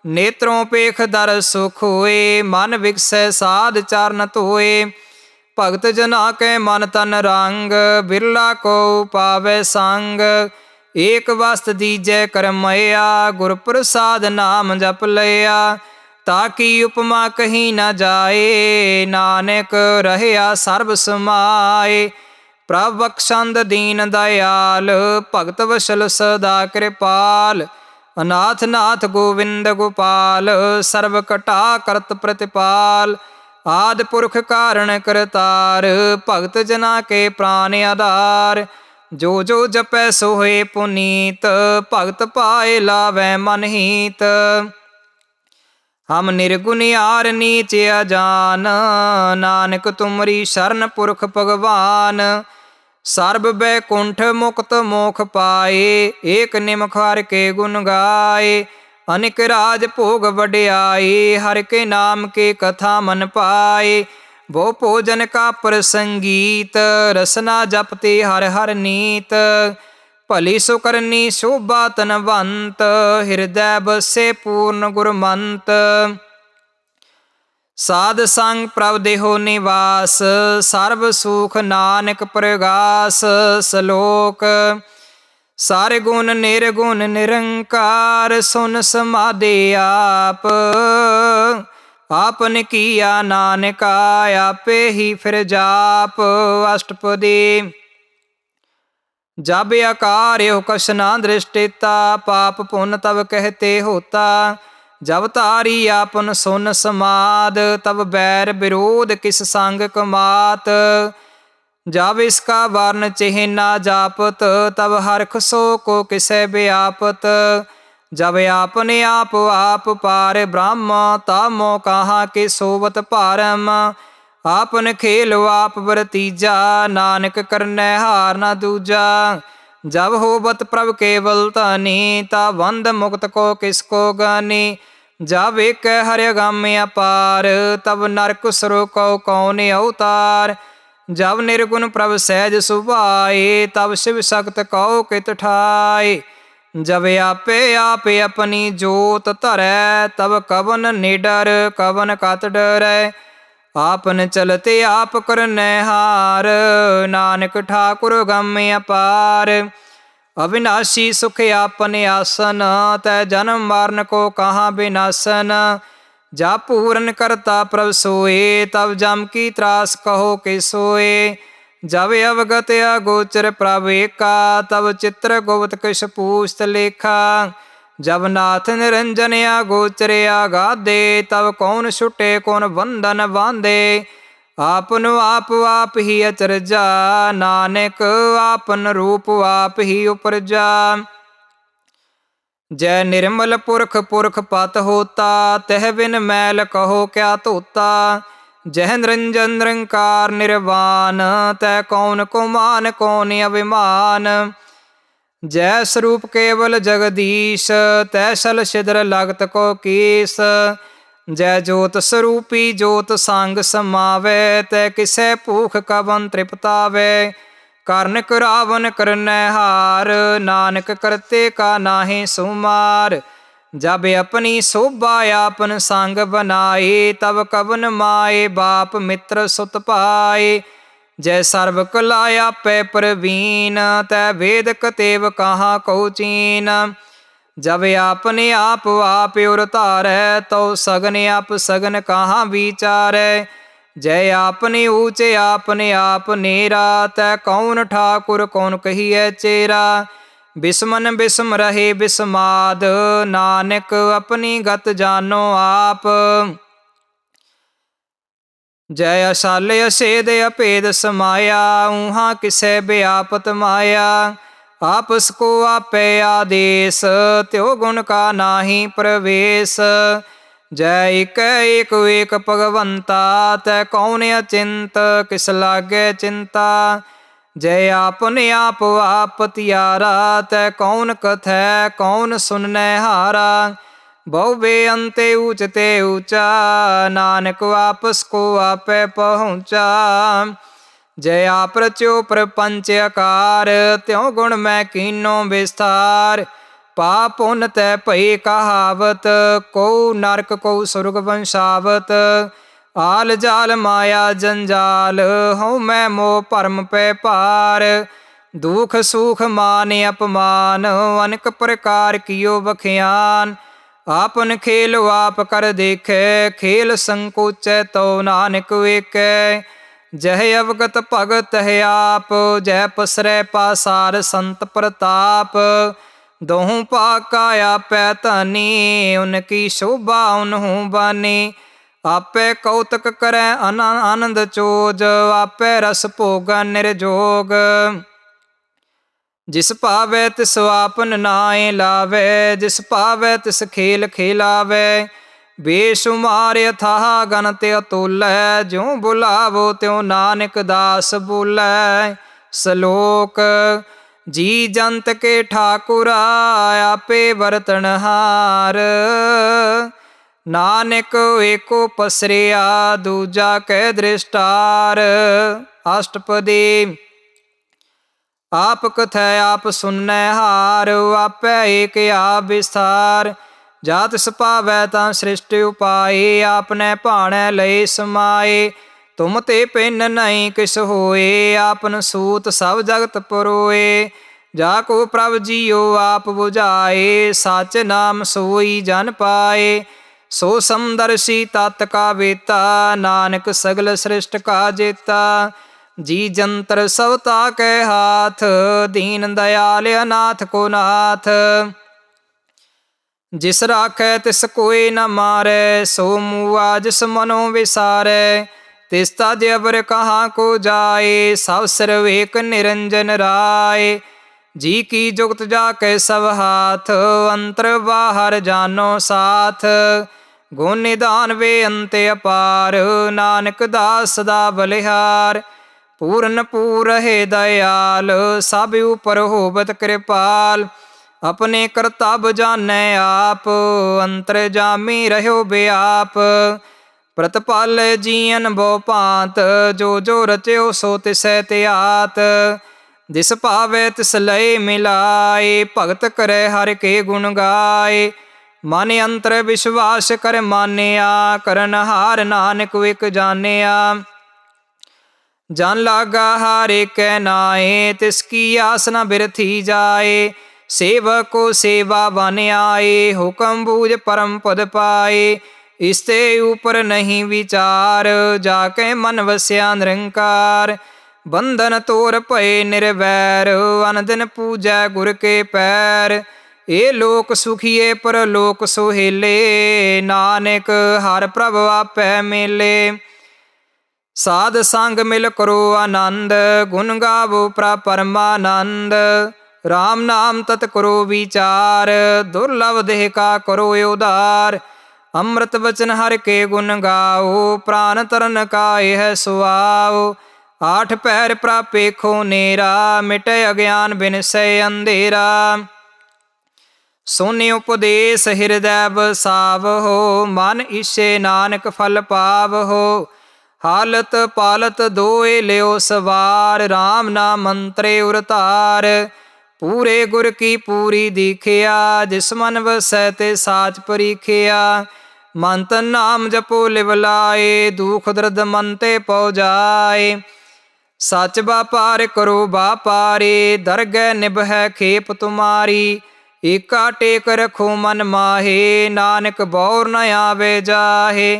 ਨੇਤਰੋਂ ਪੇਖ ਦਰ ਸੁਖ ਹੋਏ, ਮਨ ਵਿਗਸੈ ਸਾਧ ਚਰਨ ਧੋਏ। ਭਗਤ ਜਨਾ ਕੈ ਮਨ ਤਨ ਰੰਗ, ਬਿਰਲਾ ਕੋ ਪਾਵੈ ਸੰਗ। ਏਕ ਵਸਤ ਦੀਜੈ ਕਰਮਇਆ, ਗੁਰ ਪ੍ਰਸਾਦ ਨਾਮ ਜਪ ਲਿਆ। ਤਾਕੀ ਉਪਮਾ ਕਹੀ ਨਾ ਜਾਏ, ਨਾਨਕ ਰਹਿਆ ਸਰਬ ਸਮਾਏ। ਪ੍ਰਭ ਬਖਸ਼ੰਦ ਦੀਨ ਦਇਆਲ, ਭਗਤ ਵਸ਼ਲ ਸਦਾ ਕਿਰਪਾਲ। ਅਨਾਥ ਨਾਥ ਗੋਵਿੰਦ ਗੋਪਾਲ, ਸਰਬ ਘਟਾ ਕਰਤ ਪ੍ਰਤਿਪਾਲ। ਆਦਿ ਪੁਰਖ ਕਾਰਣ ਕਰਤਾਰ, ਭਗਤ ਜਨਾ ਕੇ ਪ੍ਰਾਨ ਆਧਾਰ। ਜੋ ਜੋ ਜਪੈ ਸੋ ਹੋਏ ਪੁਨੀਤ, ਭਗਤ ਪਾਏ ਲਾਵੈ ਮਨ ਹੀਤ। ਹਮ ਨਿਰਗੁਨਿਆਰ ਨੀਚ ਅਜਾਨ, ਨਾਨਕ ਤੁਮਰੀ ਸ਼ਰਨ ਪੁਰਖ ਭਗਵਾਨ। ਸਰਬ ਬੈਕੁੰਠ ਮੁਕਤ ਮੋਖ ਪਾਏ, ਏਕ ਨਿਮਖ ਹਰਿ ਕੇ ਗੁਣ ਗਾਏ। ਅਨਿਕ ਰਾਜ ਭੋਗ ਵਡਿਆਈ, ਹਰਿ ਕੇ ਨਾਮ ਕੇ ਕਥਾ ਮਨ ਪਾਏ। ਬਹੁ ਭੋਜਨ ਕਾ ਪ੍ਰਸੰਗੀਤ, ਰਸਨਾ ਜਪਤੇ ਹਰਿ ਹਰਿ ਨੀਤ। ਭਲੀ ਸੋ ਕਰਨੀ ਸ਼ੋਭਾ ਧਨਵੰਤ, ਹਿਰਦੈ ਬਸੇ ਪੂਰਨ ਗੁਰਮੰਤ। ਸਾਧ ਸੰਗ ਪ੍ਰਭ ਦੇਹੋ ਨਿਵਾਸ, ਸਰਬ ਸੁਖ ਨਾਨਕ ਪ੍ਰਗਾਸ। ਸ਼ਲੋਕ। ਸਾਰੇ ਗੁਣ ਨਿਰਗੁਣ ਨਿਰੰਕਾਰ, ਸੁਨ ਸਮਾਧੀ ਆਪ। ਆਪਨ ਕੀਆ ਨਾਨਕਾ, ਆਪੇ ਹੀ ਫਿਰ ਜਾਪ। ਅਸ਼ਟਪਦੀ। जब आकार यो कछ ना दृष्टिता, पाप पुण्य तब कहते होता। जब तारी आपन सुन समाद, तब बैर विरोध किस संग कमात। जब इसका वर्ण चिन्ह जापत, तब हरख सो को किसे व्यापत। जब आपने आप पार ब्रह्म, तामो कहाँ के सोवत पारम। आपन खेल आप वरतीजा, नानक करनै हार ना दूजा। जब होबत प्रभ केवल धनी, ता बंध मुक्त को किसको गानी। जब एक हर अगामी अपार, तब नरक सुर को कौन अवतार। जब निर्गुण प्रभ सहज सुभाए, तब शिव शक्त कौ कित ठाए। जब आपे आप अपनी जोत धरै, तब कवन निडर कवन कत डरै। आपन चलते आप करनै हार, नानक ठाकुर गम अपार। अविनाशी सुख आपन आसन, तै जन्म मरण को कहाँ विनाशन। जा पूरन करता प्रभ सोए, तब जम की त्रास कहो के सोए। जब अवगत अगोचर प्रभ एका, तब चित्र गुप्त किस पूछत लेखा। जब नाथ निरंजन अगोचर आगाधे, तब कौन छुटे कौन बंधन बांधे। आपन आप ही अचरजा, नानक आपन रूप आप ही उपरजा। जय निर्मल पुरख पुरख पत होता, तह बिन मैल कहो क्या धोता। जय निरंजन निरंकार निर्वाण, तै कौन को मान कौन अभिमान। जय स्वरूप केवल जगदीश, तैसल छिद्र लगत को कीस। जय जोत स्वरूपी जोत संग समावे, तै किसै भूख कवन तृप्तावे। करण करावन करनै हार, नानक करते का नाहि सुमार। जब अपनी शोभा आपन संग बनाए, तब कवन माए बाप मित्र सुत पाए। जय सर्व कला आपै प्रवीण, तै वेद कतेव कहाँ कौ चीन। जब आपने आप उर धारै, तो सगन आप सगन कहाँ विचारै। जय आपने ऊँचे आपने आप नेरा, तै कौन ठाकुर कौन कहिए चेरा। बिस्मन बिस्म रहे बिस्माद, नानक अपनी गत जानो आप। जय असाल असेद अभेद समाया, ऊहाँ किसै व्यापत माया। आपस को आपै आदेश, त्यो गुण का नाही प्रवेश। जय एक एक भगवंता, तै कौन अचिंत किस लागे चिंता। जय आपने आप पतियारा, तै कौन कथै कौन सुननै हारा। बहु बेअंते ऊंचते ऊंचा, नानक आपस को आपै पहुँचा। जय आप रच्यो प्रपंच आकार, त्यों गुण मैं कीनो विस्तार। पाप पुन तै भई कहावत, को नरक को सुरग वंशावत। आल जाल माया जंजाल, हूँ मैं मोह भरम पै पार। दुख सुख मान अपमान, अनेक प्रकार कियो बखियान। आपन खेल आप कर देखे, खेल संकोचै तो नानक वेकै। जह अवगत भगत है आप, जह पसरै पासार संत प्रताप। दोहूँ पाका आपै धनी, उनकी शोभा उनहूँ बानी। आपै कौतक करै आनंद चोज, आपै रस भोगा निर्जोग। जिस पावै तिस आपन नाए लावै, जिस पावै तिस खेल खेलावै। बेशुमार अथाह गणत अतुलै, ज्यों बुलावो त्यों नानक दास बोलै। श्लोक। जी जंत के ठाकुरा, आपे बरतनहार। नानक एको पसरिया, दूजा कै दृष्टार। अष्टपदी। आप कथै आप सुननै हार, आपै एक आप विस्तार। जात सपावै तां सृष्टि उपाए, आपनै भाणै लय समाए। तुम ते पिन नहीं किस होए, आपन सूत सब जगत परोए। जाको प्रभ जियो आप बुझाए, सच नाम सोई जन पाए। सो समदर्शी तत् का वेता, नानक सगल सृष्ट का जेता। जी जंतर सवता के हाथ, दीन दयाल अनाथ को नाथ। जिस राखै तिस कोई न मारै, सो मुआ जिस मनो विसारै। तिस तज अबर कहाँ को जाए, सब सिरवेक निरंजन राय। जी की जुगत जाके सब हाथ, अंतर बाहर जानो साथ। गुण निदान वे अंत अपार, नानक दास सदा बलिहार। पूरन पूर रहे दयाल, सब ऊपर होवत कृपाल। अपने करतब जानै आप, अंतर जामी रहो बेआप। प्रतिपाल जीअन बहु भांत, जो जो रच्यो सो तिसै त्यात। जिस पावै तिस लय मिलाए, भगत करे हर के गुण गाए। मन अंतर विश्वास कर मानिया, करन हार नानक विक जानिया। जन लागा हारे कै नाए, तिसकी आस न बिरथी जाए। सेवक को सेवा बन आए, हुक्म बूझ परम पद पाए। इसते ऊपर नहीं विचार, जाके मन वस्या निरंकार। बंधन तोर भय निर्वैर, अन दिन पूजै गुर के पैर। ए लोक सुखिए परलोक सोहेले, नानक हर प्रभ आपै मेले। साध संग मिल करो आनंद, गुण गावो परमानंद। राम नाम तत् करो विचार, दुर्लभ देह का करो उदार। अमृत बचन हर के गुण गाओ, प्राण तरन का यह सुआओ। आठ पैर प्रापे खो नेरा, मिटे अज्ञान बिनसै अंधेरा। सोने उपदेश हृदय बसावहो, मन ईशे नानक फल पावहो। हालत पालत दोए लियो सवार, राम नाम मंत्रे उरतार। पूरे गुर की पूरी दीखिया, जिस मन वसै ते साच परीखिया। मन तन नाम जपो लिव लाए, दुख दर्द मन ते पौ जाए। सच व्यापार करो व्यापारी, दरगह निभै खेप तुम्हारी। एका टेक रखो मन माहे, नानक बौर न आवे जाहे।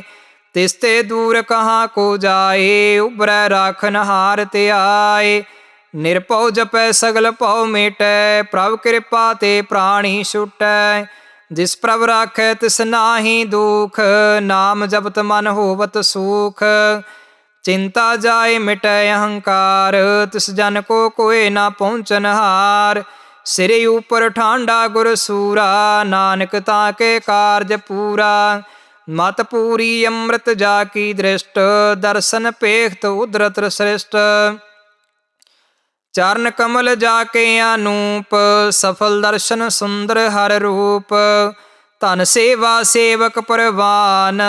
तिसते दूर कहाँ को जाए, उबरै राखन हार ते आए। निरपौ जपै सगल पौ मेटै, प्रभ कृपा ते प्राणी छुटै। जिस प्रभ राखै तिस नाहि दुख, नाम जपत मन होवत सुख। चिंता जाए मिटै अहंकार, तिस जन को कोय न पहुँचन हार। सिरे ऊपर ठांडा गुर सूरा, नानक ताके कारज पूरा। मत पूरी अमृत जाकी दृष्ट, दर्शन पेखत उदरत श्रेष्ठ। चरण कमल जाके अनूप, सफल दर्शन सुंदर हर रूप। धन सेवा सेवक परवान,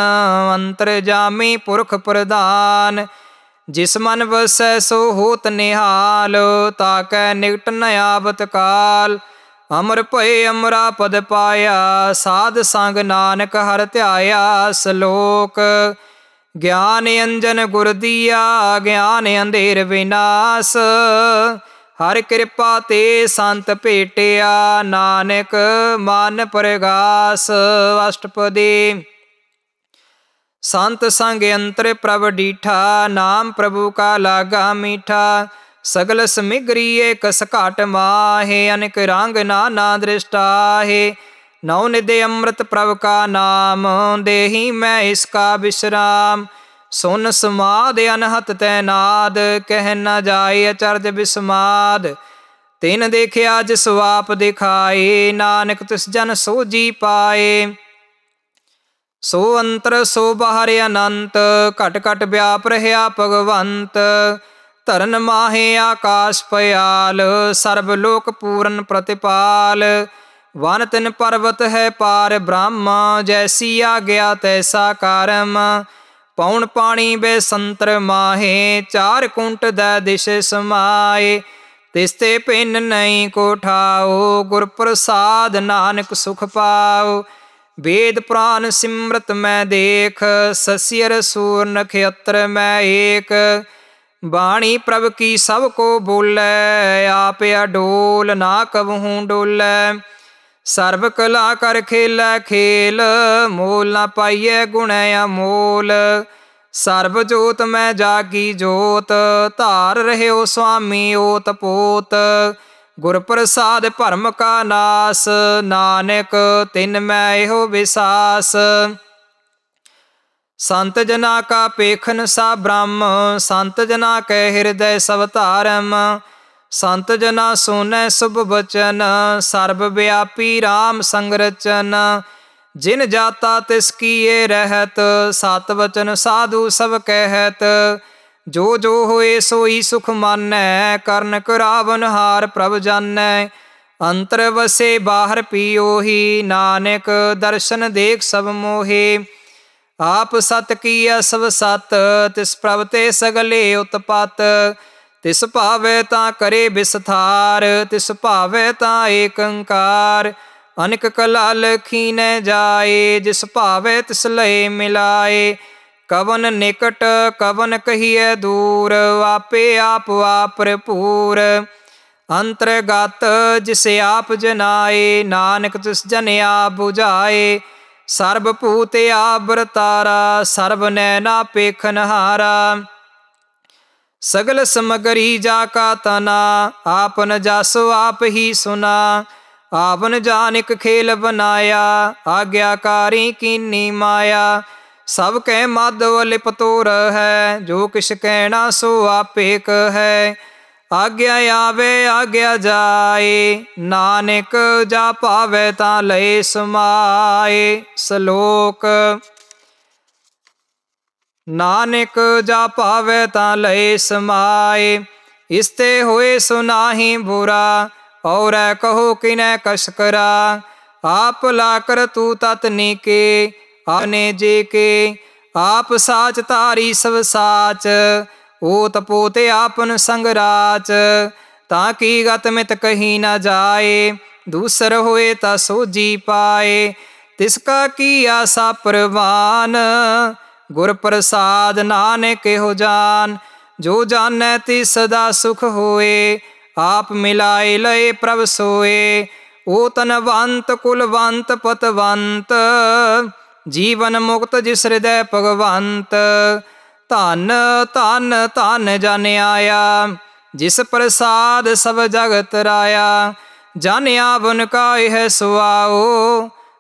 अंतर जामी पुरख प्रधान। जिस मन वसै सो होत निहाल, ताकै निकट न आवत काल। अमर भय अमरा पद पाया, साध संग नानक हर ध्याया। सलोक ज्ञान अंजन गुर दिया, ज्ञान अंधेर विनाश। हर कृपा ते संत भेटिया, नानक मन प्रगास। अष्टपदी संत संग अंतर प्रभ डीठा, नाम प्रभु का लागा मीठा। सगल समिग्री एक सकाट माहे, अनेक रंग नाना दृष्टाहे। नौ निधि अमृत प्रभ का नाम, देही मैं इसका विश्राम। सुन समाद अनहत तैनाद, कह न जाए अचरज विस्माद। तिन देखिया जिस आप दिखाए, नानक तिस जन सो जी पाए। सो अंतर सो बाहर अनंत, घट घट व्याप रहा भगवंत। धरन माहे आकाश पयाल, सर्व लोक पूरन प्रतिपाल। वन तिन पर्वत है पार ब्रह्म, जैसी आज्ञा तैसा कर्म। पौन पानी बेसंतर माहे, चार कुंट दै दिश समाए। तिसते पिन नहीं को ठाओ, गुर प्रसाद नानक सुख पाओ। वेद पुराण सिमरत मैं देख, ससियर सूर नक्षत्र मैं एक। बाणी प्रभ की सब को बोलै, आप अडोल ना कबहूँ डोलै। सर्व कला कर खेलै खेल, मोल ना पाइयै गुण अमोल। सर्व जोत मैं जागी जोत, धार रह्यो स्वामी ओत पोत। गुर प्रसाद भरम का नास, नानक तिन मैं एहो विसास। संत जना का पेखन सा ब्रह्म, संत जना कै हृदय सब धारम। संत जना सुनै शुभ बचन, सर्वव्यापी राम संग रचन। जिन जाता तिस कीए रहत, सत वचन साधु सब कहत। जो जो होए सोई सुख मानै, करन करावन हार प्रभ जानै। अंतर वसे बाहर पियोही, नानक दर्शन देख सब मोहे। आप सत कीया सब सत, तिस प्रभ ते सगले उत्पत। तिस भावै तां करे विस्तार, तिस भावै तां एक अंकार। अनेक कला लखी न जाए, जिस भावै तिस लय मिलाए। कवन निकट कवन कहिए दूर, आपे आप भरपूर। अंतर्गत जिसे आप जनाए, नानक तिस जन आप बुझाए। सर्वभूत आवरतारा, सर्व नैना पेखनहारा। सगल समगरी जाका तना, आपन जासो आप ही सुना। आपन जानिक खेल बनाया, आज्ञाकारी कीनी माया। सब कह माधव लिपतो है, जो किस कहना सो आपे कहे। आज्ञा आवे आज्ञा जाए, नानक जा पावे तां लय समाए। श्लोक। नानक जा पावे तां लय समाए, इसते होए सुनाही बुरा। और कहो किनै कस करा, आप लाकर तू तत नीके। आपने जे के आप साच तारी सब साच, ओत पोते आपन संग राच। ताकि गत मित कही न जाए, दूसर होए ता सोजी पाए। तिसका किया सा प्रवान, गुर प्रसाद नानक हो जान। जो जानै तिस सदा सुख होए, आप मिलाए लय प्रभ सोए। ओ तनवंत कुलवंत पतवंत, जीवन मुक्त जिस हृदय भगवंत। धन धन धन जन आया, जिस प्रसाद सब जगत राया। जन आवन का यह सुआओ,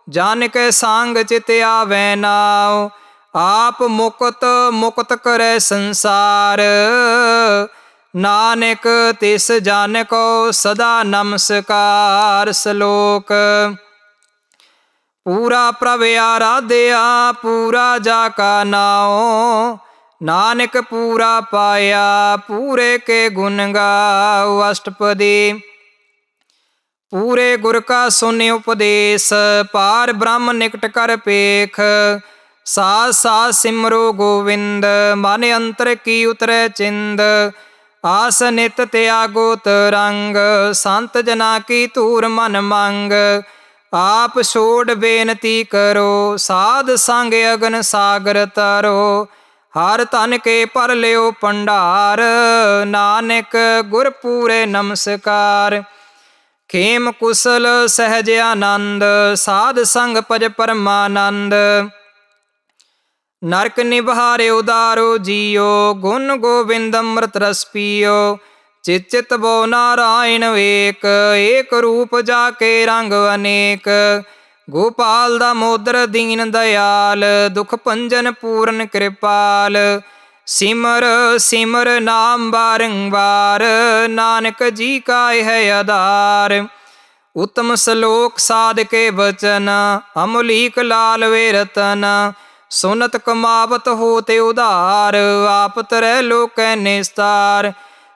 जान के सांग चित आवे नाओ। आप मुक्त मुक्त करे संसार, नानक तिस जन को सदा नमस्कार। श्लोक। पूरा प्रभ आराध्या, पूरा जाका नाओ। नानक पूरा पाया, पूरे के गुण गाओ। अष्टपदी। पूरे गुर का सुनि उपदेश, पार ब्रह्म निकट कर पेख। सास सास सिमरो गोविंद, मन अंतर की उतरे चिंद। आस नित त्यागो तरंग, संत जना की तूर मन मंग। आप छोड़ बेनती करो, साध संग अगन सागर तारो। हर तन के पर लियो भंडार, नानक गुर पूरे नमस्कार। खेम कुशल सहज आनंद, साध संग पज परमानंद। नरक निभारे उदारो जियो, गुण गोविंद अमृत रस पियो। चित चित बो नारायण एक, एक रूप जाके रंग अनेक। गोपाल दामोदर दीन दयाल, दुख भंजन पूरन कृपाल। सिमर सिमर नाम बारंबार, नानक जी का है आधार। उत्तम श्लोक साध के वचन, अमलीक लाल वे रतन। सुनत कमावत होते उधार, आप तरह लोक निस्तार।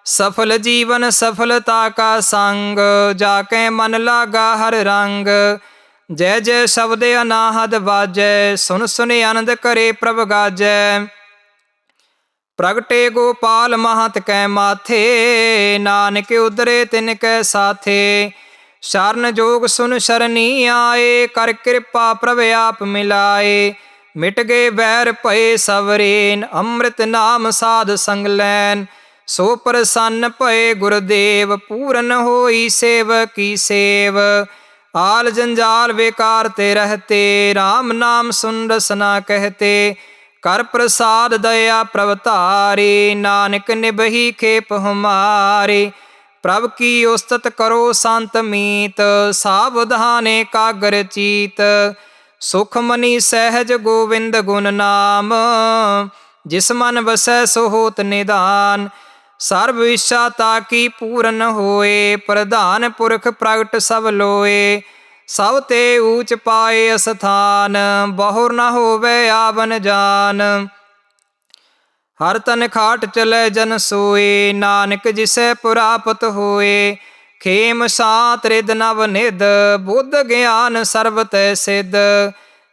सफल जीवन सफलता का संग, जाके मन लागा हर रंग। जय जय शब्द अनाहद बाजै, सुन सुन आनंद करे प्रभ गाजै। प्रगटे गोपाल महत कै माथे, नानक उदरे तिनकै साथे। शरण जोग सुन शरणी आए, कर कृपा प्रभ आप मिलाए। मिट गए बैर भय सवरेन, अमृत नाम साध संग लैन। ਸੋ ਪ੍ਰਸੰਨ ਭਏ ਗੁਰਦੇਵ, ਪੂਰਨ ਹੋਈ ਸੇਵਕੀ ਸੇਵ। आल जंजाल बेकार ते रहते, राम नाम सुन रसना कहते। कर प्रसाद दया प्रभ तारी, नानक निबही खेप हमारे। प्रभ की उस्तत करो संत मीत, सावधाने कागर चीत। सुख मनी सहज गोविंद गुण नाम, जिस मन वसै सो होत निदान। सर्व इच्छा ताकी पूरन होए, प्रधान पुरख प्रगट सब लोए। सब ते ऊंच पाए स्थान, बहुर न होवे आवन जान। हर तन खाट चले जन सोए, नानक जिसे पुरापत होए। खेम सात रिद नव निध, बुद्ध ज्ञान सर्व तै सिद्ध।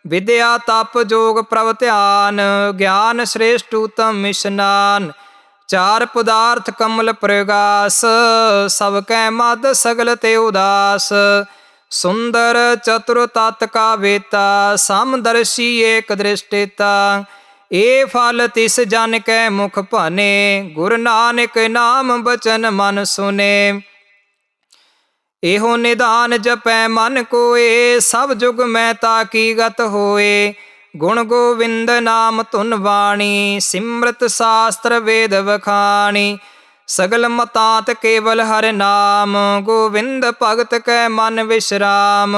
विद्या तप जोग प्रभ ध्यान, ज्ञान श्रेष्ठ उत्तम स्नान। चार पदार्थ कमल प्रगास, सब कै मद सगल ते उदास। सुंदर चतुर तत् का वेता, समदर्शी एक दृष्टिता। ए फल तिस जन कै मुख भने, गुरु नानक नाम बचन मन सुने। एहो निदान जपै मन कोए, सब जुग मैं ताकी गत होए। गुण गोविंद नाम धुन वाणी, सिमरत शास्त्र वेद बखाणी। सगल मतांत केवल हर नाम, गोविंद भगत कै मन विश्राम।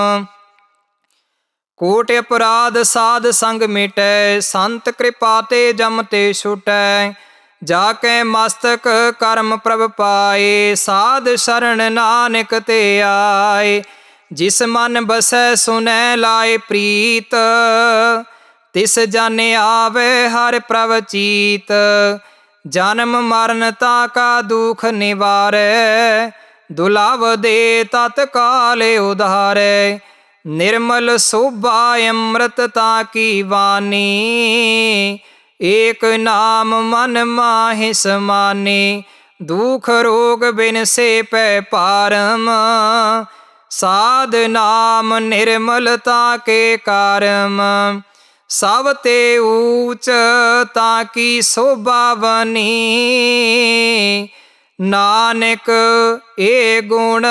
कोट अपराध साध संग मिटै, संत कृपा ते जम ते छुटै। जाकै मस्तक कर्म प्रभ पाए, साध शरण नानक ते आए। जिस मन बसै सुनै लाए प्रीत, तिस जन आवे हर प्रभ चीत। जन्म मरण ताका दुख निवारै, दुलाव दे तत्काल उधारै। निर्मल शोभा अमृत ताकी वाणी, एक नाम मन माहि समानी। दुख रोग बिन से पै पारम, साध नाम निर्मलता के कारम। सब ते ऊंच ताकी शोभा बनी, नानक ए गुण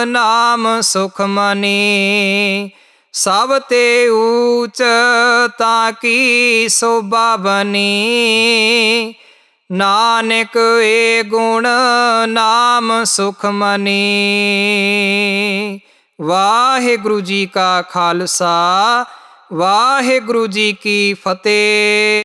नाम सुख मनी। सब ते ऊंच ताकी शोभा बनी, नानक ए गुण नाम सुख मनी। वाहिगुरु जी का खालसा, वाहिगुरु जी की फतेह।